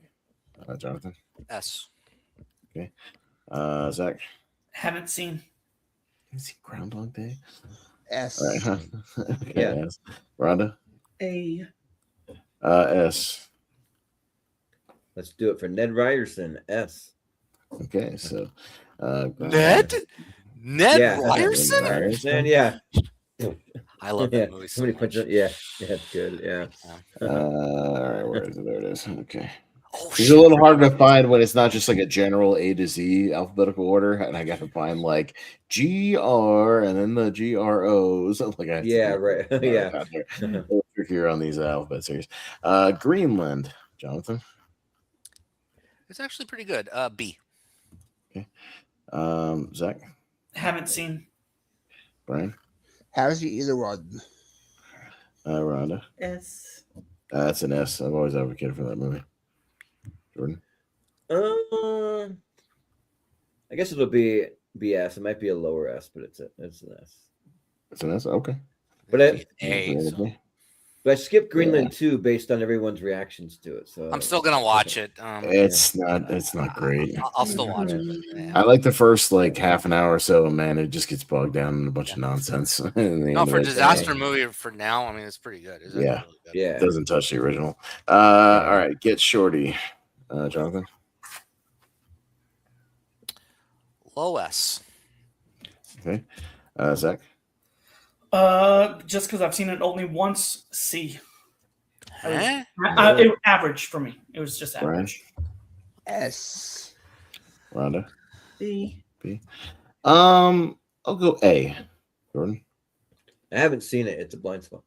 Jonathan. S. Okay. Zach. Haven't seen. You see Groundhog Day? S. All right. Huh? Okay, Yeah. S. Rhonda. A. S. Let's do it for Ned Ryerson. S. Okay, so Ned Yeah. Ryerson. Ryerson, yeah. I love that movie so Somebody much. punch it. Yeah, it's good. Yeah. all right, where is it? There it is. Okay. Oh, It's a little hard to find when it's not just like a general A to Z alphabetical order, and I got to find like GR and then the GROs. Like I Right. Yeah. A little trickier on these alphabet series. Greenland, Jonathan. It's actually pretty good. B. Okay. Zach. Haven't seen. Brian. Haven't seen either one. Rhonda. S. That's an S. I've always advocated for that movie. Jordan. I guess it'll be S. It might be a lower S, but it's an S. It's an S. Okay. But I skipped Greenland too, based on everyone's reactions to it. So I'm still gonna watch it. It's not great. I'll still watch it. I like the first like half an hour or so, and man, it just gets bogged down in a bunch of nonsense. No, for a disaster movie for now, I mean, it's pretty good. It's Yeah. really good. Yeah. It doesn't touch the original. All right, Get Shorty, Jonathan. Low S. Okay, Zach. Just because I've seen it only once, C. Huh? Average for me. It was just average. S. Rhonda. B. I'll go A. Jordan. I haven't seen it. It's a blind spot.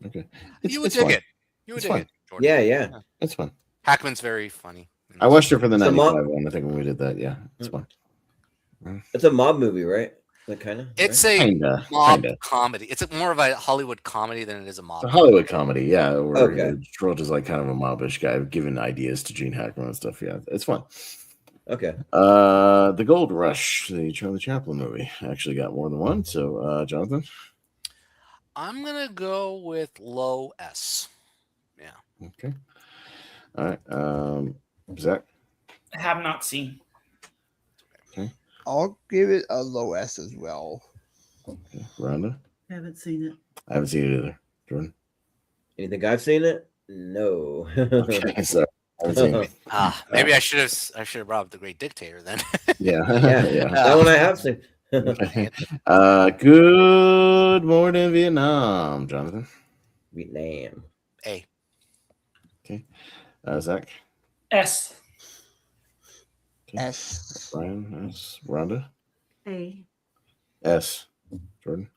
Okay, You would it's dig fine. it. You would It's dig fine. it. Jordan. Yeah. It's fun. Hackman's very funny. I watched it for the It's a 95 one. I think when we did that, yeah, it's fun. It's a mob movie, right? Like kind of. It's right? a mob comedy. It's more of a Hollywood comedy than it is a mob. It's a Hollywood comedy, yeah. Where Okay. George is like kind of a mobbish guy giving ideas to Gene Hackman and stuff. Yeah, it's fun. Okay. The Gold Rush, the Charlie Chaplin movie, actually got more than one. So, Jonathan. I'm gonna go with low S. Yeah. Okay. All right. Zach. Have not seen. Okay. I'll give it a low S as well. Okay. Rhonda. Haven't seen it. I haven't seen it either. Jordan. You think I've seen it? No. Okay. So I haven't seen it. Maybe I should have brought up The Great Dictator then. Yeah. Yeah. That one I have seen. Okay. Good morning, Vietnam, Jonathan. Vietnam. A. Okay. Zach. S. Okay. S. Brian. S. Rhonda. A. S. Jordan.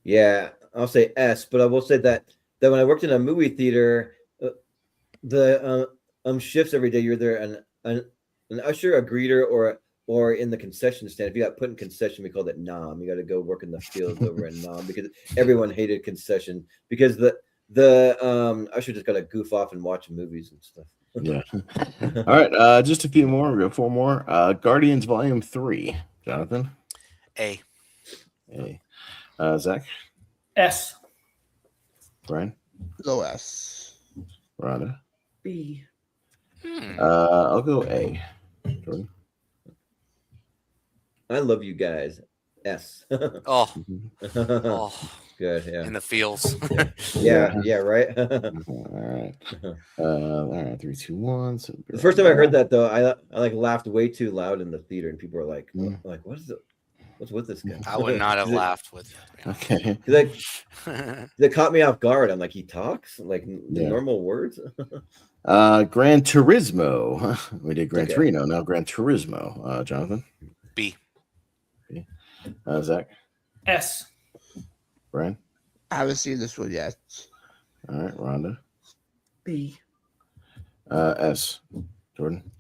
Yeah, I'll say S, but I will say that when I worked in a movie theater, the shifts every day, you're there an usher, a greeter, or in the concession stand. If you got put in concession, we called it nom. You got to go work in the field over in nom because everyone hated concession because the usher just got to goof off and watch movies and stuff. Yeah. All right. Just a few more. We got 4 more. Guardians Volume 3. Jonathan. A. Zach. S. Brian. Low S. Rhonda. B. I'll go A. Jordan. I love you guys. S. Oh. Good. Yeah. In the fields. Yeah. Right. All right. 3, 2, 1. So The first time I heard that though, I like laughed way too loud in the theater, and people were like, what is it? What's with this guy? I would not have laughed with you. Okay. Like, they caught me off guard. I'm like, he talks like the normal words. Gran Turismo. We did Gran Okay. Torino. Now Gran Turismo. Jonathan. B. Zach. S. Brian. I haven't seen this one yet. All right. Rhonda. B. S. Jordan.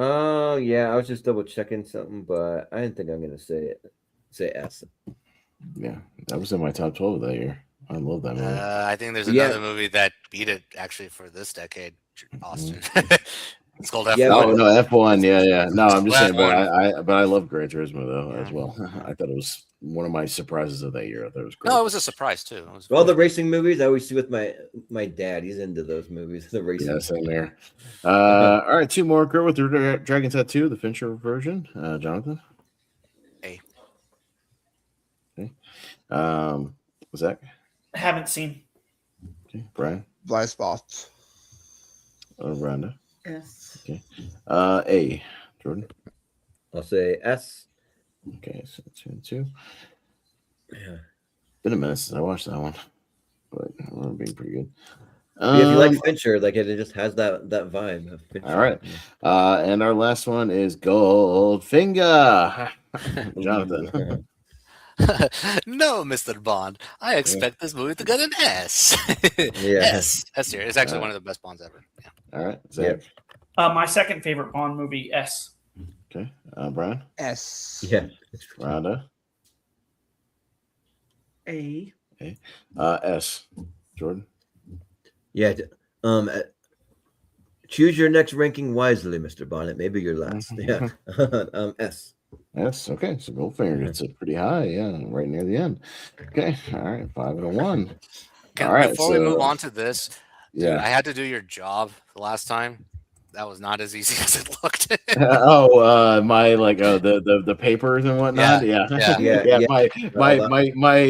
Oh yeah, I was just double checking something, but I didn't think I'm gonna say S. Yeah, that was in my top 12 of that year. I love that movie. I think there's another movie that beat it actually for this decade. Austin. It's called F1. Yeah, Oh no, F1. Yeah. No, I'm just saying, but F1. I love Gran Turismo though as Yeah. well. I thought it was one of my surprises of that year. I thought it was great. No, it was a surprise too. It was all the racing movies I always see with my dad. He's into those movies. The racing. Yeah, same there. All right, two more. Girl with the Dragon Tattoo, the Fincher version. Jonathan. A. Okay. Zach. Haven't seen. Okay. Brian. Blind spots. Rhonda. Yes. Okay. A. Jordan. I'll say S. Okay, so 2 and 2. Yeah. Been a minute since I watched that one, but I remember being pretty good. If you like Fincher, like it just has that vibe of Fincher. All right. And our last one is Goldfinger. Jonathan. No, Mr. Bond. I expect this movie to get an S. Yeah. S tier. It's actually one of the best Bonds ever. Yeah. All right. Zach. My second favorite Bond movie, S. Okay. Brian. S. Yeah. Rhonda. A. S. Jordan. Yeah. Choose your next ranking wisely, Mr. Bonnet. Maybe your last. Yeah. S. Yes. Okay. So Goldfinger gets it pretty high. Yeah. Right near the end. Okay. All right. 5 and 1. All right. Before we move on to this, yeah, dude, I had to do your job the last time. That was not as easy as it looked. my the papers and whatnot. Yeah.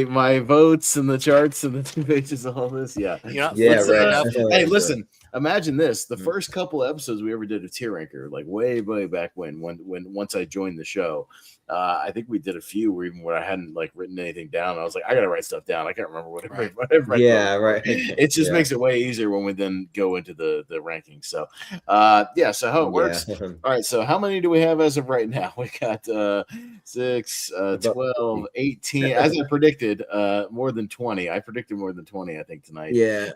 My votes and the charts and the 2 pages of all this. Yeah. Hey, listen. Imagine this: the first couple episodes we ever did of Tier Ranker, like way back when once I joined the show, I think we did a few where I hadn't like written anything down. I was like, I gotta write stuff down. I can't remember whatever. Right. It just makes it way easier when we then go into the rankings. So, so how it works. All right. So how many do we have as of right now? We got 6, 12, 18. As I predicted, more than 20. I predicted more than 20. I think tonight. Yeah.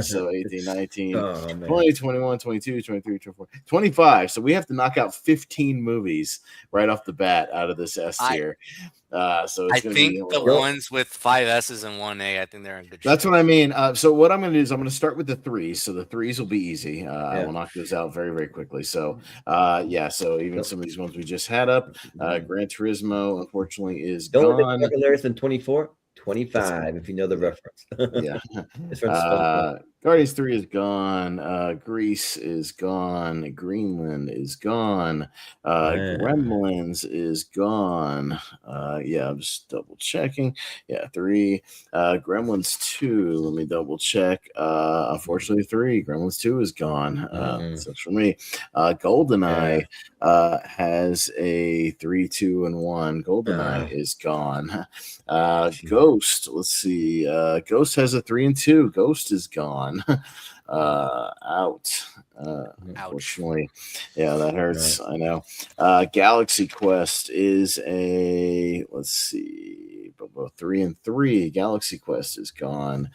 So 18, 19. 20, 21, 22, 23, 24, 25. So we have to knock out 15 movies right off the bat out of this S tier. So it's I think the ones with 5 S's and 1 A, I think they're in good shape. That's what I mean. So what I'm going to do is I'm going to start with the 3s. So the 3s will be easy. I will knock those out very, very quickly. So so even some of these ones we just had up, Gran Turismo, unfortunately, is gone. Hilarious in 24. 25, if you know the reference. Yeah. Guardians 3 is gone. Grease is gone. Greenland is gone. Gremlins is gone. I'm just double checking. 3. Gremlins 2. Let me double check. Unfortunately, 3. Gremlins 2 is gone. So for me, GoldenEye has a 3, 2, and 1. GoldenEye is gone. Ghost. Let's see. Ghost has a 3 and 2. Ghost is gone. Out. Unfortunately, that hurts. I know. Galaxy Quest is a 3 and 3. Galaxy Quest is gone.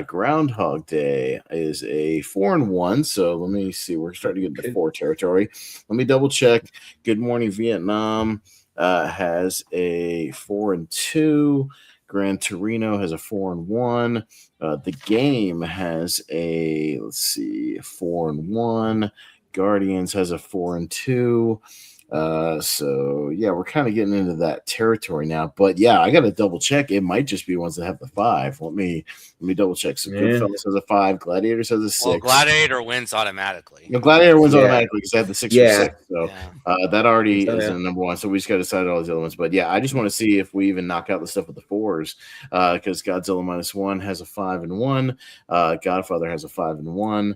Groundhog Day is a 4 and 1. So let me see. We're starting to get into 4 territory. Let me double check. Good Morning Vietnam has a 4 and 2. Gran Torino has a 4 and 1. The Game has a 4 and 1. Guardians has a 4 and 2. We're kind of getting into that territory now. But I got to double check. It might just be ones that have the 5. Let me double check. So Goodfellas has a 5. Gladiators has a 6. Well, Gladiator wins automatically. Gladiator wins automatically because they have the 6 or 6. So that already is in number 1. So we just got to decide all these other ones. But I just want to see if we even knock out the stuff with the 4s because Godzilla -1 has a 5 and 1. Godfather has a 5 and 1.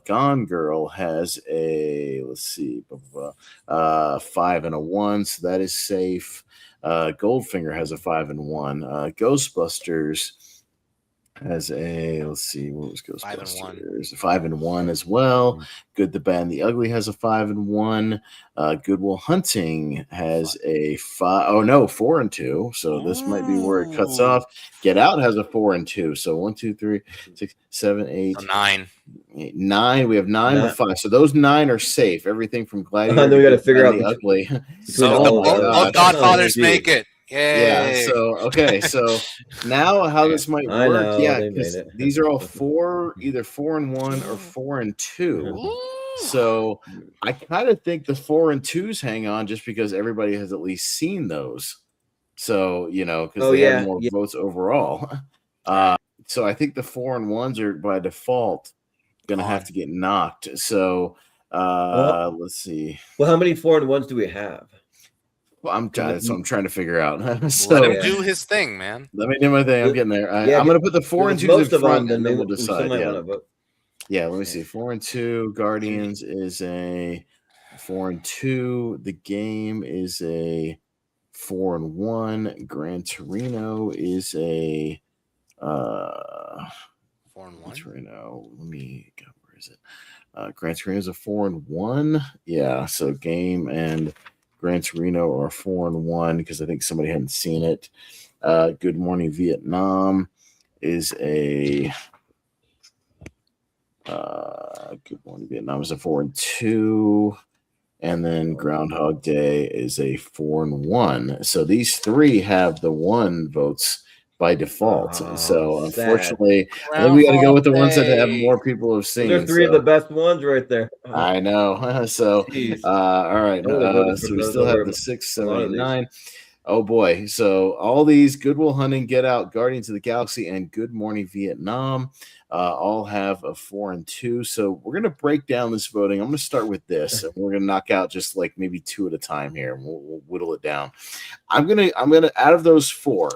Gone Girl has a 5 and a 1, so that is safe. Goldfinger has a 5 and 1. Ghostbusters has a what was Ghostbusters? 5 and 1 as well. Good, the Bad, and the Ugly has a 5 and 1. Good Will Hunting has a 4 and 2. So this might be where it cuts off. Get Out has a 4 and 2. So 1, 2, 3, 6, 7, 8, 9. 9. We have 9 with 5. So those 9 are safe. Everything from Gladiator. Then we got to figure out the Ugly. So both Godfathers make it. Yay. So now how this might work? Because these are all 4, either 4 and 1 or 4 and 2. Ooh. So I kind of think the 4 and 2s hang on just because everybody has at least seen those. So, because they have more votes overall. So I think the 4 and 1s are by default going to have to get knocked. So let's see. Well, how many 4 and 1s do we have? Well, I'm trying to figure out. So, let him do his thing, man. Let me do my thing. I'm getting there. I'm going to put the 4 and 2s in front, and then we'll decide. Yeah, let me see. 4 and 2. Guardians is a 4 and 2. The Game is a 4 and 1. Gran Torino is a 4 and 1. Torino. Let me go. Where is it? Gran Torino is a 4 and 1. Yeah, so Game and Gran Torino are 4 and 1 because I think somebody hadn't seen it. Good Morning Vietnam is a Good Morning Vietnam is a 4 and 2. And then Groundhog Day is a 4 and 1. So these 3 have the 1 votes by default. So unfortunately, I think we got to go with the ones that have more people have seen. They're 3 of the best ones right there. I know. So all right. So we still have the 6, 7, 8, 9. Oh boy. So all these Good Will Hunting, Get Out, Guardians of the Galaxy, and Good Morning Vietnam all have a 4 and 2. So we're gonna break down this voting. I'm gonna start with this, and we're gonna knock out just like maybe 2 at a time here. We'll whittle it down. I'm gonna out of those 4,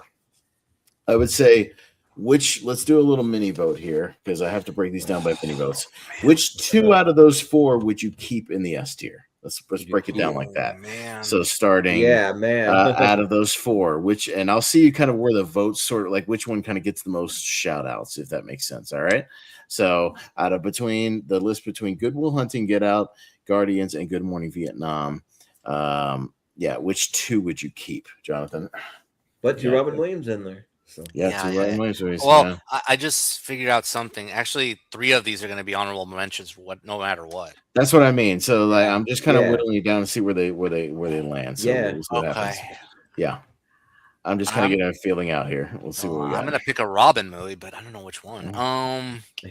I would say let's do a little mini vote here because I have to break these down by mini votes. Which 2 out of those 4 would you keep in the S tier? Let's break it down like that. Man. So starting out of those 4, and I'll see you kind of where the votes sort of like which one kind of gets the most shout outs, if that makes sense. All right. So out of between the list between Good Will Hunting, Get Out, Guardians, and Good Morning Vietnam, which 2 would you keep, Jonathan? But Robin Williams in there. So. Robin Williams movies. Well, I just figured out something. Actually, 3 of these are going to be honorable mentions. No matter what. That's what I mean. So like, I'm just kind of whittling it down to see where they land. So we'll see what happens. Yeah, I'm just kind of getting a feeling out here. We'll see what we got. I'm going to pick a Robin movie, but I don't know which one.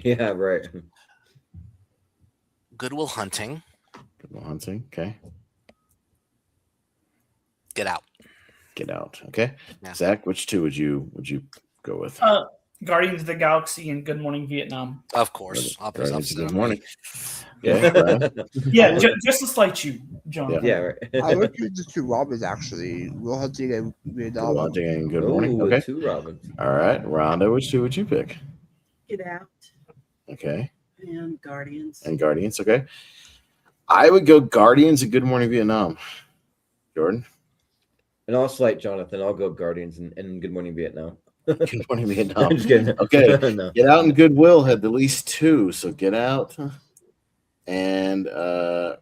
Yeah, right. Good Will Hunting. Good Will Hunting. Okay. Get Out. Get Out. Okay. Yeah. Zach, which 2 would you go with? Guardians of the Galaxy and Good Morning Vietnam. Of course. Good Morning. Yeah. Yeah, just to slight you, John. Yeah, right. I would choose the 2 Robins actually. Will Hunting and Vietnam. Will Hunting and Good Morning. Okay. 2 Robins. All right, Rhonda, which 2 would you pick? Get Out. Okay. And Guardians. Okay. I would go Guardians and Good Morning Vietnam. Jordan. And I'll slight Jonathan. I'll go Guardians and Good Morning Vietnam. Good Morning Vietnam. I'm just kidding. Okay. No. Get Out and Goodwill had at least 2. So Get Out and Good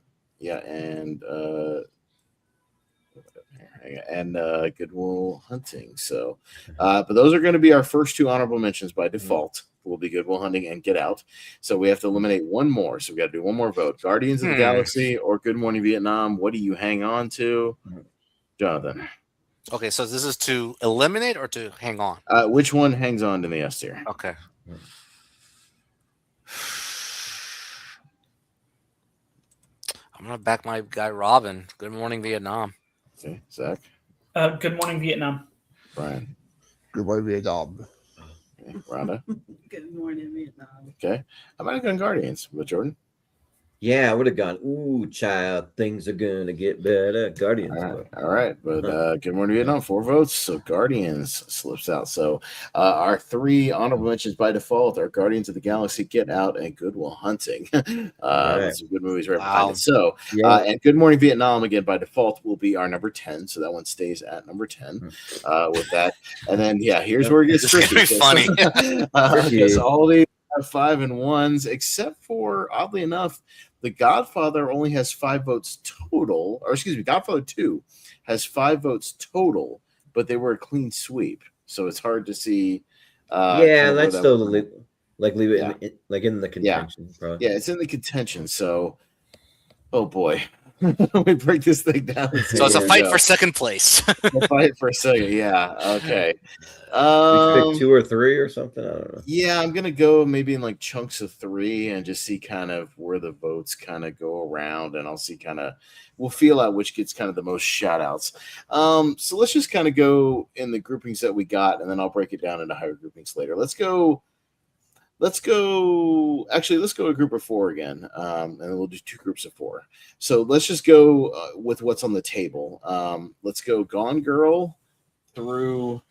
Will Hunting. So but those are going to be our first 2 honorable mentions by default. Will be Good Will Hunting and Get Out. So we have to eliminate 1 more. So we got to do 1 more vote. Guardians of the Galaxy or Good Morning Vietnam. What do you hang on to? Jonathan. Okay, so this is to eliminate or to hang on? Which one hangs on to the S tier? Okay. I'm going to back my guy Robin. Good Morning Vietnam. Okay, Zach? Good Morning Vietnam. Brian? Good Morning Vietnam. Okay, Rhonda? Good Morning Vietnam. Okay. I might have gone Guardians with Jordan. Yeah, I would have gone, ooh, child, things are going to get better. Guardians. All right. But Good Morning Vietnam, 4 votes. So Guardians slips out. So our 3 honorable mentions by default are Guardians of the Galaxy, Get Out, and Good Will Hunting. Some good movies right behind it. So, and Good Morning Vietnam, again, by default, will be our number 10. So that one stays at number 10 with that. And then, here's where it gets tricky. It's funny. Because all these have 5 and 1s, except for, oddly enough, The Godfather only has 5 votes total, or excuse me, Godfather 2 has 5 votes total, but they were a clean sweep. So it's hard to see. Let's still leave it in the contention. Probably. Yeah, it's in the contention. So, oh boy. we break this thing down. So it's a fight for second place. A fight for a second. Yeah. Okay. We pick 2 or 3 or something. I don't know. Yeah, I'm gonna go maybe in like chunks of 3 and just see kind of where the votes kind of go around, and I'll see we'll feel out which gets kind of the most shout outs. So let's just kind of go in the groupings that we got, and then I'll break it down into higher groupings later. Let's go a group of 4 again, and then we'll do 2 groups of 4. So let's just go with what's on the table. Let's go Gone Girl through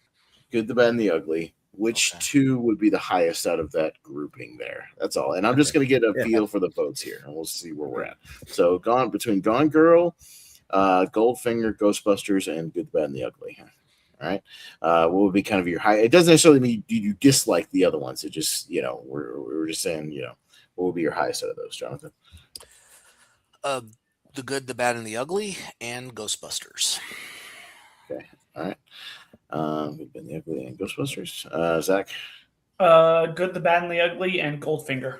Good, the Bad, and the Ugly. Which 2 would be the highest out of that grouping there? That's all. And I'm just going to get a feel for the votes here, and we'll see where we're at. So between Gone Girl, Goldfinger, Ghostbusters, and Good, the Bad, and the Ugly. All right. What would be kind of your high? It doesn't necessarily mean you dislike the other ones. It just, we're just saying, what would be your highest out of those, Jonathan? The Good, the Bad, and the Ugly, and Ghostbusters. Okay. All right. Good, the Ugly, and Ghostbusters. Zach? Good, the Bad, and the Ugly, and Goldfinger.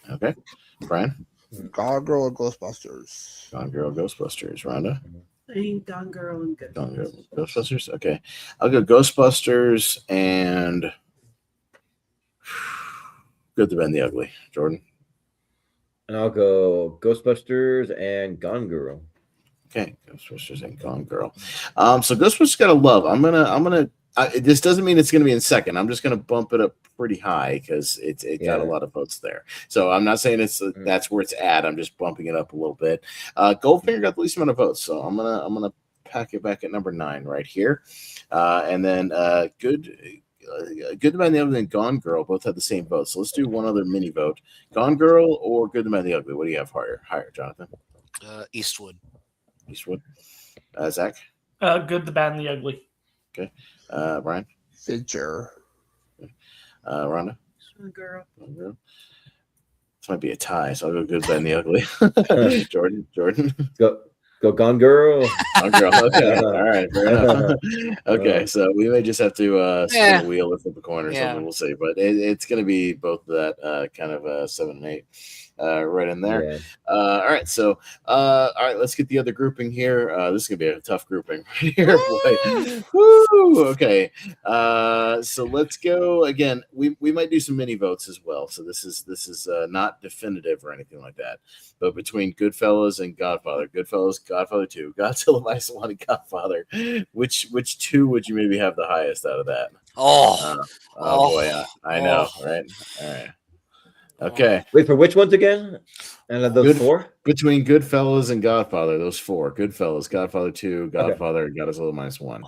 Okay. Brian? Gone Girl and Ghostbusters. Gone Girl, Ghostbusters. Rhonda? Gone Girl and Ghostbusters. Gone Girl, Ghostbusters. Okay. I'll go Ghostbusters and Good, the Bad, and the Ugly. Jordan? And I'll go Ghostbusters and Gone Girl. Okay, Ghostbusters and Gone Girl. So Ghostbusters got a love. This doesn't mean it's gonna be in second. I'm just gonna bump it up pretty high because it got a lot of votes there. So I'm not saying that's where it's at. I'm just bumping it up a little bit. Goldfinger got the least amount of votes, so I'm gonna pack it back at number 9 right here. And then Good, the Bad, and the Ugly, and Gone Girl both had the same vote. So let's do one other mini vote. Gone Girl or Good, the Bad, and the Ugly. What do you have higher, Jonathan? Eastwood. Zach? Good, the Bad, and the Ugly. Okay. Brian? Fincher. Okay. Rhonda? Girl. This might be a tie, so I'll go Good, Bad, and the Ugly. Jordan? Go Gone Girl. Gone Girl. Okay. All right. Fair enough. Okay. So we may just have to spin a wheel or flip a coin or something. We'll see. But it's going to be both of that kind of 7 and 8. Right in there. Yeah. All right. So, all right, let's get the other grouping here. This is going to be a tough grouping right here. Boy. Woo! Okay. So let's go again. We might do some mini votes as well. So this is not definitive or anything like that. But between Goodfellas and Godfather, Godfather 2, Godzilla Minus 1, and Godfather, which 2 would you maybe have the highest out of that? Oh boy, I know, right? All right. Okay. Wait, for which ones again? And of those 4? Between Goodfellas and Godfather, those 4. Goodfellas, Godfather 2, Godfather, and Godzilla Minus 1.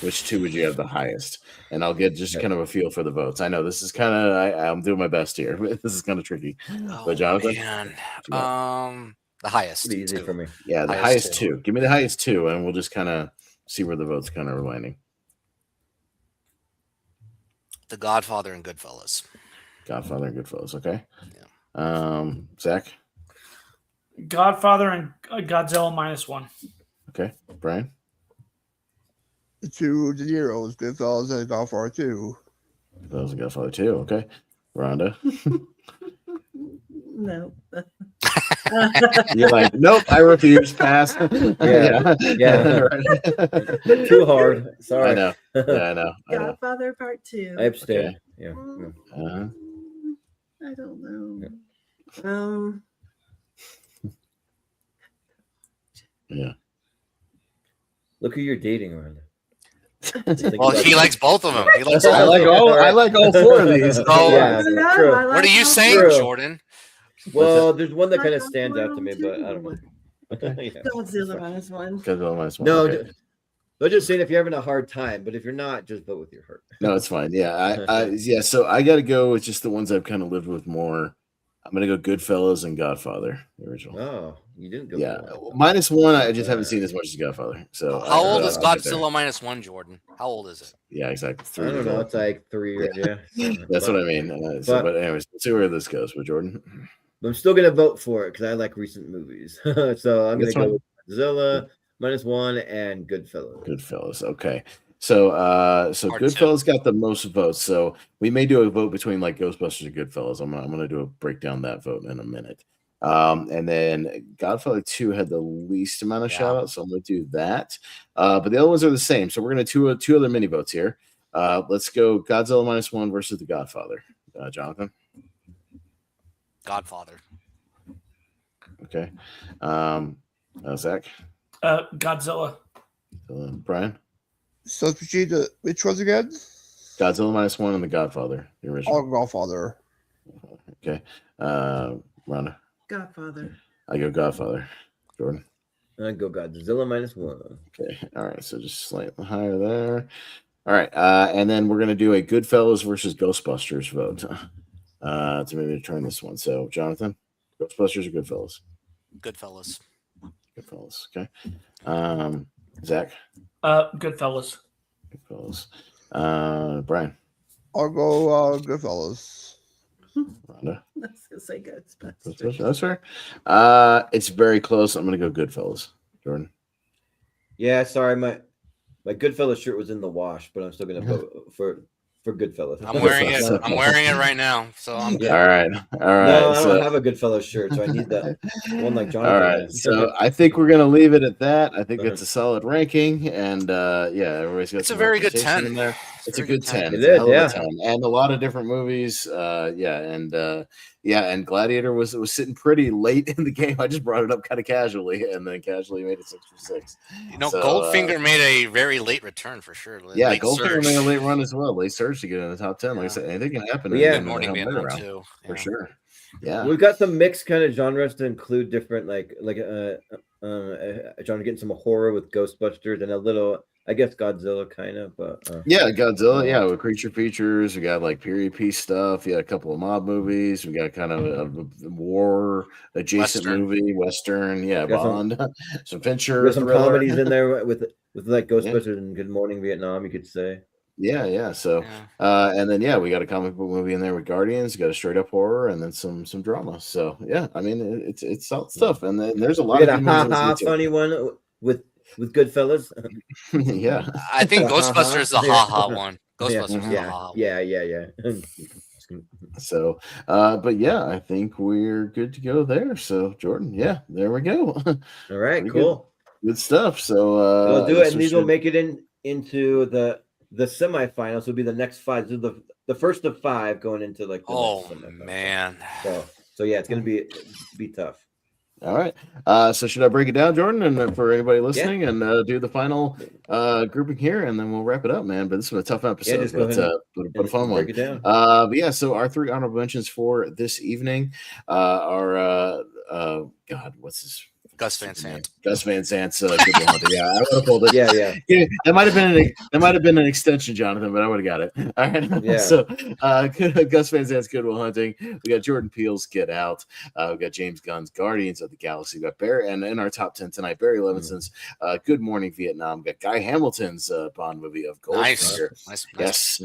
Which 2 would you have the highest? And I'll get just kind of a feel for the votes. I know this is kind of I'm doing my best here. This is kind of tricky. But Jonathan? The highest. Pretty easy for me. Yeah, the highest 2. Give me the highest 2, and we'll just kind of see where the votes kind of are landing. The Godfather and Goodfellas. Godfather and Goodfellas, okay. Yeah. Zach? Godfather and Godzilla Minus 1. Okay. Brian? The 2 De Niro's, Goodfellas and Godfather 2. Goodfellas and Godfather 2, okay. Rhonda? No. You're like, nope, I refuse. Pass. Yeah. Too hard. Sorry. I know. Yeah, I know. Godfather Part 2. I abstain. Okay. Yeah. I don't know. Yeah. Look who you're dating, Rhonda. Well, he likes both of them. He likes I like all 4 of these. Oh, yeah, true. What are you saying, True. Jordan? Well, there's one that kind of stands out to me, but I don't know. Godzilla Minus 1. Godzilla Minus 1. No, okay. I'm just saying if you're having a hard time, but if you're not, just vote with your heart. No, it's fine. Yeah, so I got to go with just the ones I've kind of lived with more. I'm gonna go Goodfellas and Godfather, the original. Oh, you didn't go. Yeah, Minus 1. I just haven't seen as much as Godfather. So how old is Godzilla Minus 1 Jordan? How old is it? Yeah, exactly. 3 I don't know. It's like 3 years. Yeah, that's what I mean. But anyways, let's see where this goes with Jordan. I'm still gonna vote for it because I like recent movies. So I'm gonna go with Godzilla Minus 1 and Goodfellas. Goodfellas. Okay. So Goodfellas got the most votes. So we may do a vote between like Ghostbusters and Goodfellas. I'm gonna do a breakdown that vote in a minute. And then Godfather 2 had the least amount of shout outs, so I'm going to do that. But the other ones are the same. So we're going to two other mini votes here. Let's go Godzilla -1 versus The Godfather. Jonathan? Godfather. Okay. Zach? Godzilla. Brian? So which ones again? Godzilla -1 and The Godfather, the original. Godfather. Okay. Rhonda? Godfather. I go Godfather. Jordan? I go Godzilla -1. Okay. All right. So just slightly higher there. All right. And then we're going to do a Goodfellas versus Ghostbusters vote to maybe turn this one. So, Jonathan, Ghostbusters or Goodfellas? Goodfellas. Goodfellas. Okay. Zach? Goodfellas. Goodfellas. Brian? I'll go Goodfellas. Rhonda? I was gonna say Ghostbusters. That's fair. It's very close. I'm going to go Goodfellas. Jordan? Yeah, sorry, my Goodfellas shirt was in the wash, but I'm still gonna vote for Goodfellas. I'm wearing it. I'm wearing it right now. So I'm good. All right. No, I don't have a Goodfellas shirt, so I need that one like Jonathan. All right. So I think we're gonna leave it at that. I think it's a solid ranking, and everybody's got. It's a very good 10 in there. It's a good 10. It is, yeah. 10. And a lot of different movies. And Gladiator was sitting pretty late in the game. I just brought it up kind of casually, and then casually made it 6 for 6. Goldfinger made a very late return for sure. Yeah, Goldfinger made a late run as well. Late surge to get in the top 10. Like I said, anything can happen. Good Morning Vietnam too. For sure. Yeah, we've got some mixed kind of genres to include different John getting some horror with Ghostbusters and a little, I guess, Godzilla kind of, but Godzilla, with creature features. We got like period piece stuff. Yeah, a couple of mob movies. We got kind of a war adjacent movie, Western. Yeah, Bond, some Fincher. There's some comedies in there with like Ghostbusters and Good Morning Vietnam, you could say. So and then we got a comic book movie in there with Guardians. We got a straight up horror and then some drama. So I mean it's solid stuff. And then there's a lot of funny one with Goodfellas. Yeah, I think Ghostbusters is a one. Ghostbusters yeah. So but I think we're good to go there. So Jordan, there we go. All right, cool. Good stuff. So we'll do it, and these will make it into the semifinals. Will be the next 5. So the first of 5 going into like the next man. So it's gonna be tough. All right. So should I break it down, Jordan, and for anybody listening, and do the final grouping here, and then we'll wrap it up, man. But this was a tough episode, but a fun one. Break it down. So our 3 honorable mentions for this evening are what's his Gus Van Sant. Gus Van Sant's Good Will Hunting. Yeah, I would have pulled it. Yeah. That might have been an extension, Jonathan, but I would have got it. All right. Yeah. So Gus Van Sant's Good Will Hunting. We got Jordan Peele's Get Out. We got James Gunn's Guardians of the Galaxy. We got Barry, and in our top 10 tonight, Barry Levinson's Good Morning Vietnam. We got Guy Hamilton's Bond movie of Goldfinger. Nice. Yes.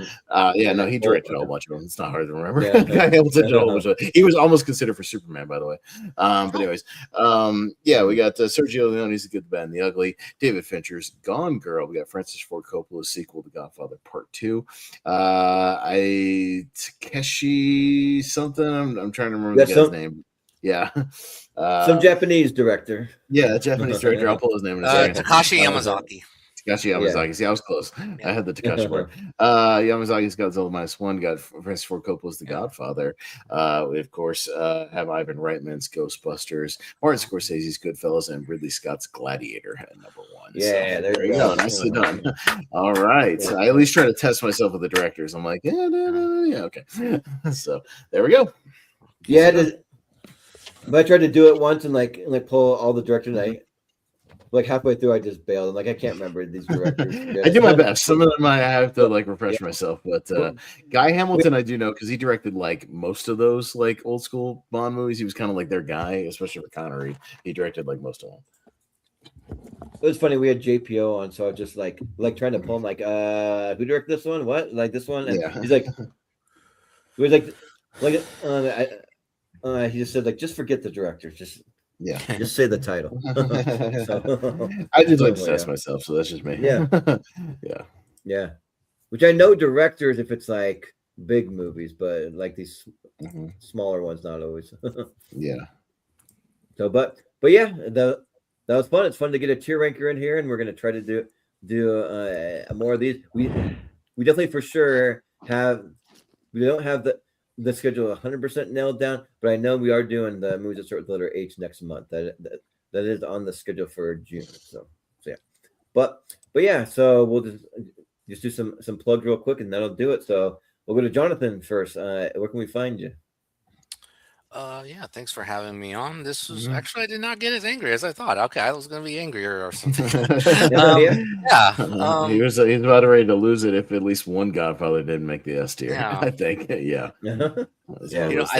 He directed a whole bunch of them. It's not hard to remember. Yeah. Guy Hamilton did a whole bunch of it. He was almost considered for Superman, by the way. But anyways, we got Sergio Leone's The Good, the Bad, and the Ugly. David Fincher's Gone Girl. We got Francis Ford Coppola's sequel to Godfather Part 2. Takeshi something. I'm trying to remember the guy's name. Yeah. Some Japanese director. Yeah, Japanese director. I'll pull his name in a second. Takashi Yamazaki. Takashi Yamazaki. See, I was close. I had the Takashi part. Yamazaki's Godzilla -1. Got Francis Ford Coppola's The Godfather. We, of course, have Ivan Reitman's Ghostbusters, Martin Scorsese's Goodfellas, and Ridley Scott's Gladiator at number 1. Yeah, so, there you go. Nicely done. All right. So I at least try to test myself with the directors. I'm like, okay. So there we go. Yeah, but I tried to do it once and like pull all the directors. Like halfway through, I just bailed. I'm like, I can't remember these directors. I do my best. Some of them I have to like refresh myself. But Guy Hamilton, I do know because he directed like most of those like old school Bond movies. He was kind of like their guy, especially for Connery. He directed like most of them. It was funny. We had JPO on, so I was just like trying to pull him. Like, who directed this one? What? Like this one? And he's like, he was he just said like, just forget the directors. Just say the title. I just like to test myself, so that's just me. Yeah. Which I know directors if it's like big movies, but like these smaller ones, not always. So, but yeah, that was fun. It's fun to get a tier ranker in here, and we're gonna try to do more of these. We definitely for sure we don't have the schedule 100% nailed down, but I know we are doing the movies that start with the letter H next month. That is on the schedule for June. So yeah, but yeah, so we'll just do some plugs real quick, and that'll do it. So we'll go to Jonathan first. Where can we find you? Yeah, thanks for having me on. This was actually, I did not get as angry as I thought. Okay, I was going to be angrier or something. He was about ready to lose it if at least one Godfather didn't make the S tier. Yeah. I think, yeah. I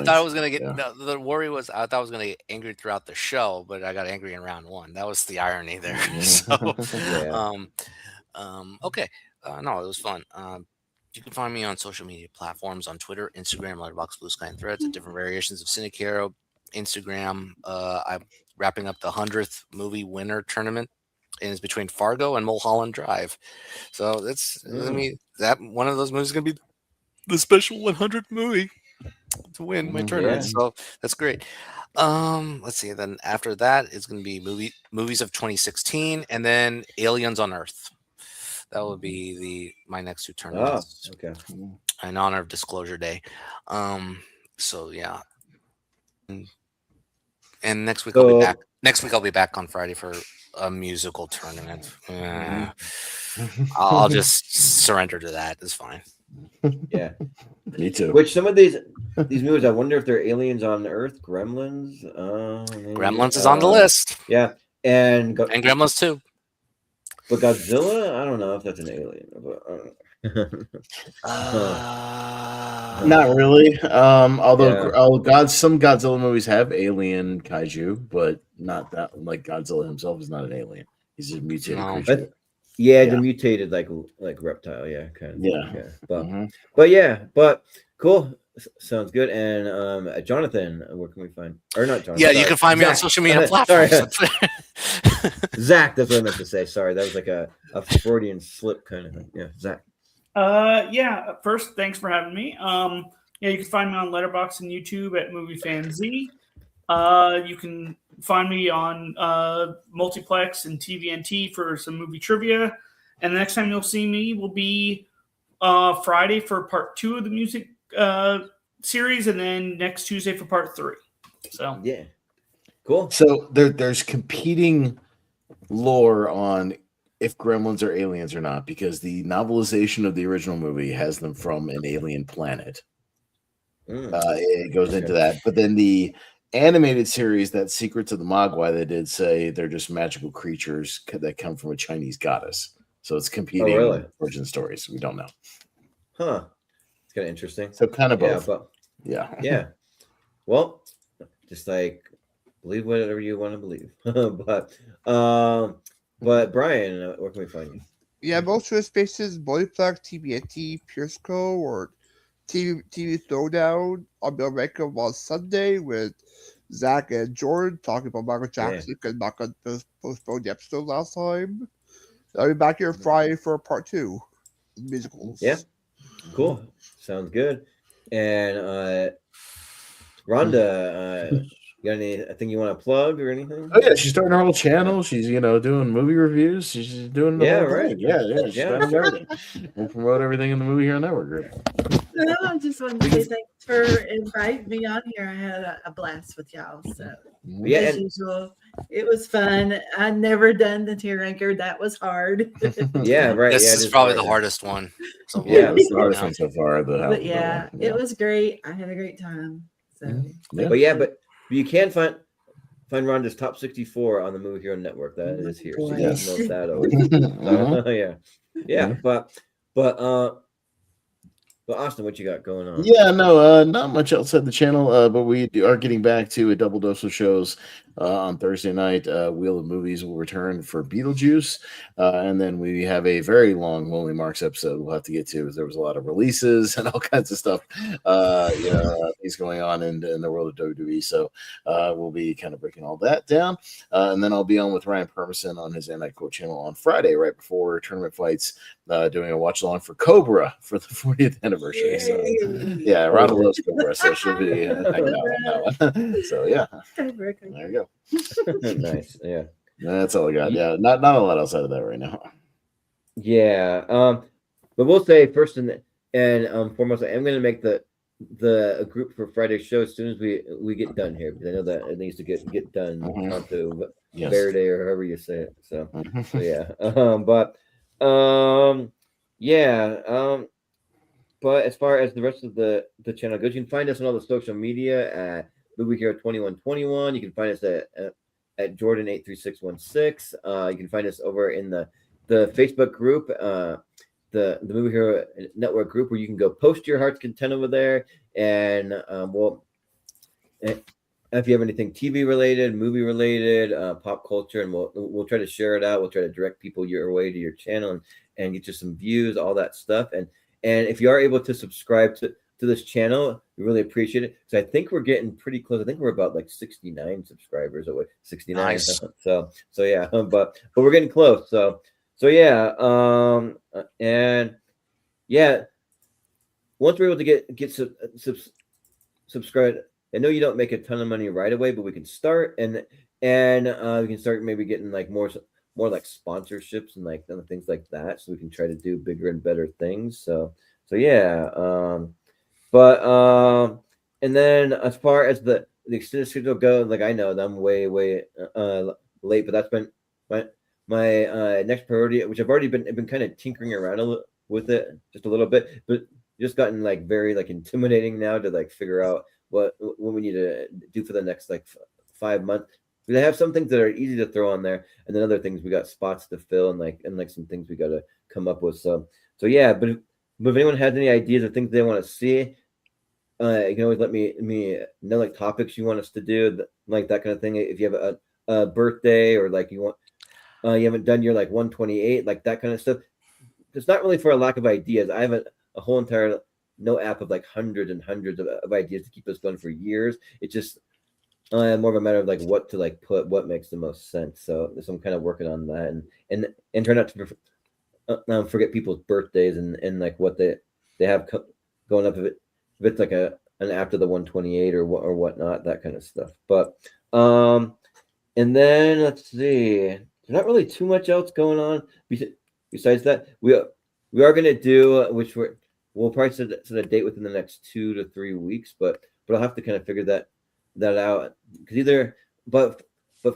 thought I was going to get the worry was I thought I was going to get angry throughout the show, but I got angry in round one. That was the irony there. So, okay, no, it was fun. You can find me on social media platforms on Twitter, Instagram, Letterboxd, Blue Sky, and Threads at different variations of Cinecaro. Instagram, I'm wrapping up the 100th movie winner tournament, and it's between Fargo and Mulholland Drive. So that's that one of those movies is going to be the special 100th movie to win my tournament. So that's great. Let's see. Then after that, it's going to be movies of 2016, and then Aliens on Earth. That would be my next two tournaments. Okay. In honor of Disclosure Day. So yeah. And next week I'll be back. Next week I'll be back on Friday for a musical tournament. I'll just surrender to that. It's fine. Yeah. Me too. Which some of these movies, I wonder if they're Aliens on Earth, Gremlins. Gremlins is on the list. Yeah. And Gremlins too. But Godzilla, I don't know if that's an alien. Not really. Although some Godzilla movies have alien kaiju, but not that. Like Godzilla himself is not an alien. He's a mutated creature. The mutated like reptile. Yeah, kind of. Yeah. But cool. Sounds good. And Jonathan, where can we find? Or not Jonathan? Yeah, you can find me on social media platforms. Zach, that's what I meant to say. Sorry, that was like a Freudian slip kind of thing. Yeah, Zach. First, thanks for having me. You can find me on Letterboxd and YouTube at MovieFanZ. You can find me on Multiplex and TVNT for some movie trivia. And the next time you'll see me will be Friday for part 2 of the music series, and then next Tuesday for part 3. So yeah, cool. So there's competing lore on if Gremlins are aliens or not, because the novelization of the original movie has them from an alien planet. It goes into that, but then the animated series, that Secrets of the Mogwai, they did say they're just magical creatures that come from a Chinese goddess. So it's competing origin stories. We don't know. Huh. It's kind of interesting. So kind of both. Yeah. Well, just like believe whatever you want to believe. But Brian, where can we find you? Yeah, most of the spaces, Multiplex, TBNT, Pierceco, or TV Throwdown. I'll be on record on Sunday with Zach and Jordan talking about Michael Jackson because Michael postponed the episode last time. I'll be back here Friday for part 2 of the musicals. Yeah. Cool. Sounds good. And Rhonda, you got anything you want to plug or anything? Oh yeah, she's starting her whole channel. She's doing movie reviews. She's doing the whole thing. Yeah. We'll promote everything in the Movie Hero Network group. No, I just wanted to say thanks for inviting me on here. I had a blast with y'all. So as usual, it was fun. I never done the tier ranker. That was hard. Yeah, right. This is probably the hardest one. So it's the hardest one so far. But it was great. I had a great time. So but you can find Rhonda's top 64 on the Movie Hero Network. That is here. So you can note that over. But Austin, what you got going on? Yeah, no, not much else at the channel, but we are getting back to a double dose of shows on Thursday night. Wheel of Movies will return for Beetlejuice, and then we have a very long Lonely Marks episode we'll have to get to, because there was a lot of releases and all kinds of stuff, things going on in the world of WWE. So we'll be kind of breaking all that down, and then I'll be on with Ryan Permison on his Anti Quote channel on Friday, right before tournament fights, doing a watch along for Cobra for the 40th anniversary. anniversary. So yeah, Rhonda loves Cobra, so she'll be hanging out on that one. So yeah, there you go. Nice. Yeah, that's all I got. Yeah, not a lot outside of that right now. Yeah. But we'll say first and foremost, I'm going to make the group for Friday's show as soon as we get done here, because I know that it needs to get done. Pronto Verde, or however you say it. So yeah. But as far as the rest of the channel goes, you can find us on all the social media at Movie Hero 2121. You can find us at Jordan 83616. You can find us over in the Facebook group, the Movie Hero Network group, where you can go post your heart's content over there, and if you have anything TV related, movie related, pop culture, and we'll try to share it out. We'll try to direct people your way to your channel and get you some views, all that stuff. And if you are able to subscribe to this channel, we really appreciate it. So I think we're getting pretty close. I think we're about like 69 subscribers away. 69. Nice. So yeah, but we're getting close. So yeah, and yeah, once we're able to get subscribed, I know you don't make a ton of money right away, but we can start and we can start maybe getting like more like sponsorships and like things like that, so we can try to do bigger and better things. So yeah, and then as far as the extended schedule goes, like I know that I'm way late, but that's been my next priority, which I've already been kind of tinkering around with it just a little bit, but just gotten like very like intimidating now to like figure out what we need to do for the next like 5 months. We have some things that are easy to throw on there, and then other things we got spots to fill, and like some things we got to come up with. So yeah, but if anyone has any ideas or things they want to see, you can always let me know, like topics you want us to do, like that kind of thing. If you have a birthday, or like you want you haven't done your like 128, like that kind of stuff. It's not really for a lack of ideas. I have a whole entire note app of like hundreds and hundreds of ideas to keep us going for years. It's just more of a matter of like what to like put, what makes the most sense. So I'm kind of working on that, and try not to forget people's birthdays and like what they have going up, if it's like an after the 128 or whatnot, that kind of stuff. But and then let's see, there's not really too much else going on besides that. We are going to do, which we'll probably set a date within the next 2 to 3 weeks, but I'll have to kind of figure that out, because but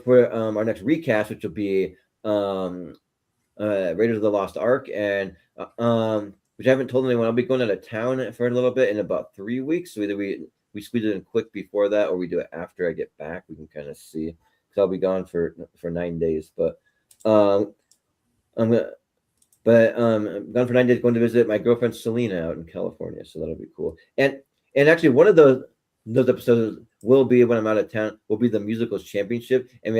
for our next recast, which will be Raiders of the Lost Ark, and which I haven't told anyone, I'll be going out of town for a little bit in about 3 weeks. So either we squeeze it in quick before that, or we do it after I get back. We can kind of see, because I'll be gone for 9 days. But I'm gone for 9 days, going to visit my girlfriend Selena out in California. So that'll be cool. And actually, one of those episodes will be, when I'm out of town, will be the musicals championship, and me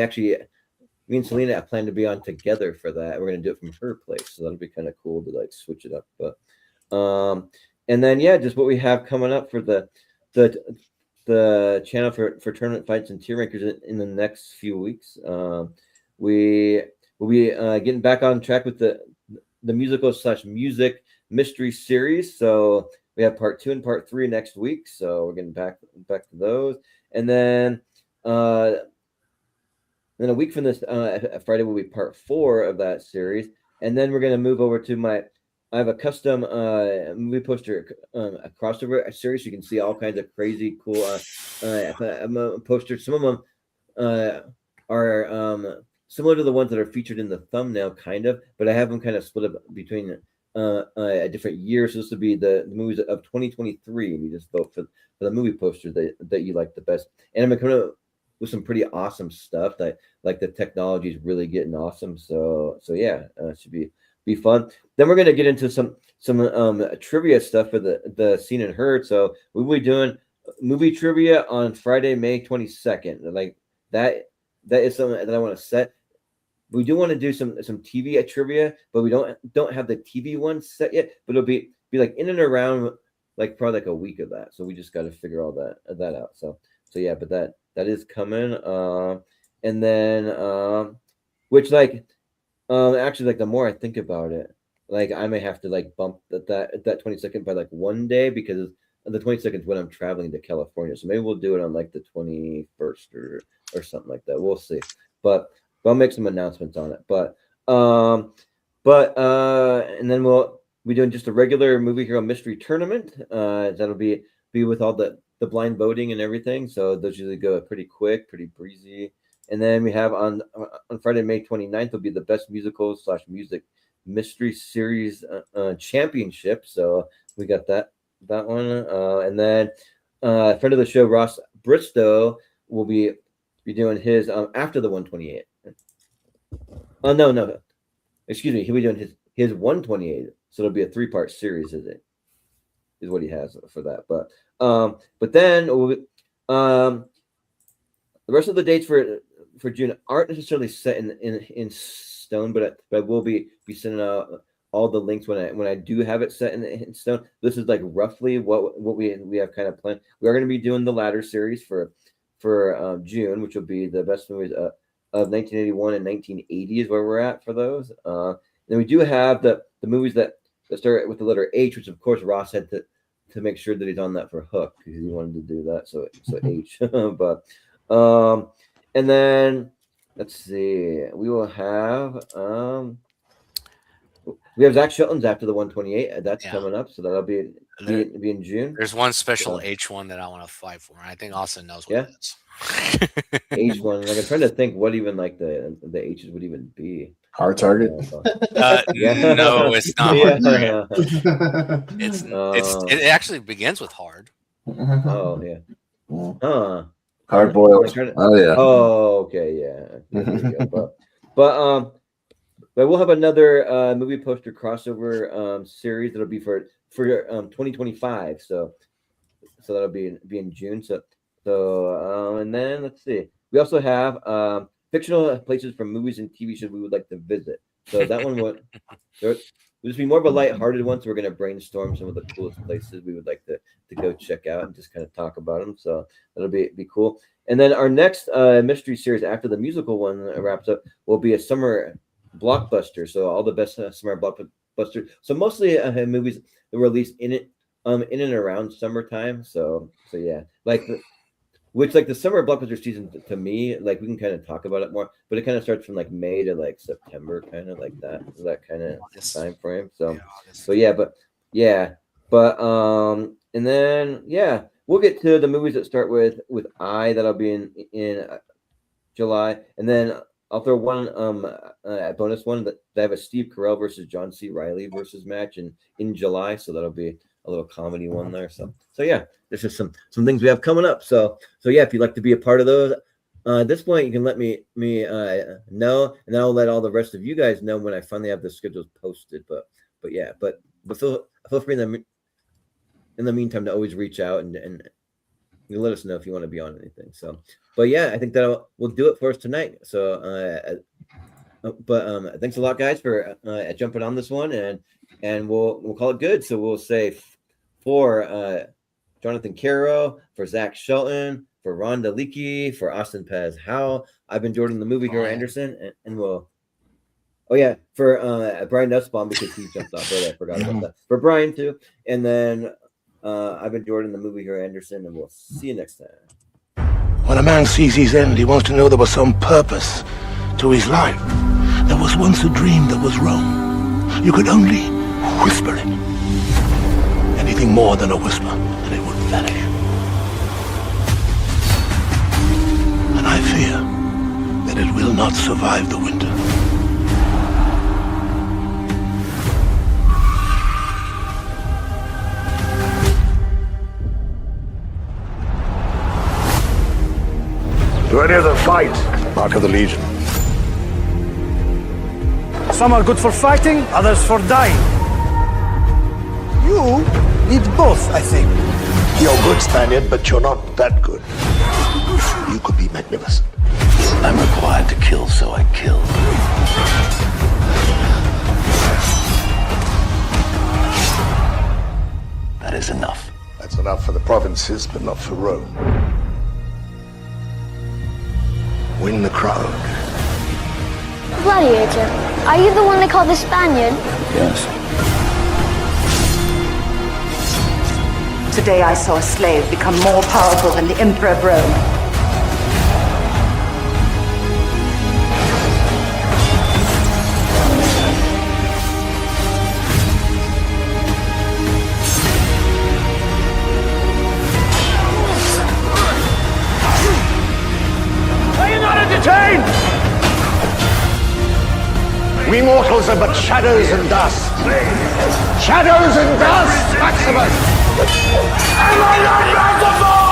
and Selena plan to be on together for that. We're gonna do it from her place, so that'll be kind of cool to like switch it up. But and then yeah, just what we have coming up for the channel for tournament fights and tier rankers in the next few weeks. We will be getting back on track with the musical / music mystery series. So we have part 2 and part 3 next week. So we're getting back to those, and then a week from this Friday will be part 4 of that series, and then we're going to move over to I have a custom movie poster a crossover series. You can see all kinds of crazy cool posters. Some of them are similar to the ones that are featured in the thumbnail, kind of, but I have them kind of split up between a different year. So this will be the movies of 2023. We just vote for the movie poster that you like the best, and I'm coming up with some pretty awesome stuff that like the technology is really getting awesome. So yeah, it should be fun. Then we're gonna get into some trivia stuff for the Seen and Heard. So we'll be doing movie trivia on Friday, May 22nd. Like that is something that I want to set. We do want to do some TV trivia, but we don't have the TV one set yet. But it'll be like in and around like probably like a week of that. So we just got to figure all that out. So yeah, but that is coming. And then which like actually, like the more I think about it, like I may have to like bump that 22nd by like 1 day because the 22nd is when I'm traveling to California. So maybe we'll do it on like the 21st or something like that. We'll see. But I'll make some announcements on it. But and then we'll be doing just a regular Movie Hero Mystery Tournament. That'll be with all the blind voting and everything. So those usually go pretty quick, pretty breezy. And then we have on Friday, May 29th, will be the Best Musical/Music Mystery Series Championship. So we got that one. And then friend of the show, Ross Bristow, will be doing his after the 128. Oh no. Excuse me, he'll be doing his 128. So it'll be a 3-part series, is what he has for that. But then the rest of the dates for June aren't necessarily set in stone, but I will be sending out all the links when I do have it set in stone. This is like roughly what we have kind of planned. We are going to be doing the ladder series for June, which will be the best movies of 1981 and 1980 is where we're at for those. Then we do have the movies that start with the letter H, which of course Ross had to make sure that he's on that for Hook because he wanted to do that. So H, but and then let's see, we will have we have Zach Shelton's after the 128. That's coming up, so that'll be in June. There's one special H one that I want to fight for. I think Austin knows what it is. H one. Like I'm trying to think what even like the H's would even be. Hard target. No, it's not. It actually begins with hard. Oh yeah. Hard boiled. Oh yeah. Oh okay, yeah. But we'll have another movie poster crossover series that'll be for 2025. So that'll be in June. So and then let's see. We also have fictional places from movies and TV shows we would like to visit. So that one would just be more of a lighthearted one. So we're going to brainstorm some of the coolest places we would like to go check out and just kind of talk about them. So that'll be cool. And then our next mystery series after the musical one wraps up will be a summer blockbuster. So all the best summer blockbusters. So mostly movies that were released in and around summertime. So yeah, like the summer blockbuster season to me, like we can kind of talk about it more, but it kind of starts from like May to like September, kind of like that kind of time frame. So and then we'll get to the movies that start with I. That'll be in July, and then I'll throw one a bonus one that I have a Steve Carell versus John C. Reilly versus match in July, so that'll be a little comedy one there. So yeah, there's just some things we have coming up. So yeah, if you'd like to be a part of those, at this point you can let me know, and I'll let all the rest of you guys know when I finally have the schedules posted. But feel free in the meantime to always reach out and you let us know if you want to be on anything. So, but yeah, I think that will do it for us tonight. So, but thanks a lot, guys, for jumping on this one, and we'll call it good. So we'll say for Jonathan Caro, for Zach Shelton, for Rhonda Leakey, for Austin Pez Howell, I've been Jordan the Movie Hero Anderson, and we'll. Oh yeah, for Brian Nussbaum because he jumped off right. I forgot about that. For Brian too, and then I've been Jordan the Movie Hero Anderson, and we'll see you next time. When a man sees his end, he wants to know there was some purpose to his life. There was once a dream that was wrong. You could only whisper it. Anything more than a whisper, and it would vanish. And I fear that it will not survive the winter. To any other fight, mark of the Legion. Some are good for fighting, others for dying. You need both, I think. You're good, Spaniard, but you're not that good. You could be magnificent. I'm required to kill, so I kill. That is enough. That's enough for the provinces, but not for Rome. Win the crowd. Gladiator. Are you the one they call the Spaniard? Yes. Today I saw a slave become more powerful than the Emperor of Rome. Are you not entertained? We mortals are but shadows and dust. Shadows and dust, Maximus! Am I not merciful?